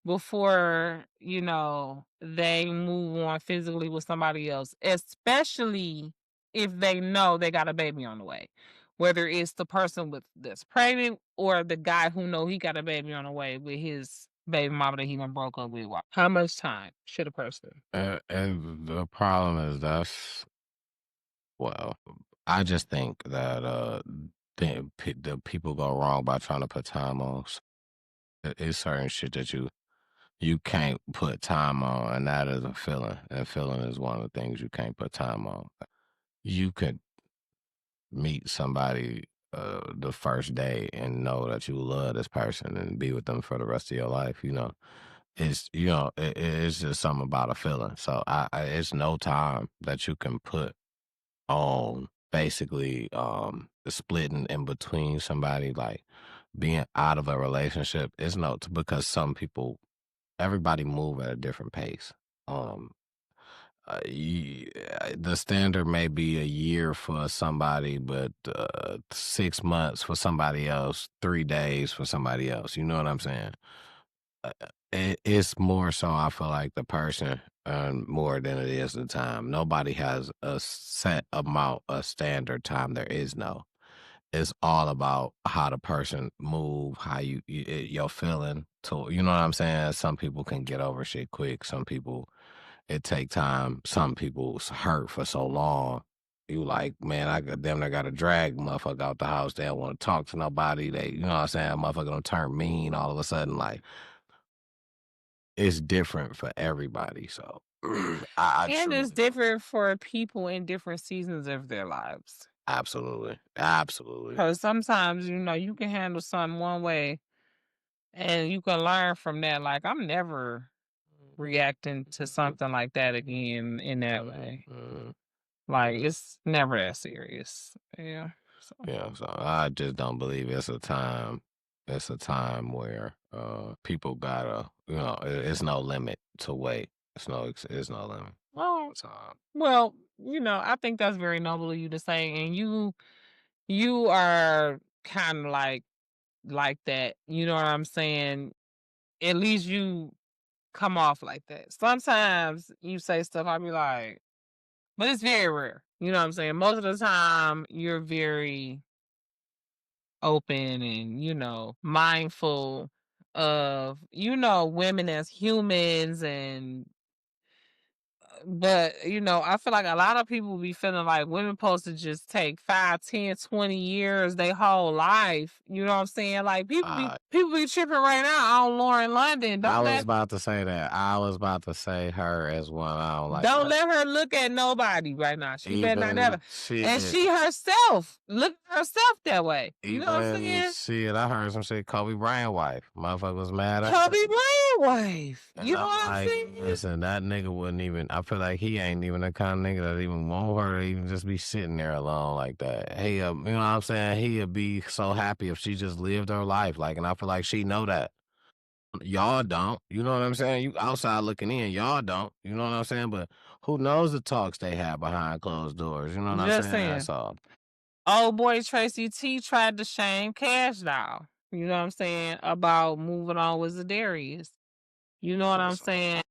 S2: before, they move on physically with somebody else, especially if they know they got a baby on the way. Whether it's the person that's pregnant or the guy who know he got a baby on the way with his baby mama that he done broke up with. How much time should a person?
S1: And the problem is well, I just think that the people go wrong by trying to put time on. It's certain shit that you can't put time on, and that is a feeling. And feeling is one of the things you can't put time on. You could meet somebody the first day and know that you love this person and be with them for the rest of your life. It's just something about a feeling. So it's no time that you can put on basically splitting in between somebody, like being out of a relationship. It's no because everybody move at a different pace. Um, the standard may be a year for somebody, but 6 months for somebody else, 3 days for somebody else. You know what I'm saying? It's more so, I feel like, the person more than it is the time. Nobody has a set amount of standard time. There is no. It's all about how the person move, how you're feeling. To you know what I'm saying? Some people can get over shit quick. Some people it take time. Some people's hurt for so long. You like, man, I got them. I got to drag motherfucker out the house. They don't want to talk to nobody. They, you know what I'm saying? Motherfucker gonna turn mean all of a sudden. Like it's different for everybody. So I
S2: And it's
S1: truly,
S2: different for people in different seasons of their lives.
S1: absolutely, absolutely.
S2: Because sometimes, you can handle something one way and you can learn from that. Like, I'm never reacting to something like that again in that way.
S1: Mhm.
S2: Like, it's never that serious. Yeah. So.
S1: Yeah, so I just don't believe it's a time. It's a time where people gotta, it's no limit to wait. It's no limit.
S2: Oh,
S1: So,
S2: well, I think that's very noble of you to say, and you are kind of like that. You know what I'm saying? At least you come off like that. Sometimes you say stuff, I'll be like, but it's very rare. You know what I'm saying? Most of the time, you're very open and, mindful of, women as humans. But I feel like a lot of people be feeling like women supposed to just take 5, 10, 20 years, their whole life. You know what I'm saying? Like people be
S1: uh,
S2: people be tripping right now on Lauren London.
S1: I was about to say that. I was about to say her as one. I don't like
S2: Don't
S1: that.
S2: let her look at nobody right now. She better not ever.
S1: Even
S2: And
S1: shit.
S2: she herself look at herself that way. You know what I'm
S1: Even
S2: saying?
S1: shit. I heard some shit. Kobe Bryant wife. Motherfucker was mad at
S2: Kobe
S1: her.
S2: Bryant wife.
S1: And
S2: You know
S1: I'm
S2: what I'm
S1: like,
S2: saying?
S1: listen, that nigga wouldn't even. I feel like he ain't even the kind of nigga that even want her to even just be sitting there alone like that. He, you know what I'm saying? He'd be so happy if she just lived her life. Like, and I feel like she know that. Y'all don't. You know what I'm saying? You outside looking in. Y'all don't. You know what I'm saying? But who knows the talks they have behind closed doors? You know what I'm
S2: Just
S1: saying?
S2: saying.
S1: That's all.
S2: Old boy Tracy T tried to shame Cash Doll. You know what I'm saying? About moving on with Zadarius. You know what I'm
S1: Listen,
S2: saying?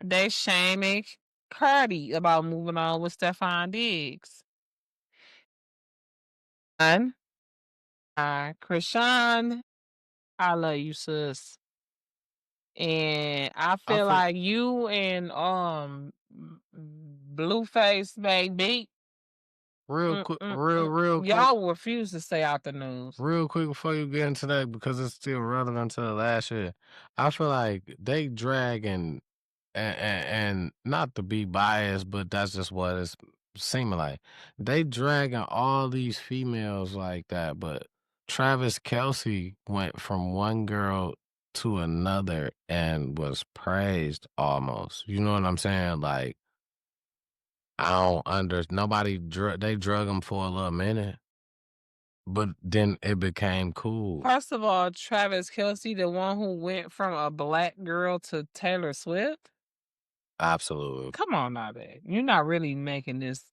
S2: They shaming Cardi about moving on with Stefan Diggs. And Krishan, I love you, sis. And I
S1: I
S2: feel
S1: feel
S2: like you and Blueface made beat.
S1: real quick, real quick.
S2: Y'all refuse to stay out the news.
S1: Real quick before you get into that, because it's still relevant to the last year, I feel like they dragging and not to be biased, but that's just what it's seeming like. They dragging all these females like that, but Travis Kelsey went from one girl to another and was praised almost. You know what I'm saying? Like I don't nobody they drug him for a little minute, but then it became cool.
S2: First of all, Travis Kelsey, the one who went from a black girl to Taylor Swift.
S1: Absolutely.
S2: Come on now, babe. You're not really making this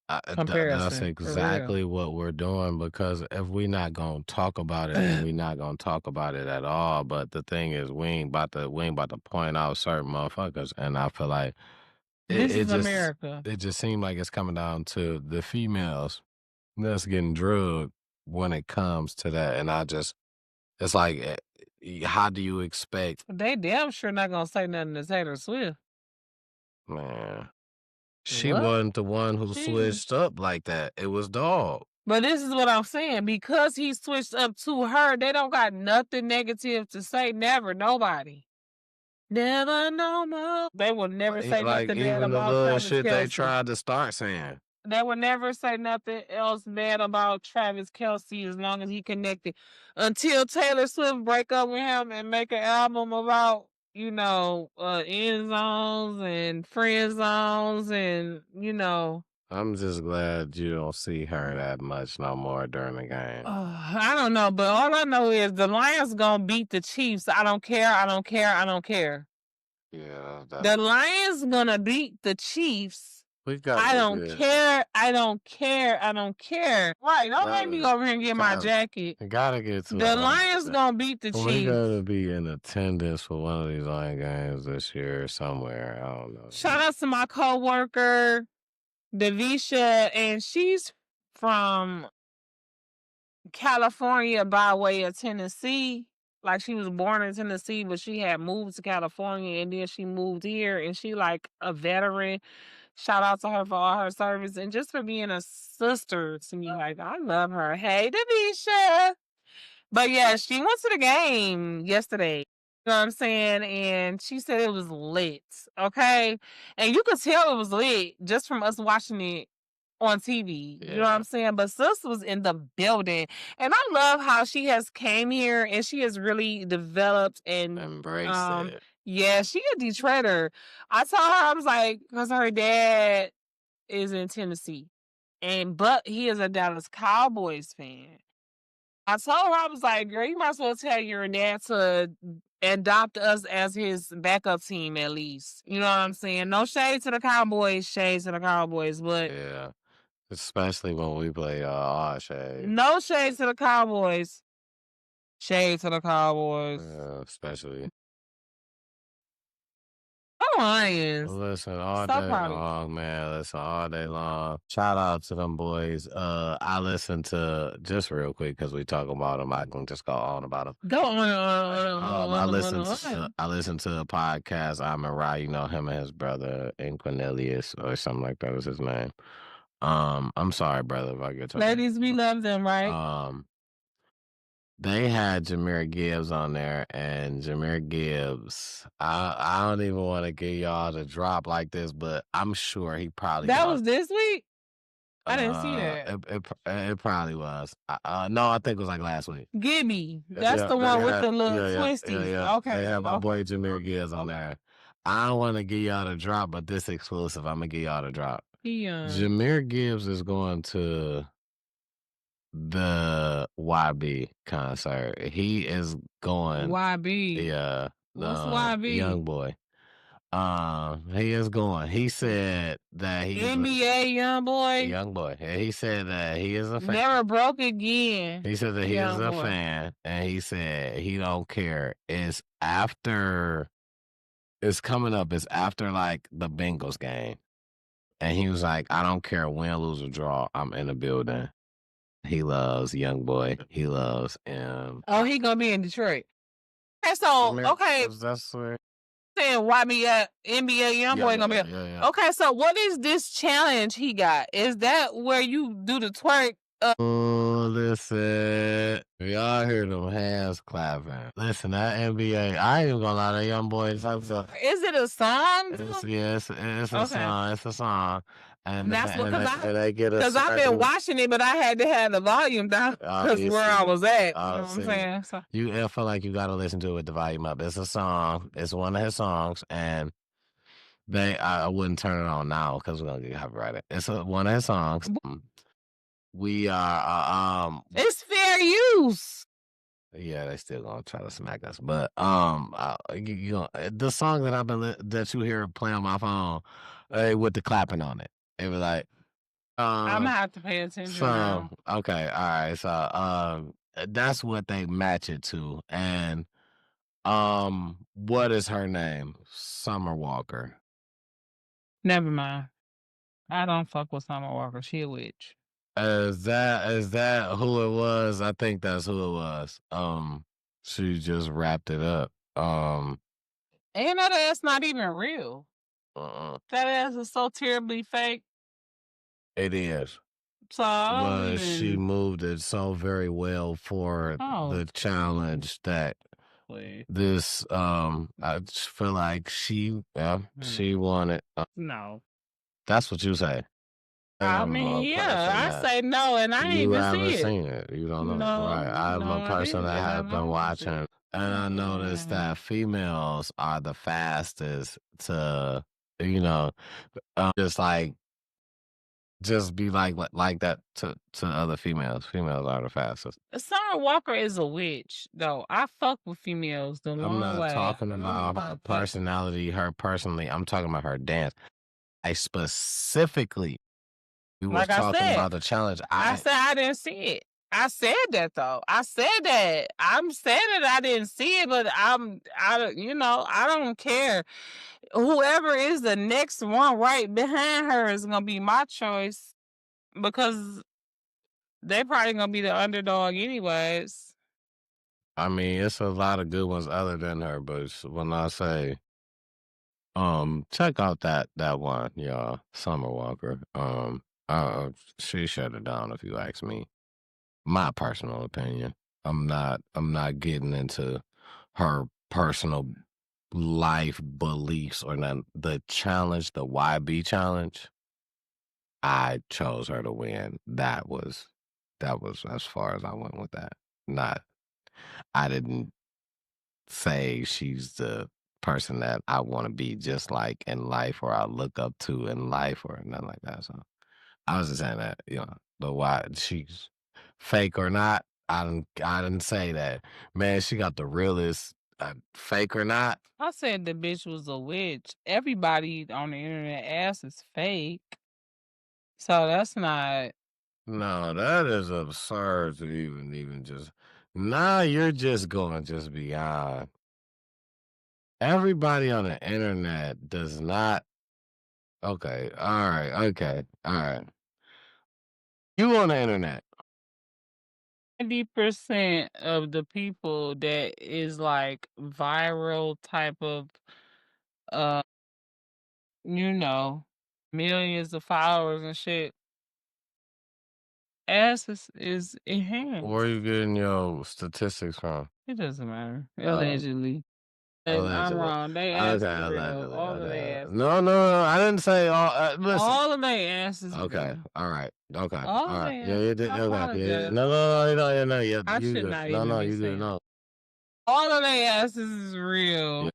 S1: That's
S2: comparison for real.
S1: exactly what we're doing because if we not gonna talk about it, then we not gonna talk about it at all. But the thing is, we ain't about to point out certain motherfuckers, and I feel like
S2: This is America.
S1: it just seemed like it's coming down to the females that's getting drugged when it comes to that, and it's like, how do you expect,
S2: They damn sure not gonna say nothing to Taylor Swift.
S1: man? She
S2: What?
S1: wasn't the one who
S2: She
S1: switched up like that. It was dog.
S2: But this is what I'm saying. Because he switched up to her, they don't got nothing negative to say. Never, nobody. Never no more. They will never say
S1: Like
S2: nothing bad
S1: even the
S2: about
S1: little
S2: Travis
S1: shit they
S2: Kelsey.
S1: tried to start saying.
S2: They would never say nothing else bad about Travis Kelsey as long as he connected. Until Taylor Swift break up with him and make an album about, end zones and friend zones and,
S1: I'm just glad you don't see her that much no more during the game.
S2: I don't know, but all I know is the Lions gonna beat the Chiefs. I don't care. I don't care. I don't care.
S1: Yeah,
S2: The Lions gonna beat the Chiefs.
S1: we gotta
S2: I
S1: go
S2: don't
S1: good.
S2: care. I don't care. I don't care. Right? Don't make me
S1: Gotta,
S2: go over here and get my jacket.
S1: gotta get to
S2: The
S1: it.
S2: Lions gonna beat the
S1: We
S2: Chiefs.
S1: gotta be in attendance for one of these Lion games this year somewhere. I don't know.
S2: Shout out to my coworker, Davisha, and she's from California by way of Tennessee. Like she was born in Tennessee, but she had moved to California and then she moved here and she like a veteran. Shout out to her for all her service and just for being a sister to me. Like I love her. Hey, Davisha. But yeah, she went to the game yesterday. You know what I'm saying? And she said it was lit. Okay. And you could tell it was lit just from us watching it on TV. You know what I'm saying? But sis was in the building. And I love how she has came here and she has really developed and
S1: Embrace it.
S2: yeah, she a Detroiter. I told her I was like, because her dad is in Tennessee. But he is a Dallas Cowboys fan. I told her, I was like, girl, you might as well tell your dad to adopt us as his backup team at least. You know what I'm saying? No shade to the Cowboys, shade to the Cowboys, but
S1: Yeah. Especially when we play odd shade.
S2: no shade to the Cowboys. Shade to the Cowboys.
S1: Especially.
S2: Oh, Lions.
S1: Listen, all
S2: Stop
S1: day
S2: pouting.
S1: long, man. Listen, all day long. Shout out to them boys. I listen to just real quick because we talk about them. I can just go on about them.
S2: Go on.
S1: I listen to a podcast. I'm a Rye, you know him and his brother, and Cornelius or something like that was his name. I'm sorry, brother, if I get your
S2: Ladies, we love them, right?
S1: They had Jahmyr Gibbs on there, and Jahmyr Gibbs, I don't even want to give y'all the drop like this, but I'm sure he probably
S2: That was this week? I didn't see that.
S1: It probably was. No, I think it was like last week.
S2: Gibby. That's the one with the little twisties. Okay.
S1: They have my boy Jahmyr Gibbs on there. I don't want to give y'all the drop, but this exclusive, I'm gonna give y'all the drop. Jahmyr Gibbs is going to the YB concert. He is going.
S2: YB.
S1: Yeah.
S2: What's YB?
S1: Young boy. He is going. He said that he's
S2: NBA young boy.
S1: Young boy. And he said that he is a fan.
S2: Never broke again.
S1: He said that he is a fan, and he said he don't care. It's after. It's coming up. It's after like the Bengals game, and he was like, "I don't care win, lose or draw. I'm in the building." He loves Young Boy. He loves
S2: Oh, he gonna be in Detroit. Okay, so okay.
S1: That's where
S2: saying YB NBA young boy gonna be. Okay, so what is this challenge he got? Is that where you do the twerk?
S1: Oh, listen, y'all hear them hands clapping. Listen, that NBA, I ain't even gonna lie, that young boy is
S2: Is it a song?
S1: It's a song. It's a song. And
S2: that's what
S1: because
S2: I've been watching it, but I had to have the volume down because where I was at. You know what I'm saying? So.
S1: I feel like you gotta listen to it with the volume up. It's a song. It's one of his songs, and I wouldn't turn it on now because we're gonna get copyrighted. It's one of his songs. We are
S2: it's fair use.
S1: Yeah, they still gonna try to smack us, but the song that that you hear play on my phone, with the clapping on it, it was like,
S2: I'm gonna have to pay attention now.
S1: Okay, all right, so that's what they match it to, and what is her name? Summer Walker.
S2: Never mind. I don't fuck with Summer Walker. She a witch.
S1: Is that who it was? I think that's who it was. She just wrapped it up.
S2: And that ass not even real. That ass is so terribly fake.
S1: It is.
S2: So
S1: but she moved it so very well for the challenge that this I just feel like she won it.
S2: No.
S1: That's what you say.
S2: I mean, yeah, I say no, and I ain't even
S1: seen it. You don't know, right? I'm a person that have been watching, and I noticed that females are the fastest to, just be like that to other females. Females are the fastest.
S2: Summer Walker is a witch, though. I fuck with females the long way.
S1: I'm not talking about her personality, her personally. I'm talking about her dance. I specifically. We was talking about the challenge.
S2: I said I didn't see it. I said that though. I said that. I'm saying that I didn't see it, but I don't care. Whoever is the next one right behind her is gonna be my choice because they probably gonna be the underdog anyways.
S1: I mean, it's a lot of good ones other than her, but when I say check out that one, y'all, Summer Walker. She shut it down if you ask me. My personal opinion. I'm not getting into her personal life beliefs or none. The challenge, the YB challenge, I chose her to win. That was as far as I went with that. I didn't say she's the person that I want to be just like in life or I look up to in life or nothing like that. So I was just saying that, the why she's fake or not, I didn't say that. Man, she got the realest fake or not.
S2: I said the bitch was a witch. Everybody on the internet ass is fake. So that's not.
S1: No, that is absurd to even just. Now you're just going just beyond. Everybody on the internet does not. Okay, all right, okay, all right. You on the internet.
S2: 90% of the people that is like viral type of uh you know millions of followers and shit, ass is
S1: Where
S2: enhanced.
S1: you getting your statistics from?
S2: It doesn't matter.
S1: Oh,
S2: Allegedly. And I'm
S1: allegedly.
S2: wrong. They ass
S1: Okay,
S2: is real.
S1: allegedly.
S2: All of they
S1: Okay.
S2: ass is
S1: No, no, no. I didn't say all. Listen.
S2: all of they ass is
S1: Okay.
S2: real.
S1: All right. Okay.
S2: All
S1: All
S2: of
S1: right.
S2: they
S1: Yeah.
S2: ass.
S1: You did.
S2: I
S1: Okay. Yeah. Yeah.
S2: apologize.
S1: No. No. No. No. No. Yeah.
S2: I
S1: You
S2: should
S1: good.
S2: not
S1: No.
S2: even
S1: No.
S2: be
S1: You good.
S2: saying
S1: No.
S2: all of they asses is
S1: Yeah.
S2: real.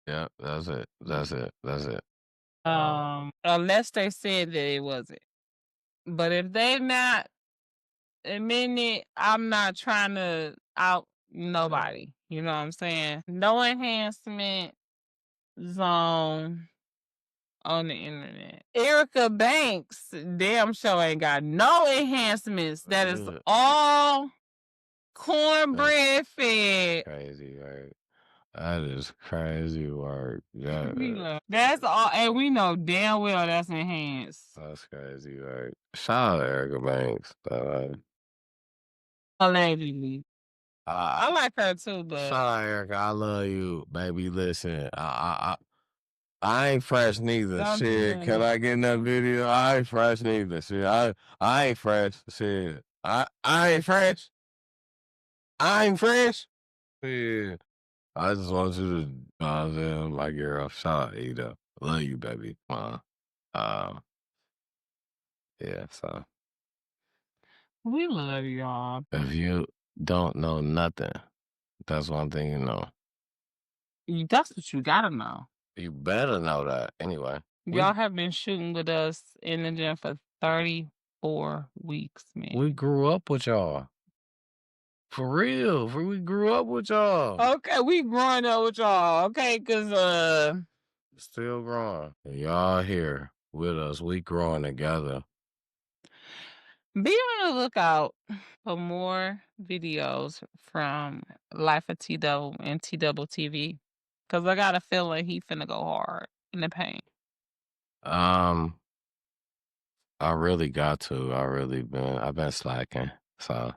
S1: Yeah. That's it. That's it. That's it.
S2: Unless they said that it wasn't. But if they not admitting it, I'm not trying to out nobody. You know what I'm saying? No enhancement zone on the internet. Erica Banks, damn sure ain't got no enhancements. That is
S1: Good.
S2: all
S1: That's
S2: cornbread fed.
S1: crazy work. That is crazy work. Yeah.
S2: That's all, and we know damn well that's enhanced.
S1: That's crazy work. Shout out Erica Banks.
S2: Allegedly. I like her too, but
S1: Shout out Erica. I love you, baby. Listen, I ain't fresh neither.
S2: don't do
S1: Shit, can
S2: that.
S1: I get in that video? I ain't fresh neither. Shit, I ain't fresh. Shit, I ain't fresh. I ain't fresh. Yeah. I just want you to, you know what I'm saying, my girl. Shout out Ada. Love you, baby. Uh, yeah. So
S2: We love y'all.
S1: if you don't know nothing, that's one thing you know.
S2: That's what you gotta know.
S1: You better know that. Anyway,
S2: Y'all have been shooting with us in the gym for 34 weeks, man.
S1: we grew up with y'all. For real. We grew up with y'all.
S2: Okay, we growing up with y'all, okay? Cause
S1: Still growing. And y'all here with us. We growing together.
S2: be on the lookout for more videos from Life of T Double and T Double TV. Cause I got a feeling he finna go hard in the paint.
S1: I really got to. I've been slacking. So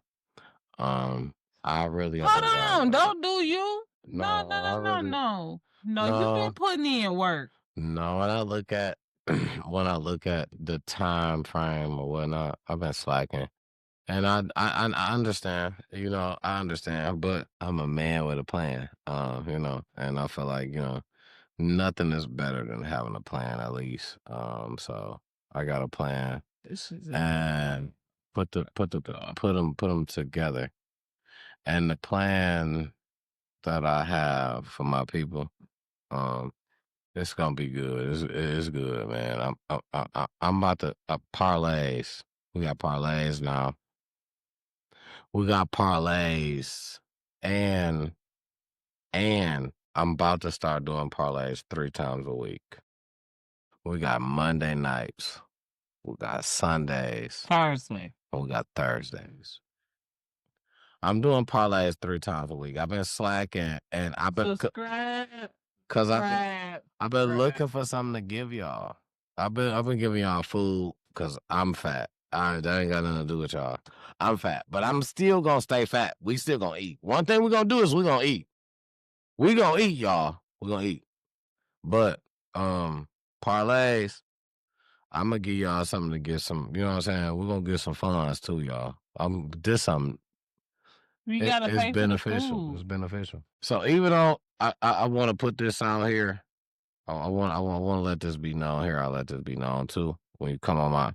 S1: I really
S2: Hold
S1: got
S2: on, don't do you. No,
S1: No, I really
S2: no. No, you
S1: no.
S2: been putting in work.
S1: No, when I look at when I look at the time frame or whatnot, I've been slacking. And I understand, I understand, but I'm a man with a plan, and I feel like, nothing is better than having a plan at least. So I got a plan
S2: This is
S1: and put them together. And the plan that I have for my people, it's gonna be good. It's good, man. I'm about to parlays. We got parlays now. We got parlays, and I'm about to start doing parlays 3 times a week. We got Monday nights, we got Sundays,
S2: Thursday.
S1: and we got Thursdays. I'm doing parlays 3 times a week. I've been slacking, and I've been
S2: Subscribe.
S1: cause I've been looking for something to give y'all. I've been giving y'all food cause I'm fat. That ain't got nothing to do with y'all. I'm fat, but I'm still gonna stay fat. We still gonna eat. One thing we gonna do is we gonna eat. We gonna eat, y'all. We gonna eat. But parlays, I'm gonna give y'all something to get some. You know what I'm saying? We're gonna get some funds too, y'all. This something.
S2: We gotta
S1: It's
S2: pay for the
S1: beneficial. It's
S2: food.
S1: beneficial. So even though I want to put this out here, I want to let this be known here. I'll let this be known too. When you come on my,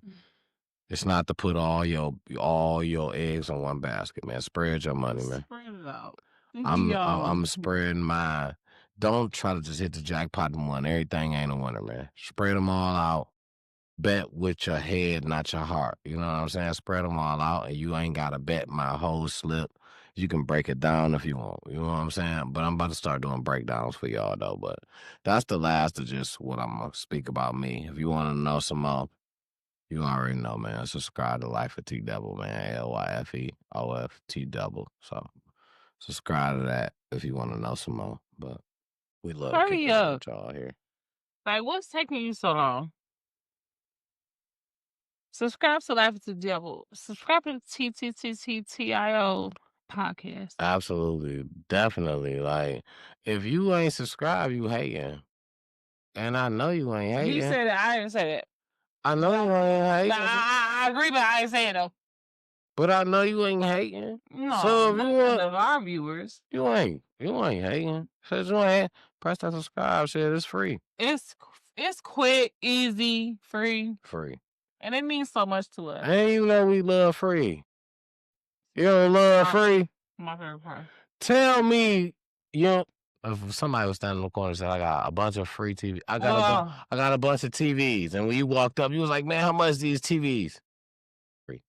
S1: it's not to put all your eggs on one basket, man. Spread your money, man.
S2: Spread it out.
S1: I'm spreading mine. Don't try to just hit the jackpot and one. Everything ain't a winner, man. Spread them all out. Bet with your head, not your heart. You know what I'm saying? Spread them all out, and you ain't got to bet my whole slip. You can break it down if you want. You know what I'm saying? But I'm about to start doing breakdowns for y'all though. But that's the last of just what I'm gonna speak about me. If you want to know some more, you already know, man. Subscribe to Life of T Double, man. LYFEOF Double. So subscribe to that if you want to know some more. But we love
S2: Hurry
S1: kicking it
S2: up.
S1: with y'all here.
S2: Like, what's taking you so long? Subscribe to Life of the Devil. Subscribe to TTTTTIO podcast.
S1: Absolutely, definitely. Like, if you ain't subscribed, you hating. And I know you ain't hating.
S2: You said it. I didn't say that.
S1: I know you ain't hating.
S2: Nah, I agree, but I ain't saying though.
S1: But I know you ain't hating.
S2: No,
S1: So if you want,
S2: of our viewers,
S1: you ain't hating. So you ain't press that subscribe shit. It's free.
S2: it's quick, easy, free,
S1: Free.
S2: and it means so much to us.
S1: And you know we love free. You don't love free?
S2: My favorite part.
S1: Tell me, if somebody was standing in the corner and said, I got a bunch of free TV. I got a bunch of TVs. And when you walked up, you was like, man, how much these TVs? Free.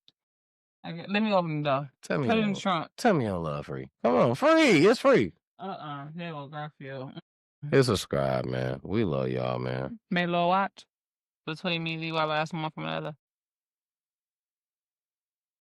S2: Okay, let me open the door.
S1: Tell me.
S2: Put it in the trunk.
S1: Tell me you don't love free. Come on, free. It's free.
S2: There go Garfield.
S1: Hit subscribe, man. We love y'all, man.
S2: GWOAT. Between me and you, I last one from another.